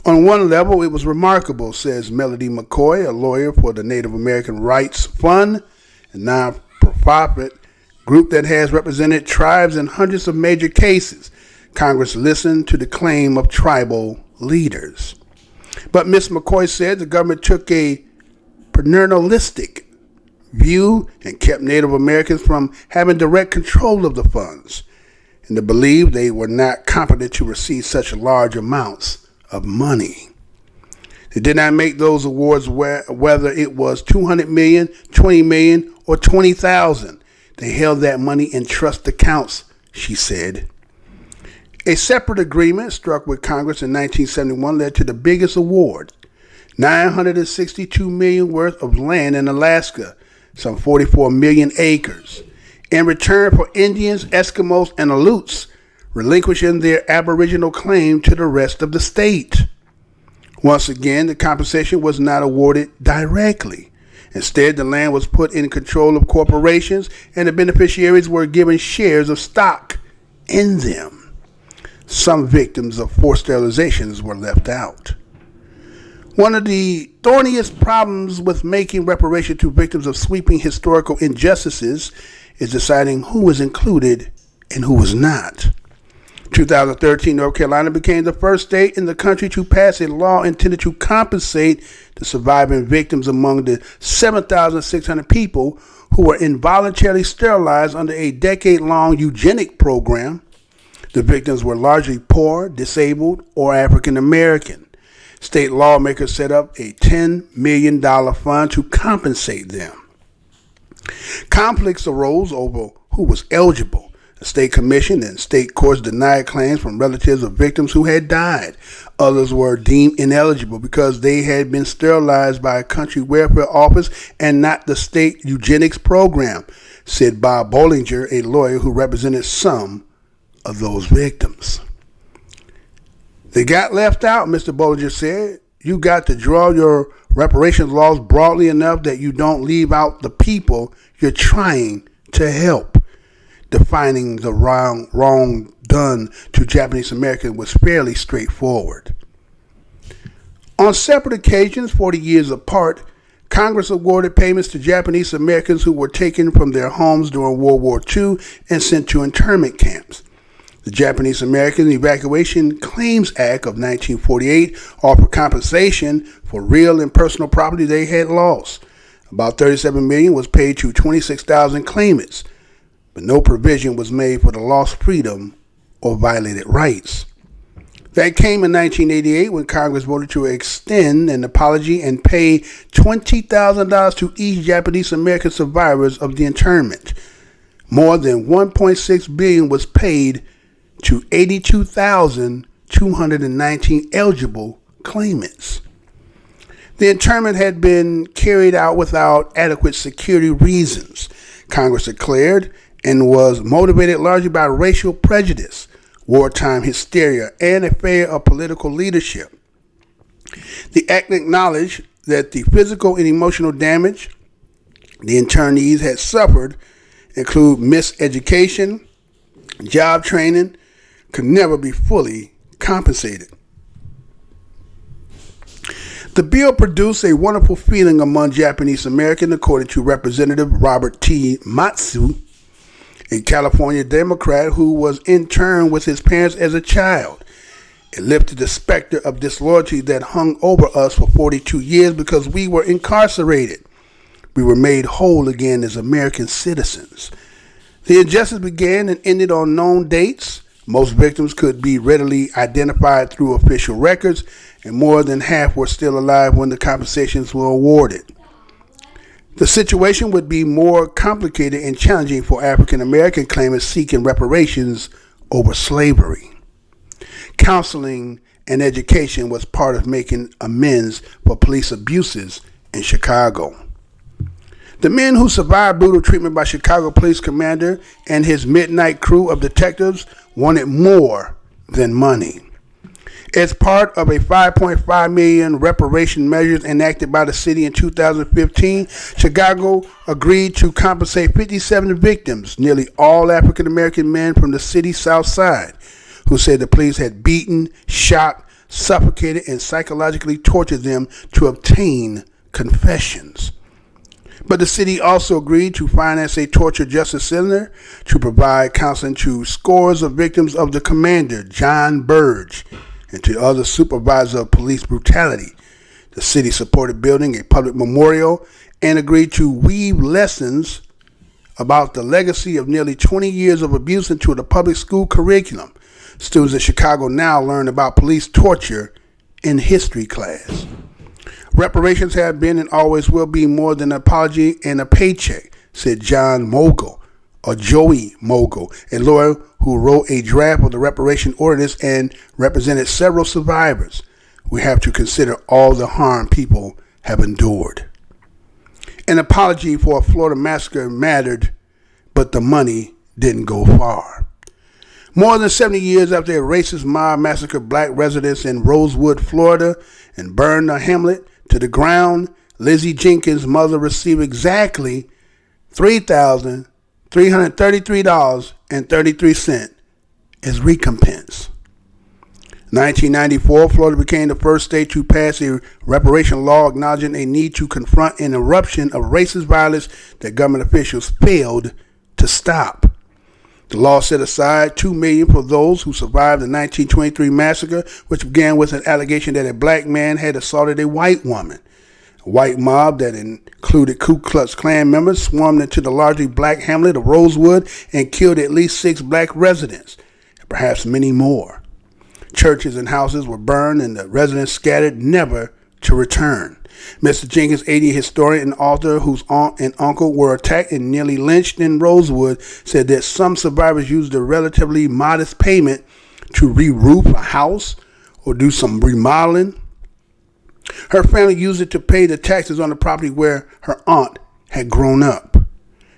On one level, it was remarkable, says Melody McCoy, a lawyer for the Native American Rights Fund, a non-profit group that has represented tribes in hundreds of major cases. Congress listened to the claim of tribal leaders. But Ms. McCoy said the government took a paternalistic view and kept Native Americans from having direct control of the funds, and to believe they were not competent to receive such large amounts of money. They did not make those awards whether it was $200 million, $20 million, or $20,000. They held that money in trust accounts, she said. A separate agreement struck with Congress in 1971 led to the biggest award, $962 million worth of land in Alaska, some 44 million acres, in return for Indians, Eskimos, and Aleuts relinquishing their aboriginal claim to the rest of the state. Once again, the compensation was not awarded directly. Instead, the land was put in control of corporations, and the beneficiaries were given shares of stock in them. Some victims of forced sterilizations were left out. One of the thorniest problems with making reparation to victims of sweeping historical injustices is deciding who was included and who was not. 2013, North Carolina became the first state in the country to pass a law intended to compensate the surviving victims among the 7,600 people who were involuntarily sterilized under a decade-long eugenic program. The victims were largely poor, disabled, or African American. State lawmakers set up a $10 million fund to compensate them. Conflicts arose over who was eligible. The state commission and state courts denied claims from relatives of victims who had died. Others were deemed ineligible because they had been sterilized by a country welfare office and not the state eugenics program, said Bob Bollinger, a lawyer who represented some of those victims. They got left out, Mr. Bollinger said. You got to draw your reparations laws broadly enough that you don't leave out the people you're trying to help. Defining the wrong done to Japanese Americans was fairly straightforward. On separate occasions, 40 years apart, Congress awarded payments to Japanese Americans who were taken from their homes during World War II and sent to internment camps. The Japanese American Evacuation Claims Act of 1948 offered compensation for real and personal property they had lost. About $37 million was paid to 26,000 claimants, but no provision was made for the lost freedom or violated rights. That came in 1988 when Congress voted to extend an apology and pay $20,000 to each Japanese American survivors of the internment. More than $1.6 billion was paid to 82,219 eligible claimants. The internment had been carried out without adequate security reasons, Congress declared, and was motivated largely by racial prejudice, wartime hysteria, and a failure of political leadership. The act acknowledged that the physical and emotional damage the internees had suffered include miseducation, job training, could never be fully compensated. The bill produced a wonderful feeling among Japanese Americans, according to Representative Robert T. Matsu, a California Democrat who was interned with his parents as a child. It lifted the specter of disloyalty that hung over us for 42 years because we were incarcerated. We were made whole again as American citizens. The injustice began and ended on known dates. Most victims could be readily identified through official records, and more than half were still alive when the compensations were awarded. The situation would be more complicated and challenging for African American claimants seeking reparations over slavery. Counseling and education was part of making amends for police abuses in Chicago. The men who survived brutal treatment by Chicago police commander and his midnight crew of detectives wanted more than money. As part of a $5.5 million reparation measures enacted by the city in 2015, Chicago agreed to compensate 57 victims, nearly all African American men from the city's south side, who said the police had beaten, shot, suffocated, and psychologically tortured them to obtain confessions. But the city also agreed to finance a torture justice center to provide counseling to scores of victims of the commander, John Burge, and to other supervisors of police brutality. The city supported building a public memorial and agreed to weave lessons about the legacy of nearly 20 years of abuse into the public school curriculum. Students in Chicago now learn about police torture in history class. Reparations have been and always will be more than an apology and a paycheck, said John Mogul, or Joey Mogul, a lawyer who wrote a draft of the reparation ordinance and represented several survivors. We have to consider all the harm people have endured. An apology for a Florida massacre mattered, but the money didn't go far. More than 70 years after a racist mob massacred black residents in Rosewood, Florida, and burned a hamlet to the ground, Lizzie Jenkins' mother received exactly $333.33 as recompense. 1994, Florida became the first state to pass a reparation law acknowledging a need to confront an eruption of racist violence that government officials failed to stop. The law set aside $2 million for those who survived the 1923 massacre, which began with an allegation that a black man had assaulted a white woman. A white mob that included Ku Klux Klan members swarmed into the largely black hamlet of Rosewood and killed at least 6 black residents, and perhaps many more. Churches and houses were burned and the residents scattered, never to return. Mr. Jenkins, 80 historian and author whose aunt and uncle were attacked and nearly lynched in Rosewood, said that some survivors used a relatively modest payment to re-roof a house or do some remodeling. Her family used it to pay the taxes on the property where her aunt had grown up.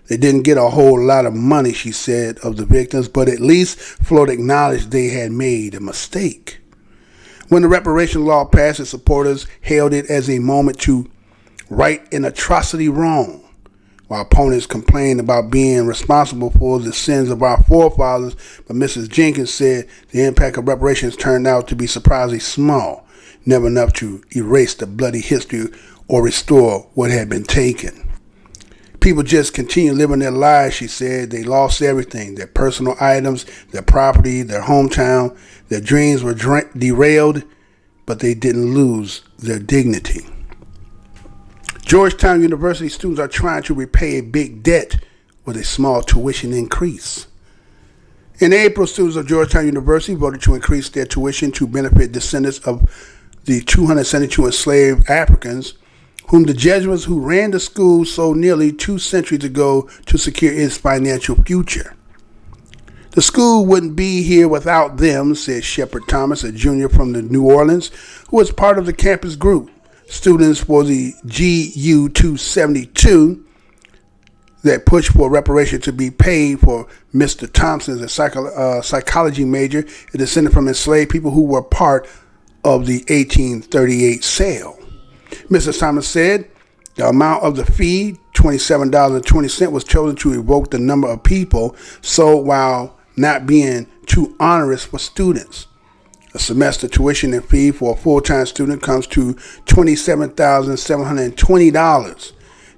They didn't get a whole lot of money, she said, of the victims, but at least Florida acknowledged they had made a mistake. When the reparation law passed, its supporters hailed it as a moment to right an atrocity wrong, while opponents complained about being responsible for the sins of our forefathers. But Mrs. Jenkins said the impact of reparations turned out to be surprisingly small, never enough to erase the bloody history or restore what had been taken. People just continue living their lives, she said. They lost everything, their personal items, their property, their hometown. Their dreams were derailed, but they didn't lose their dignity. Georgetown University students are trying to repay a big debt with a small tuition increase. In April, students of Georgetown University voted to increase their tuition to benefit descendants of the 272 enslaved Africans, whom the Jesuits who ran the school sold nearly 2 centuries ago to secure its financial future. The school wouldn't be here without them, said Shepard Thomas, a junior from the New Orleans, who was part of the campus group. Students for the GU 272 that pushed for reparation to be paid for Mr. Thompson, a psychology major, a descendant from enslaved people who were part of the 1838 sale. Mr. Thomas said the amount of the fee, $27.20, was chosen to evoke the number of people sold while not being too onerous for students. A semester tuition and fee for a full-time student comes to $27,720.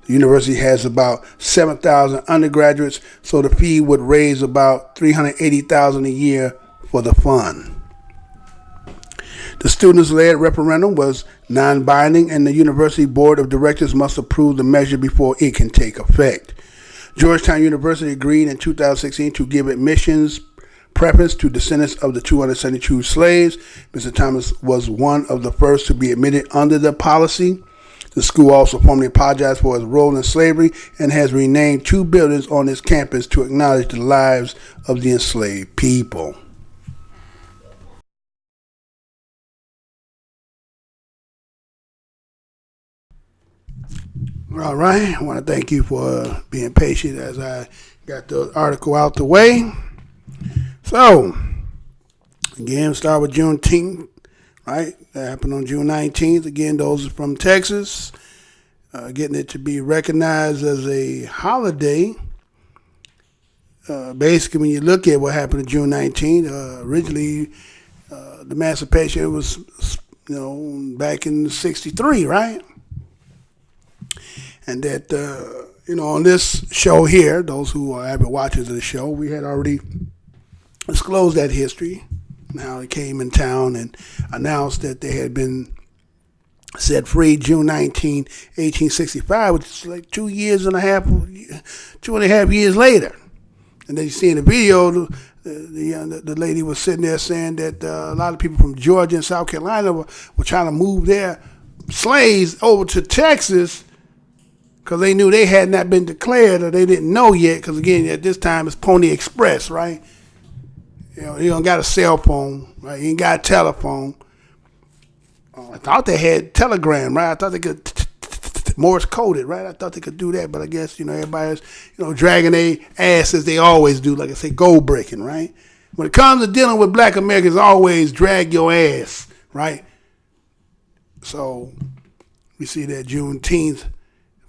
The university has about 7,000 undergraduates, so the fee would raise about $380,000 a year for the fund. The students-led referendum was non-binding, and the university board of directors must approve the measure before it can take effect. Georgetown University agreed in 2016 to give admissions preference to descendants of the 272 slaves. Mr. Thomas was one of the first to be admitted under the policy. The school also formally apologized for its role in slavery and has renamed 2 buildings on its campus to acknowledge the lives of the enslaved people. All right, I want to thank you for being patient as I got the article out the way. So, again, start with Juneteenth, right? That happened on June 19th. Again, those are from Texas, getting it to be recognized as a holiday. Basically, when you look at what happened on June 19th, originally the emancipation was, back in '63, right? And that, on this show here, those who are avid watchers of the show, we had already disclosed that history. Now they came in town and announced that they had been set free June 19, 1865, which is like 2.5 years later. And then you see in the video, the lady was sitting there saying that a lot of people from Georgia and South Carolina were trying to move their slaves over to Texas because they knew they had not been declared, or they didn't know yet, because again, at this time it's Pony Express, right? You don't got a cell phone, right? You ain't got a telephone. I thought they had telegram, right? I thought they could Morse coded, right? I thought they could do that, but I guess, everybody's, dragging their ass as they always do, like I say, gold breaking, right? When it comes to dealing with black Americans, always drag your ass, right? So we see that Juneteenth,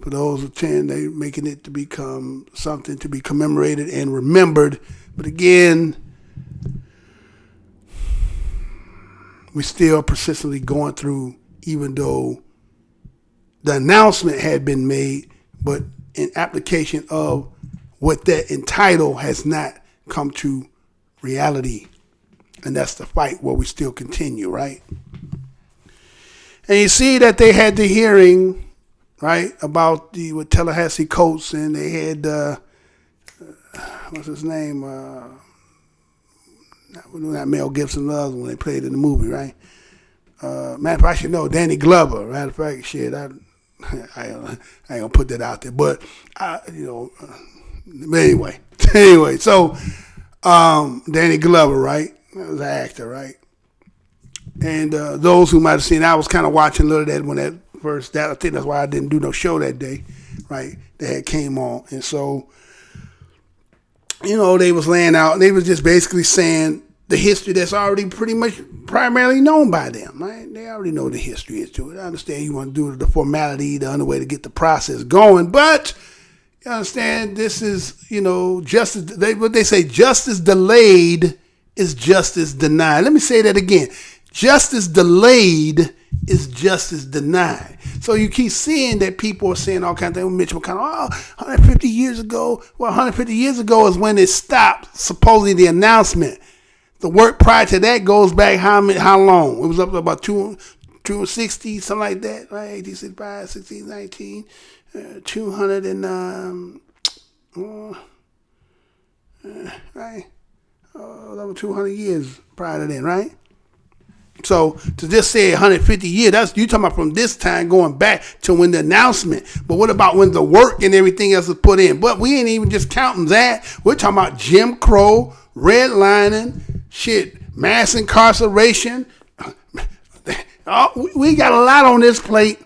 for those who attend, they making it to become something to be commemorated and remembered. But again, we're still persistently going through, even though the announcement had been made, but in application of what that entitled has not come to reality. And that's the fight where we still continue, right? And you see that they had the hearing, right, about with Tallahassee Coates, and they had, what's his name? Not Mel Gibson, the other one they played in the movie, right? Matter of fact, I should know Danny Glover. Matter of fact, shit, I ain't gonna put that out there, but anyway, so Danny Glover, right? That was an actor, right? And those who might have seen, I was kind of watching a little of that when that first. I think that's why I didn't do no show that day, right? That had came on, and so they was laying out. They was just basically saying the history that's already pretty much primarily known by them, right? They already know the history is to it. I understand you want to do the formality, the other way to get the process going, but you understand this is, justice. What they say, justice delayed is justice denied. Let me say that again. Justice delayed is justice denied. So you keep seeing that people are saying all kinds of things. Mitch McConnell, 150 years ago. Well, 150 years ago is when it stopped, supposedly the announcement. The work prior to that goes back how long? It was up to about 260, something like that, right? 1865, 1619, 200 and, right? over 200 years prior to then, right? So to just say 150 years, that's you talking about from this time going back to when the announcement. But what about when the work and everything else was put in? But we ain't even just counting that. We're talking about Jim Crow, redlining, mass incarceration. We got a lot on this plate.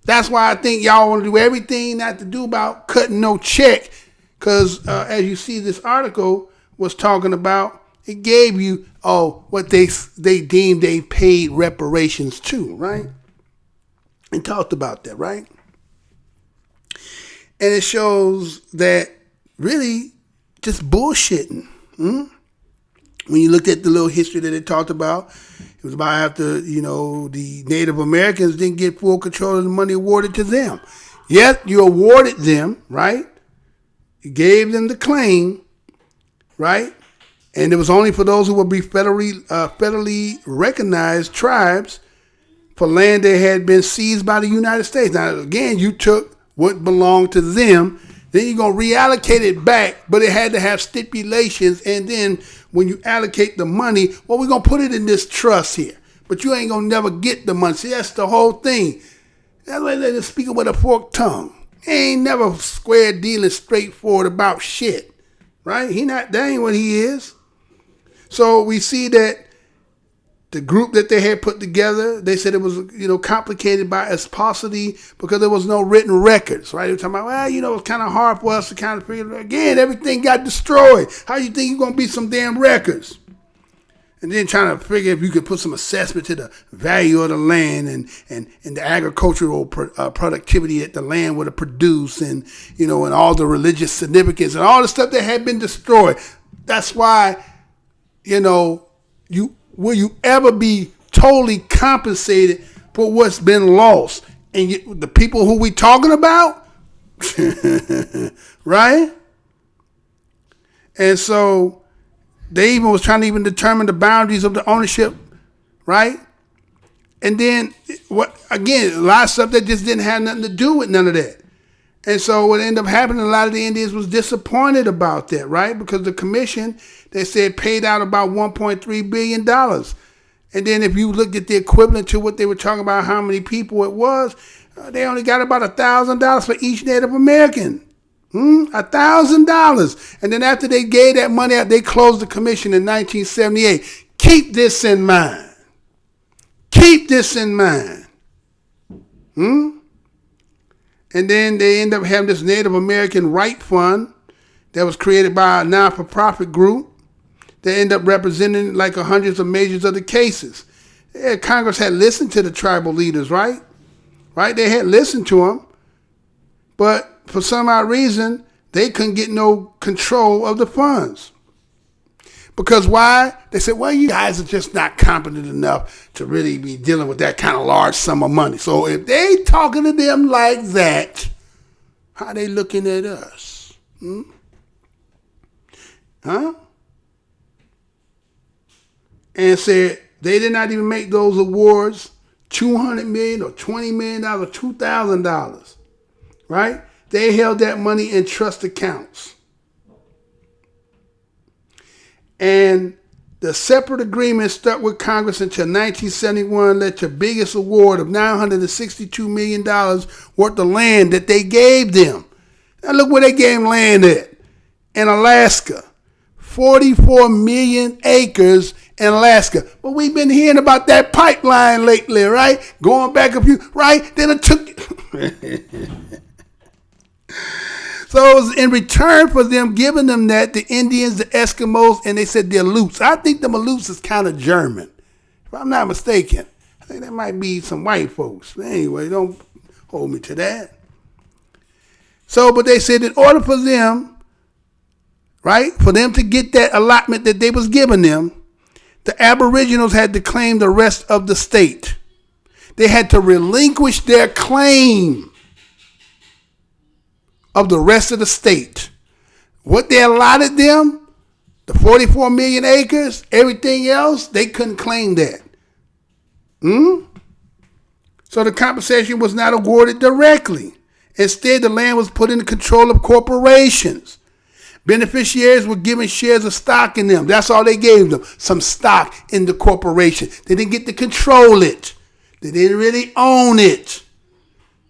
That's why I think y'all want to do everything not to do about cutting no check. Because as you see, this article was talking about, it gave you, what they deemed they paid reparations to, right? And talked about that, right? And it shows that really just bullshitting. When you looked at the little history that it talked about, it was about after, the Native Americans didn't get full control of the money awarded to them. Yet you awarded them, right? You gave them the claim, right? And it was only for those who would be federally recognized tribes for land that had been seized by the United States. Now, again, you took what belonged to them, then you're going to reallocate it back, but it had to have stipulations. And then when you allocate the money, we're going to put it in this trust here. But you ain't going to never get the money. See, that's the whole thing. That's why they're speaking with a forked tongue. He ain't never square dealing straightforward about shit. Right? That ain't what he is. So we see that the group that they had put together, they said it was, complicated by its paucity because there was no written records, right? They were talking about, it's kind of hard for us to kind of figure it out. Again, everything got destroyed. How you think you're going to be some damn records? And then trying to figure if you could put some assessment to the value of the land and the agricultural productivity that the land would have produced and all the religious significance and all the stuff that had been destroyed. That's why, will you ever be totally compensated for what's been lost? And the people who we talking about, right? And so they even was trying to even determine the boundaries of the ownership, right? And then a lot of stuff that just didn't have nothing to do with none of that. And so what ended up happening, a lot of the Indians was disappointed about that, right? Because the commission, they said, paid out about $1.3 billion. And then if you looked at the equivalent to what they were talking about, how many people it was, they only got about $1,000 for each Native American. $1,000. And then after they gave that money out, they closed the commission in 1978. Keep this in mind. Keep this in mind. And then they end up having this Native American Right Fund that was created by a non-for-profit group that ended up representing like hundreds of majors of the cases. Congress had listened to the tribal leaders, right? Right? They had listened to them. But for some odd reason, they couldn't get no control of the funds. Because why? They said, well, you guys are just not competent enough to really be dealing with that kind of large sum of money. So if they talking to them like that, how they looking at us? Huh? And said they did not even make those awards $200 million or $20 million or $2,000. Right? They held that money in trust accounts. And the separate agreement stuck with Congress until 1971 led to the biggest award of $962 million worth of land that they gave them. Now look where they gave them land at. In Alaska. 44 million acres in Alaska. But we've been hearing about that pipeline lately, right? Going back a few, right? Then it took... So it was in return for them giving them that, the Indians, the Eskimos, and they said the Aleuts. I think the Aleuts is kind of German, if I'm not mistaken. I think that might be some white folks. But anyway, don't hold me to that. So, but they said in order for them, right, for them to get that allotment that they was giving them, the Aboriginals had to claim the rest of the state. They had to relinquish their claim of the rest of the state. What they allotted them, the 44 million acres, everything else, they couldn't claim that. So the compensation was not awarded directly. Instead, the land was put in the control of corporations. Beneficiaries were given shares of stock in them. That's all they gave them, some stock in the corporation. They didn't get to control it. They didn't really own it.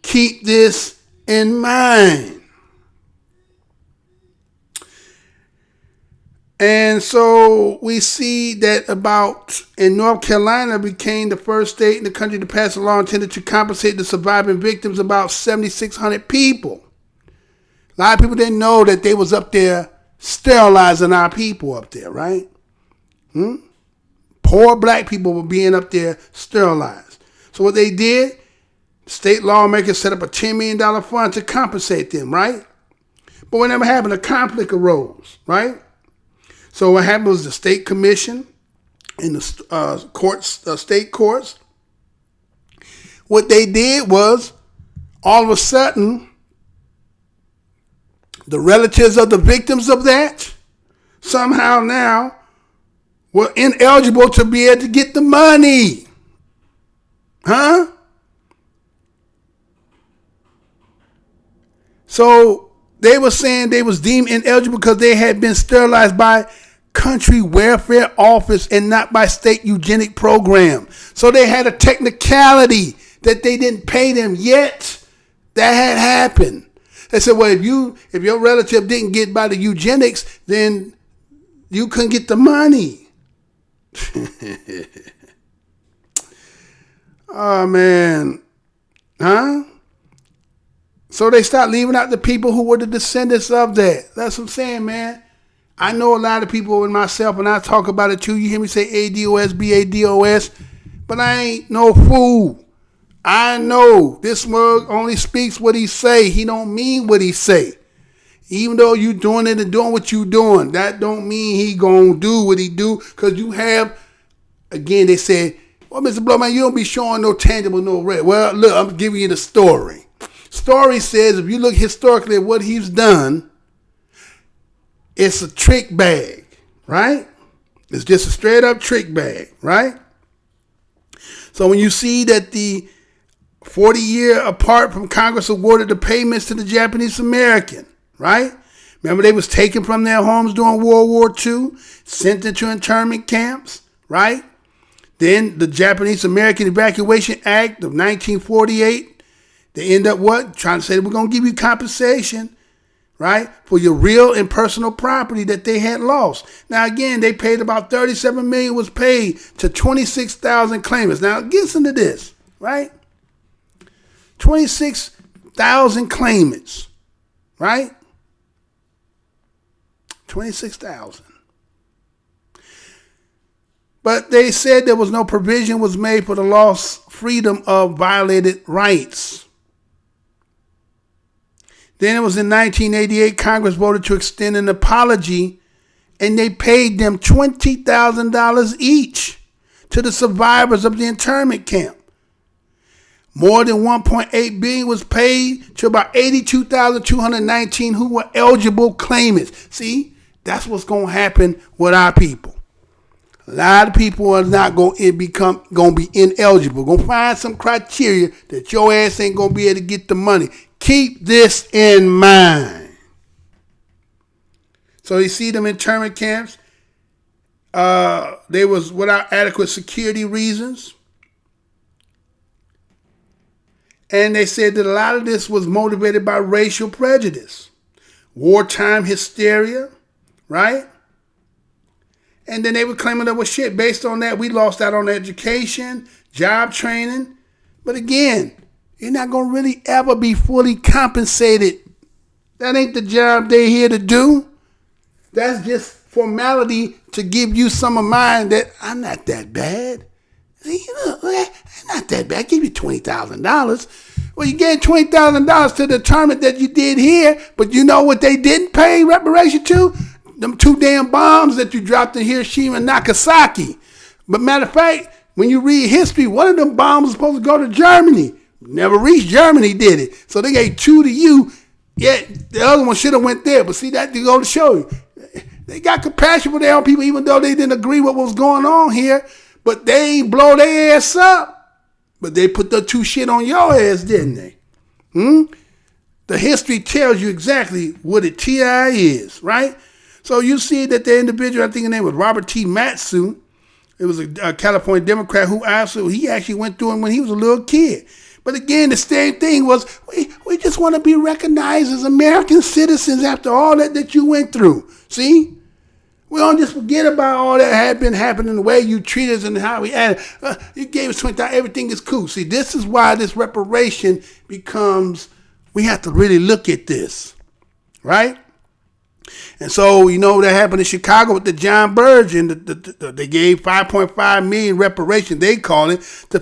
Keep this in mind. And so we see that in North Carolina became the first state in the country to pass a law intended to compensate the surviving victims, about 7,600 people. A lot of people didn't know that they was up there sterilizing our people up there, right? Poor black people were being up there sterilized. So what they did, state lawmakers set up a $10 million fund to compensate them, right? But whenever happened, a conflict arose, right? So what happened was the state commission and the state courts, what they did was all of a sudden, the relatives of the victims of that somehow now were ineligible to be able to get the money. Huh? So they were saying they was deemed ineligible because they had been sterilized by country welfare office and not by state eugenic program. So they had a technicality that they didn't pay them yet. That had happened. They said, well, if your relative didn't get by the eugenics, then you couldn't get the money. Oh, man. Huh? So they start leaving out the people who were the descendants of that. That's what I'm saying, man. I know a lot of people and myself, and I talk about it too. You hear me say ADOS, BADOS, but I ain't no fool. I know this mug only speaks what he say. He don't mean what he say. Even though you doing it and doing what you doing, that don't mean he gonna do what he do. Because you have, again, they said, well, Mr. Blowman, you don't be showing no tangible, no red. Well, look, I'm giving you the story. Story says if you look historically at what he's done, it's a trick bag, right? It's just a straight up trick bag, right? So when you see that the 40-year apart from Congress awarded the payments to the Japanese American, right? Remember they was taken from their homes during World War II, sent into internment camps, right? Then the Japanese American Evacuation Act of 1948, they end up what? Trying to say we're going to give you compensation, right? For your real and personal property that they had lost. Now, again, they paid about $37 million was paid to 26,000 claimants. Now, listen to this, right? 26,000 claimants, right? 26,000. But they said there was no provision was made for the lost freedom of violated rights. Then it was in 1988, Congress voted to extend an apology, and they paid them $20,000 each to the survivors of the internment camp. More than $1.8 billion was paid to about 82,219 who were eligible claimants. See, that's what's going to happen with our people. A lot of people are not going to be ineligible. Going to find some criteria that your ass ain't going to be able to get the money. Keep this in mind. So you see them internment camps. They was without adequate security reasons. And they said that a lot of this was motivated by racial prejudice, wartime hysteria, right? And then they were claiming that was shit. Based on that, we lost out on education, job training. But again, you're not going to really ever be fully compensated. That ain't the job they're here to do. That's just formality to give you some of mine that I'm not that bad. See, look, I'm not that bad. I give you $20,000. Well, you gave $20,000 to determine that you did here, but you know what they didn't pay reparation to? Them 2 damn bombs that you dropped in Hiroshima and Nagasaki. But matter of fact, when you read history, one of them bombs was supposed to go to Germany. Never reached Germany, did it? So they gave 2 to you. Yeah, the other one should have went there. But see, that to go to show you. They got compassion for their own people, even though they didn't agree with what was going on here. But they ain't blow their ass up. But they put the 2 shit on your ass, didn't they? The history tells you exactly what a TI is, right? So you see that the individual, I think his name was Robert T. Matsu, it was a California Democrat who he actually went through it when he was a little kid. But again, the same thing was, we just want to be recognized as American citizens after all that you went through. See? We don't just forget about all that had been happening, the way you treated us and how we acted. You gave us $20,000, everything is cool. See, this is why this reparation becomes, we have to really look at this, right? And so, you know, that happened in Chicago with the John Burge, and they gave $5.5 million reparation, they call it. The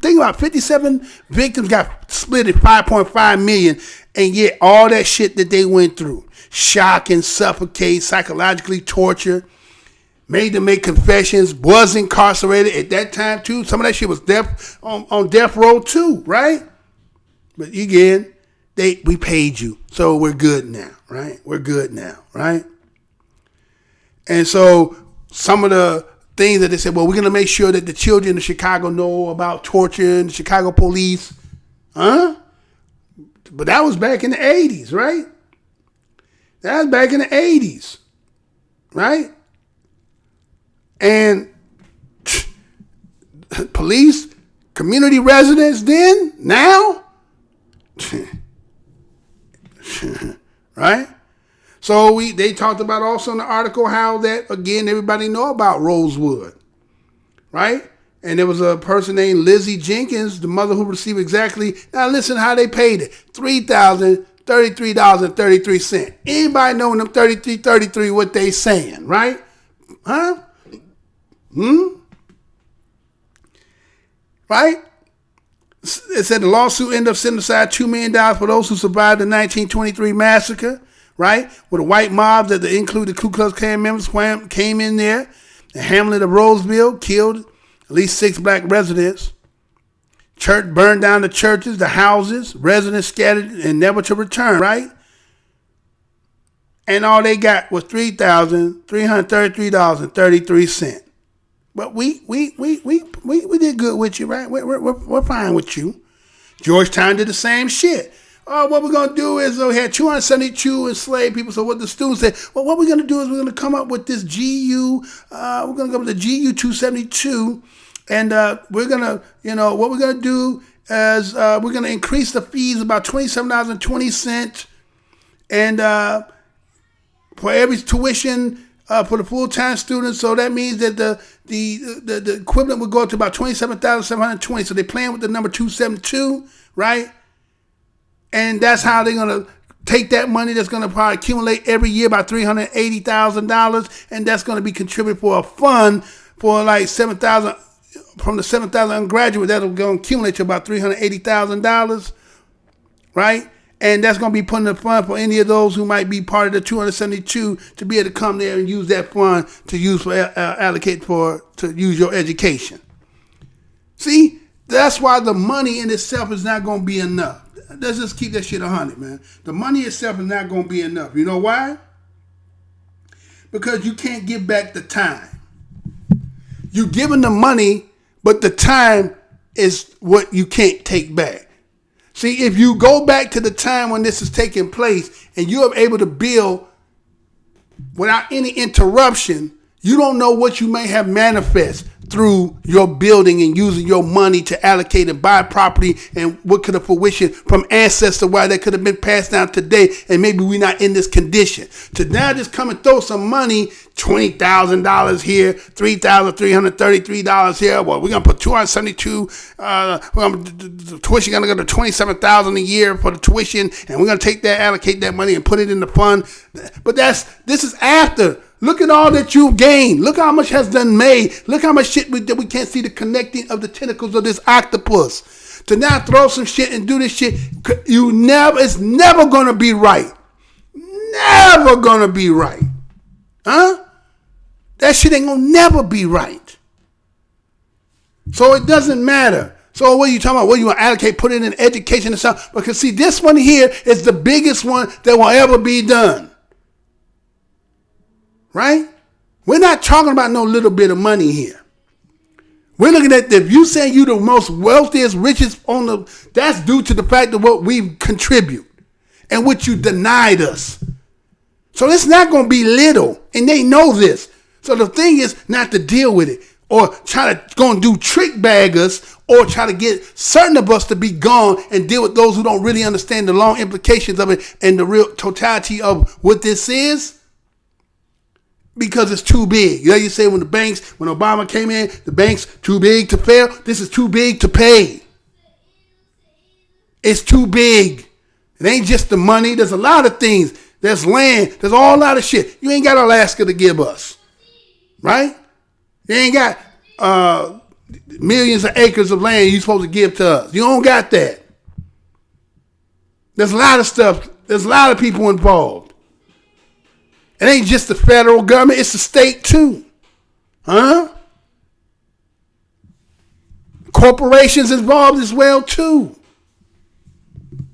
thing about 57 victims got split at $5.5 million, and yet all that shit that they went through, shock and suffocate, psychologically torture, made them make confessions, was incarcerated at that time too. Some of that shit was on death row too, right? But again, we paid you, so we're good now, right? We're good now, right? And so some of the things that they said, well, we're going to make sure that the children of Chicago know about torture and the Chicago police. Huh? But that was back in the 80s, right? That was back in the 80s, right? And police, community residents then, now, right? So they talked about also in the article how that, again, everybody know about Rosewood, right? And there was a person named Lizzie Jenkins, the mother who received exactly, now listen how they paid it, $3,033.33. Anybody knowing them 33 what they saying, right? Huh? Right? It said the lawsuit ended up setting aside $2 million for those who survived the 1923 massacre, right? With a white mob that included Ku Klux Klan members came in there. The hamlet of Roseville killed at least 6 black residents. Church burned down the churches, the houses, residents scattered and never to return, right? And all they got was $3,333.33. But we did good with you, right? We're fine with you. Georgetown did the same shit. Oh, what we're gonna do is we had 272 enslaved people. So what the students said, well, what we're gonna do is we're gonna come up with this GU. We're gonna go with the GU 272, and we're gonna, what we're gonna do is we're gonna increase the fees about $27.20, and for every tuition. For the full-time students, so that means that the equivalent would go up to about $27,720. So they're playing with the number 272, right? And that's how they're gonna take that money that's gonna probably accumulate every year about $380,000, and that's gonna be contributed for a fund for like 7,000 from the 7,000 graduates. That'll go accumulate to about $380,000, right? And that's going to be put in the fund for any of those who might be part of the 272 to be able to come there and use that fund to use for to use your education. See, that's why the money in itself is not going to be enough. Let's just keep that shit 100, man. The money itself is not going to be enough. You know why? Because you can't give back the time. You're giving the money, but the time is what you can't take back. See, if you go back to the time when this is taking place and you're able to build without any interruption, you don't know what you may have manifest through your building and using your money to allocate and buy property, and what could have fruition from ancestor why that could have been passed down today, and maybe we're not in this condition. To now just come and throw some money, $20,000 here, $3,333 here. Well, we're gonna put 272. The tuition gonna go to $27,000 a year for the tuition, and we're gonna take that, allocate that money, and put it in the fund. But this is after. Look at all that you've gained. Look how much has been made. Look how much shit that we can't see the connecting of the tentacles of this octopus. To now throw some shit and do this shit, it's never gonna be right. Never gonna be right. Huh? That shit ain't gonna never be right. So it doesn't matter. So what are you talking about? What you want to allocate, put it in education and stuff? Because see, this one here is the biggest one that will ever be done. Right? We're not talking about no little bit of money here. We're looking at, if you say you the most wealthiest, richest that's due to the fact of what we contribute. and what you denied us. So it's not going to be little, and they know this. So the thing is not to deal with it or try to go and do trick bag us or try to get certain of us to be gone and deal with those who don't really understand the long implications of it and the real totality of what this is. Because it's too big. You know, you say when Obama came in, the banks too big to fail. This is too big to pay. It's too big. It ain't just the money. There's a lot of things. There's land. There's all lot of shit. You ain't got Alaska to give us. Right? You ain't got millions of acres of land you're supposed to give to us. You don't got that. There's a lot of stuff. There's a lot of people involved. It ain't just the federal government, it's the state too. Huh? Corporations involved as well too.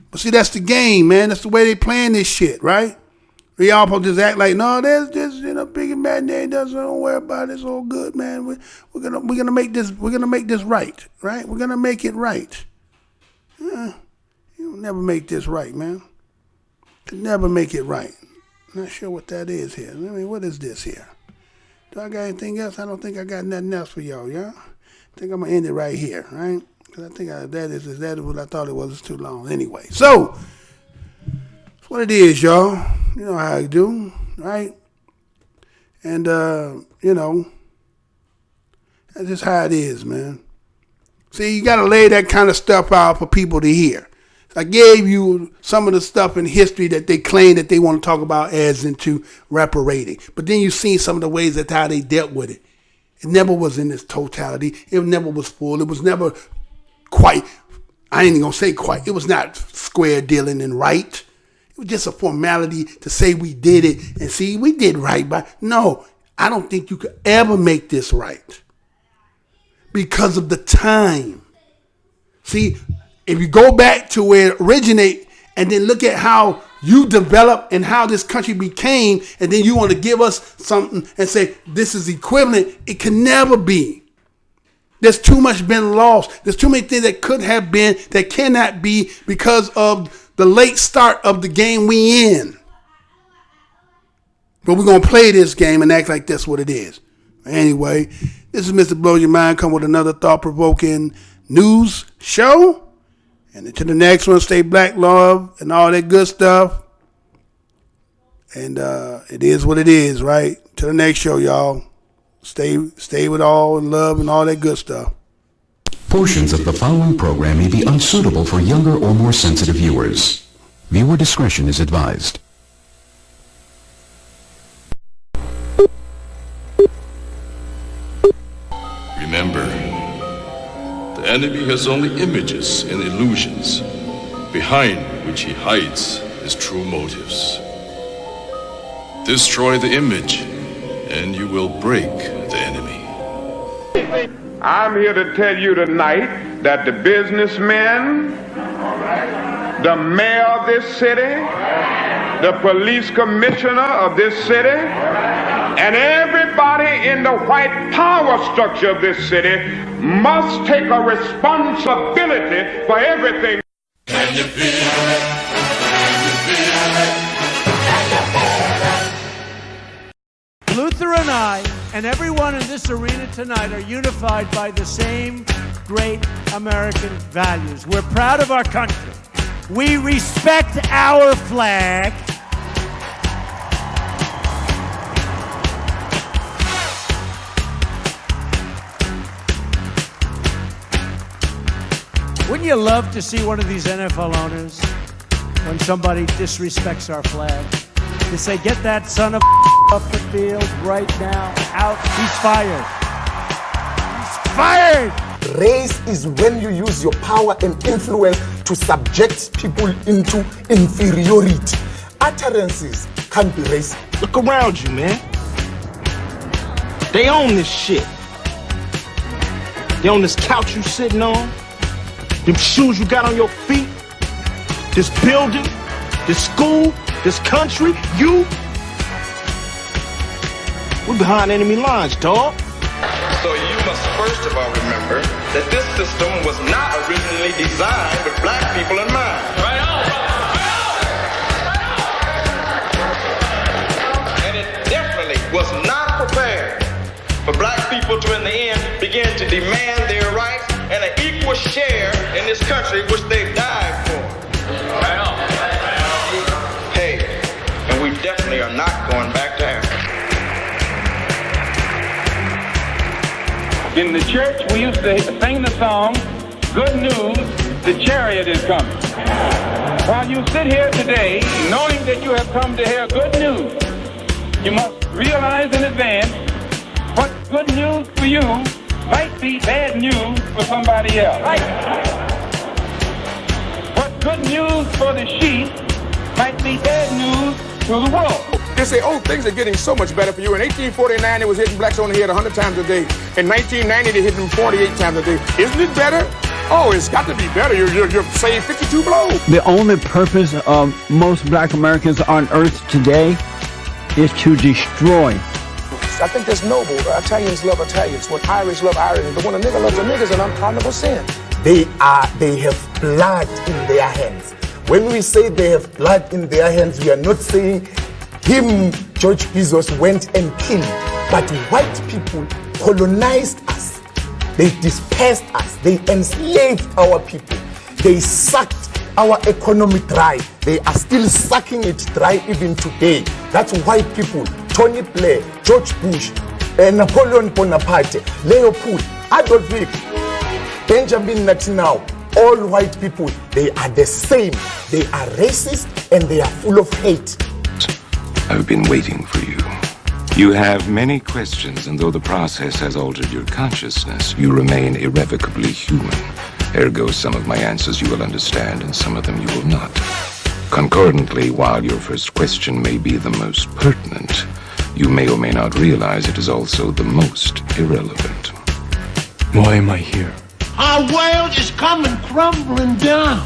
But see, that's the game, man. That's the way they playing this shit, right? We all supposed to just act like, no, there's just, big and bad day, don't worry about it, it's all good, man. We're gonna make this right, right? We're gonna make it right. You'll never make this right, man. Could never make it right. I'm not sure what that is here. I mean, what is this here? Do I got anything else? I don't think I got nothing else for y'all, yeah? I think I'm going to end it right here, right? Because I think that is what I thought it was. It's too long. Anyway, so that's what it is, y'all. You know how I do, right? And, that's just how it is, man. See, you got to lay that kind of stuff out for people to hear. I gave you some of the stuff in history that they claim that they want to talk about as into reparating. But then you've seen some of the ways that how they dealt with it. It never was in its totality. It never was full. It was never quite, I ain't even going to say quite. It was not square dealing and right. It was just a formality to say we did it and see, we did right. But no, I don't think you could ever make this right because of the time. See, if you go back to where it originated and then look at how you developed and how this country became, and then you want to give us something and say this is equivalent, it can never be. There's too much been lost. There's too many things that could have been that cannot be because of the late start of the game we in. But we're going to play this game and act like that's what it is. Anyway, this is Mr. Blow Your Mind, come with another thought-provoking news show. And until the next one, stay black, love, and all that good stuff. And it is what it is, right? Till the next show, y'all. Stay with all and love and all that good stuff. Portions of the following program may be unsuitable for younger or more sensitive viewers. Viewer discretion is advised. Remember, the enemy has only images and illusions, behind which he hides his true motives. Destroy the image, and you will break the enemy. I'm here to tell you tonight that the businessmen, the mayor of this city, the police commissioner of this city, and everybody in the white power structure of this city must take a responsibility for everything. Can you feel it? Can you feel it? Luther and I and everyone in this arena tonight are unified by the same great American values. We're proud of our country. We respect our flag. Wouldn't you love to see one of these NFL owners, when somebody disrespects our flag, to say, get that son of off the field right now, out, he's fired. He's fired! Race is when you use your power and influence to subject people into inferiority. Utterances can't be racist. Look around you, man. They own this shit. They own this couch you sitting on, them shoes you got on your feet, this building, this school, this country, you. We're behind enemy lines, dog. So you must first of all remember that this system was not originally designed with black people in mind. Right on, brother. prepared for black people to, in the end, begin to demand their rights and an equal share in this country which they've died for. Hey, and we definitely are not going back to Africa. In the church, we used to sing the song, "Good news, the chariot is coming." While you sit here today, knowing that you have come to hear good news, you must realize in advance what good news for you might be bad news for somebody else. What good news for the sheep might be bad news to the world. They say, oh, things are getting so much better for you. In 1849, it was hitting blacks on the head 100 times a day. In 1990, they hit them 48 times a day. Isn't it better? Oh, it's got to be better. You're saved 52 blows. The only purpose of most black Americans on earth today is to destroy. I think that's noble. Italians love Italians. When Irish love Irish. But when a nigga loves a nigga, it's an unpardonable sin. They have blood in their hands. When we say they have blood in their hands, we are not saying him, George Bezos, went and killed. But white people colonized us. They dispersed us. They enslaved our people. They sucked our economy dry. They are still sucking it dry even today. That's white people. Tony Blair, George Bush, Napoleon Bonaparte, Leopold, Adolf Hitler, Benjamin Netanyahu. All white people, they are the same. They are racist and they are full of hate. I've been waiting for you. You have many questions, and though the process has altered your consciousness, you remain irrevocably human. Ergo, some of my answers you will understand, and some of them you will not. Concordantly, while your first question may be the most pertinent, you may or may not realize it is also the most irrelevant. Why am I here? Our world is coming crumbling down.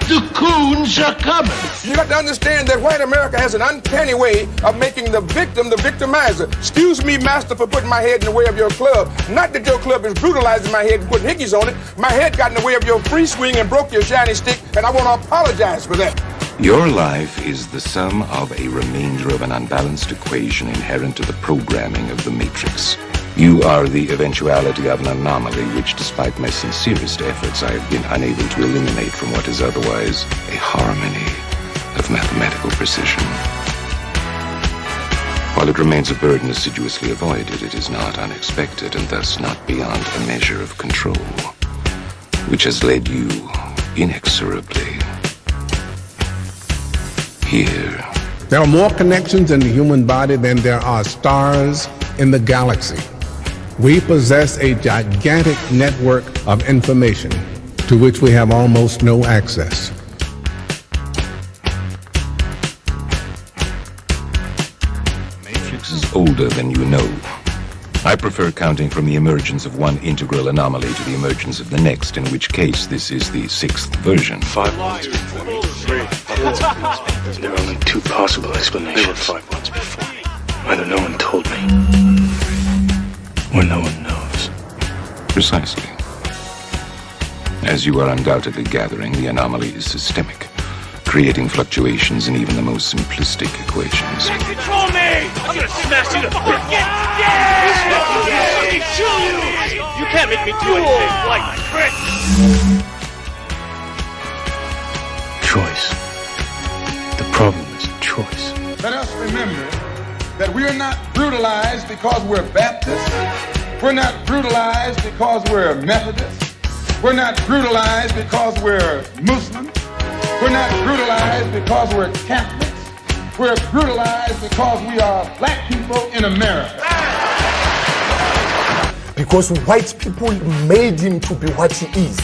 The coons are coming. You got to understand that white America has an uncanny way of making the victim the victimizer. Excuse me, master, for putting my head in the way of your club. Not that your club is brutalizing my head and putting hickeys on it. My head got in the way of your free swing and broke your shiny stick, and I want to apologize for that. Your life is the sum of a remainder of an unbalanced equation inherent to the programming of the Matrix. You are the eventuality of an anomaly which, despite my sincerest efforts, I have been unable to eliminate from what is otherwise a harmony of mathematical precision. While it remains a burden assiduously avoided, it is not unexpected and thus not beyond a measure of control, which has led you inexorably here. There are more connections in the human body than there are stars in the galaxy. We possess a gigantic network of information to which we have almost no access. Matrix is older than you know. I prefer counting from the emergence of one integral anomaly to the emergence of the next, in which case this is the sixth version. 5 months before me. 3, 4. There are only 2 possible explanations. There were 5 months before me. Either no one told me, or no one knows. Precisely. As you are undoubtedly gathering, the anomaly is systemic, creating fluctuations in even the most simplistic equations. Control me! I'm gonna smash you to fucking kill you! You can't make me do anything like my friend! Choice. The problem is choice. Let us remember that we are not brutalized because we're Baptists. We're not brutalized because we're Methodists. We're not brutalized because we're Muslims. We're not brutalized because we're Catholics. We're brutalized because we are black people in America. Because white people made him to be what he is.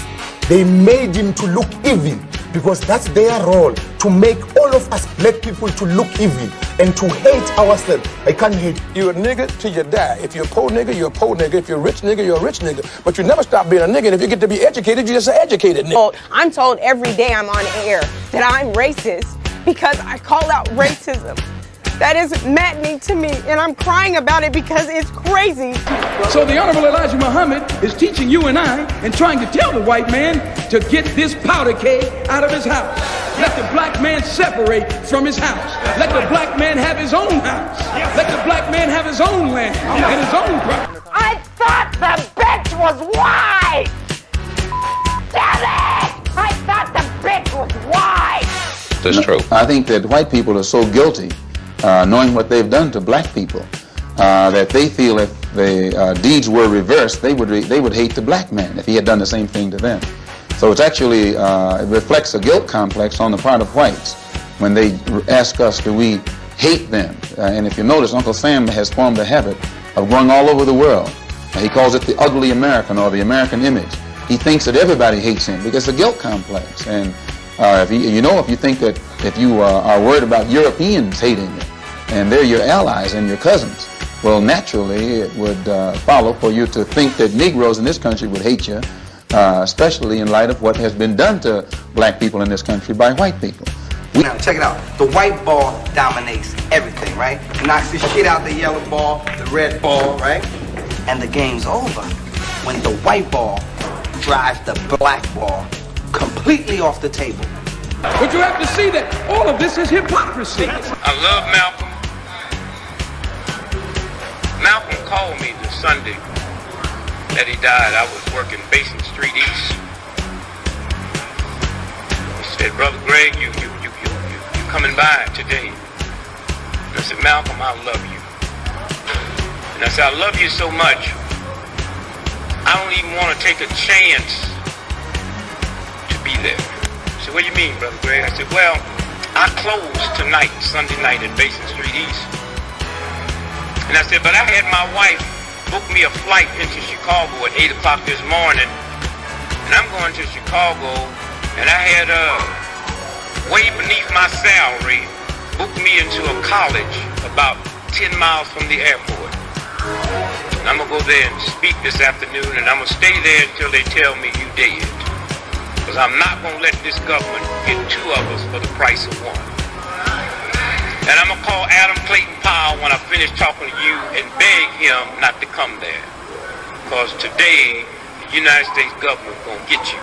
They made him to look evil. Because that's their role, to make all of us black people to look evil and to hate ourselves. I can't hate. You're a nigga till you die. If you're a poor nigga, you're a poor nigga. If you're a rich nigga, you're a rich nigga. But you never stop being a nigga. And if you get to be educated, you're just an educated nigga. Well, I'm told every day I'm on air that I'm racist because I call out racism. That is maddening to me, and I'm crying about it because it's crazy. So the Honorable Elijah Muhammad is teaching you and I and trying to tell the white man to get this powder keg out of his house. Let the black man separate from his house. Let the black man have his own house. Let the black man have his own land and his own property. I thought the bitch was white! Damn it! I thought the bitch was white! That's true. I think that white people are so guilty, knowing what they've done to black people, that they feel if the deeds were reversed, they would hate the black man if he had done the same thing to them. So it's actually, it reflects a guilt complex on the part of whites when they ask us, do we hate them? And if you notice, Uncle Sam has formed a habit of going all over the world. He calls it the ugly American or the American image. He thinks that everybody hates him because it's a guilt complex. And if you think that if you are worried about Europeans hating you and they're your allies and your cousins, well, naturally it would follow for you to think that Negroes in this country would hate you, especially in light of what has been done to black people in this country by white people. Now, check it out. The white ball dominates everything, right? Knocks the shit out the yellow ball, the red ball, right? And the game's over when the white ball drives the black ball completely off the table. But you have to see that all of this is hypocrisy. I love Malcolm. Malcolm called me the Sunday that he died. I was working Basin Street East. He said, Brother Greg, you coming by today? And I said, Malcolm, I love you. And I said, I love you so much, I don't even want to take a chance to be there. He said, what do you mean, Brother Greg? I said, well, I close tonight, Sunday night at Basin Street East. And I said, but I had my wife book me a flight into Chicago at 8 o'clock this morning. And I'm going to Chicago, and I had way beneath my salary, booked me into a college about 10 miles from the airport. And I'm going to go there and speak this afternoon, and I'm going to stay there until they tell me you dead. Because I'm not going to let this government get two of us for the price of one. And I'm going to call Adam Clayton Powell when I finish talking to you and beg him not to come there. Because today, the United States government is going to get you.